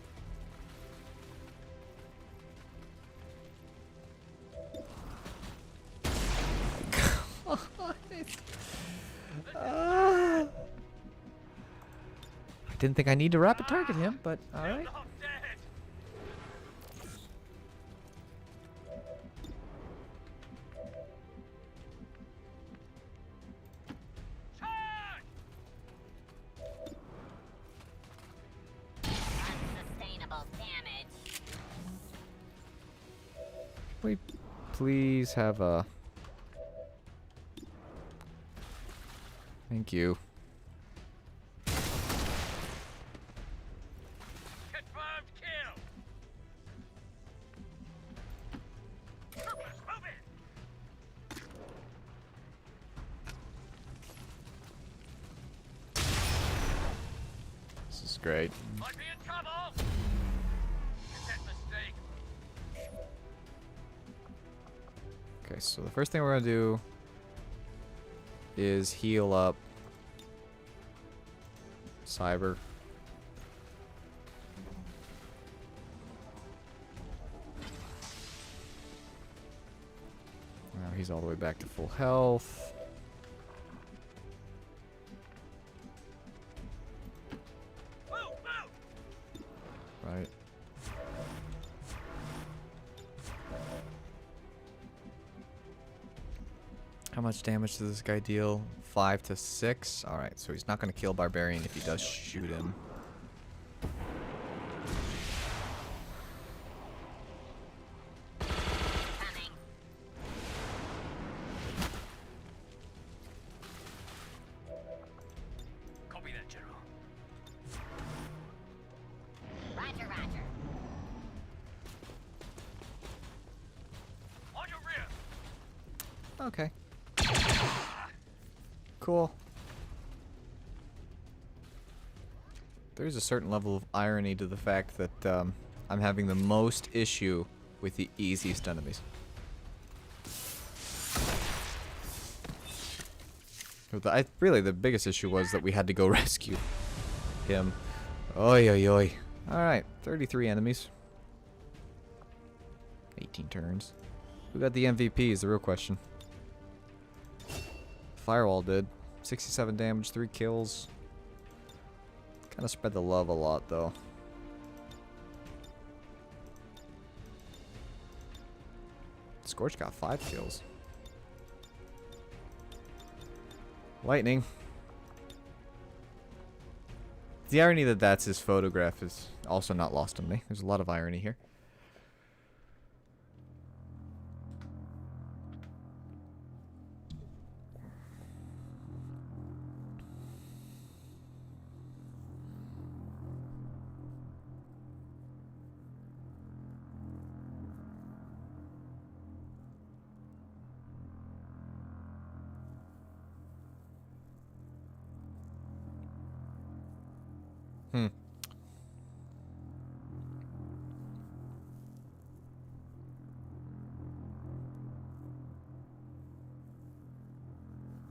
I didn't think I need to rapid target him, but alright. Not dead. Charge! Unsustainable damage. We please have a. Thank you. Confirmed kill. Troopers, move in. This is great. Might be in trouble. Detect mistake. Okay, so the first thing we're gonna do is heal up Cyber. Now he's all the way back to full health. Move, move. Right. How much damage does this guy deal? 5 to 6. Alright, so he's not going to kill Barbarian if he does shoot him. Coming. Copy that, General. Roger, roger. On your rear. Okay. Cool. There's a certain level of irony to the fact that I'm having the most issue with the easiest enemies. Really, the biggest issue was that we had to go rescue him. Oi, oi, oi. Alright, 33 enemies. 18 turns. Who got the MVP is the real question. Firewall did. 67 damage, 3 kills. Kind of spread the love a lot, though. Scorch got 5 kills. Lightning. The irony that that's his photograph is also not lost on me. There's a lot of irony here.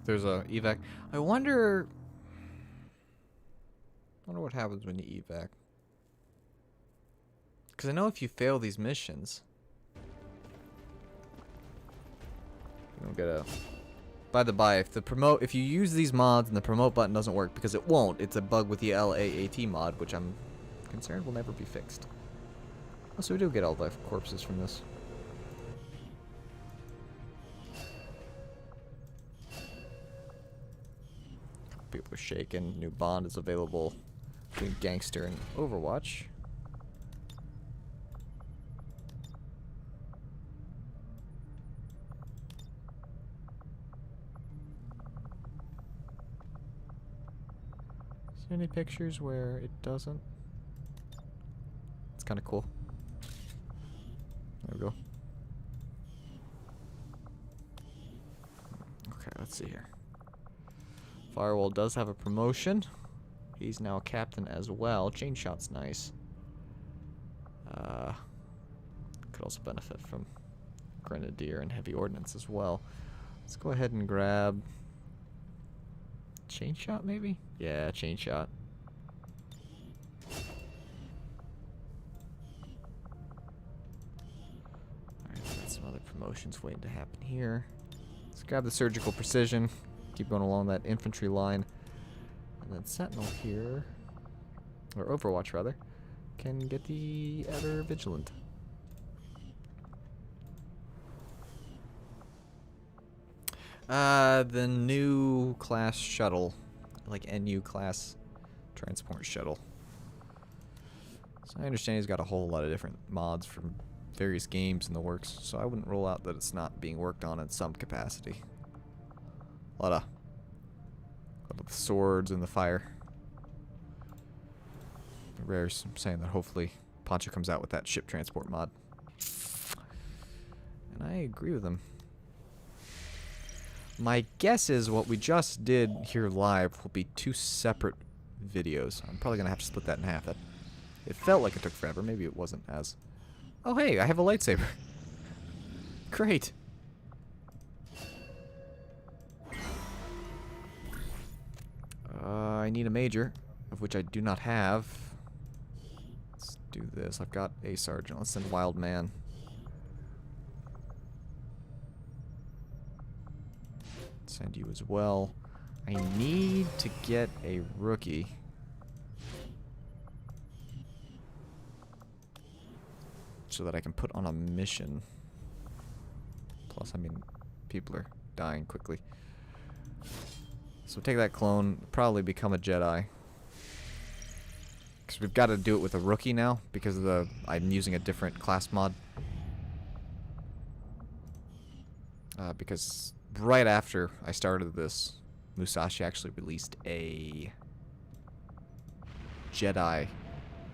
There's a evac. I wonder what happens when you evac. Because I know if you fail these missions, you don't get a. By the by, if you use these mods and the promote button doesn't work, because it won't, it's a bug with the LAAT mod, which I'm concerned will never be fixed. Also, we do get all the corpses from this. People are shaking. New bond is available between Gangster and Overwatch. Is there any pictures where it doesn't? It's kind of cool. There we go. Okay, let's see here. Firewall does have a promotion. He's now a captain as well. Chain shot's nice. Could also benefit from Grenadier and Heavy Ordnance as well. Let's go ahead and grab chain shot, maybe? Yeah, chain shot. Alright, got some other promotions waiting to happen here. Let's grab the surgical precision. Keep going along that infantry line. And then Sentinel here, or Overwatch rather, can get the Ever Vigilant. The new class shuttle, like NU class transport shuttle. So I understand he's got a whole lot of different mods from various games in the works, so I wouldn't rule out that it's not being worked on in some capacity. A lot of swords in the fire. Rare's saying that hopefully Poncho comes out with that ship transport mod. And I agree with him. My guess is what we just did here live will be 2 separate videos. I'm probably going to have to split that in half. It felt like it took forever. Maybe it wasn't as... Oh, hey, I have a lightsaber. Great. I need a major, of which I do not have. Let's do this. I've got a sergeant. Let's send Wild Man. Send you as well. I need to get a rookie. So that I can put on a mission. Plus, I mean, people are dying quickly. So take that clone, probably become a Jedi. Because we've got to do it with a rookie now, because of the I'm using a different class mod. Because right after I started this, Musashi actually released a Jedi,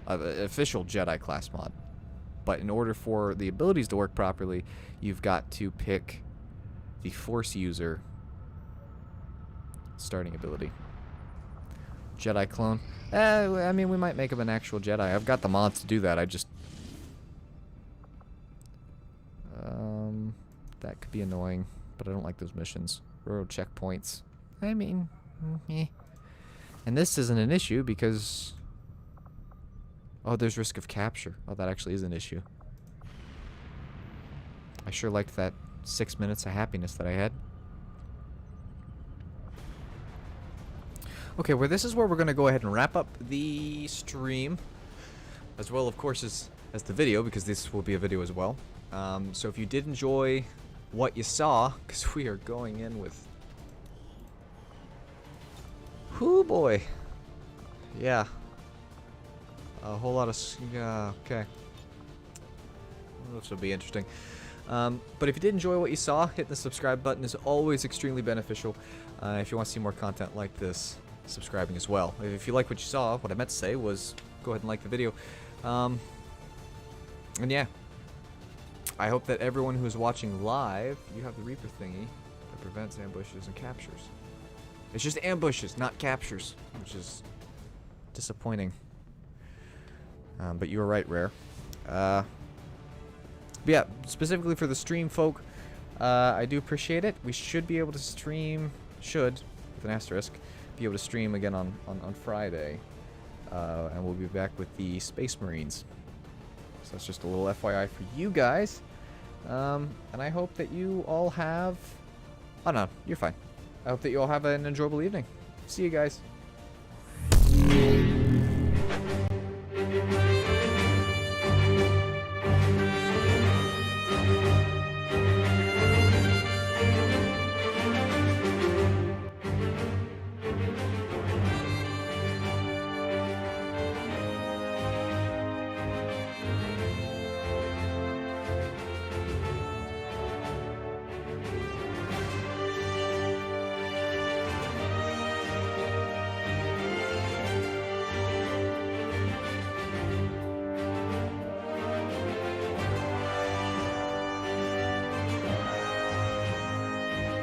official Jedi class mod. But in order for the abilities to work properly, you've got to pick the Force user starting ability. Jedi clone. I mean, we might make him an actual Jedi. I've got the mods to do that. I just... that could be annoying, but I don't like those missions. Road checkpoints. I mean, eh. And this isn't an issue because... Oh, there's risk of capture. Oh, that actually is an issue. I sure liked that 6 minutes of happiness that I had. Okay, well, this is where we're going to go ahead and wrap up the stream. As well, of course, as the video, because this will be a video as well. So if you did enjoy what you saw, because we are going in with... Whoo boy. Yeah. A whole lot of... okay. Well, this will be interesting. But if you did enjoy what you saw, hitting the subscribe button is always extremely beneficial. If you want to see more content like this, subscribing as well. If you like what you saw, what I meant to say was go ahead and like the video. And yeah. I hope that everyone who is watching live, you have the Reaper thingy that prevents ambushes and captures. It's just ambushes, not captures, which is disappointing. But you were right, Rare. But yeah, specifically for the stream folk, I do appreciate it. We should be able to stream, with an asterisk, be able to stream again on Friday. And we'll be back with the Space Marines. So that's just a little FYI for you guys. And I hope that you all have... Oh no, you're fine. I hope that you all have an enjoyable evening. See you guys.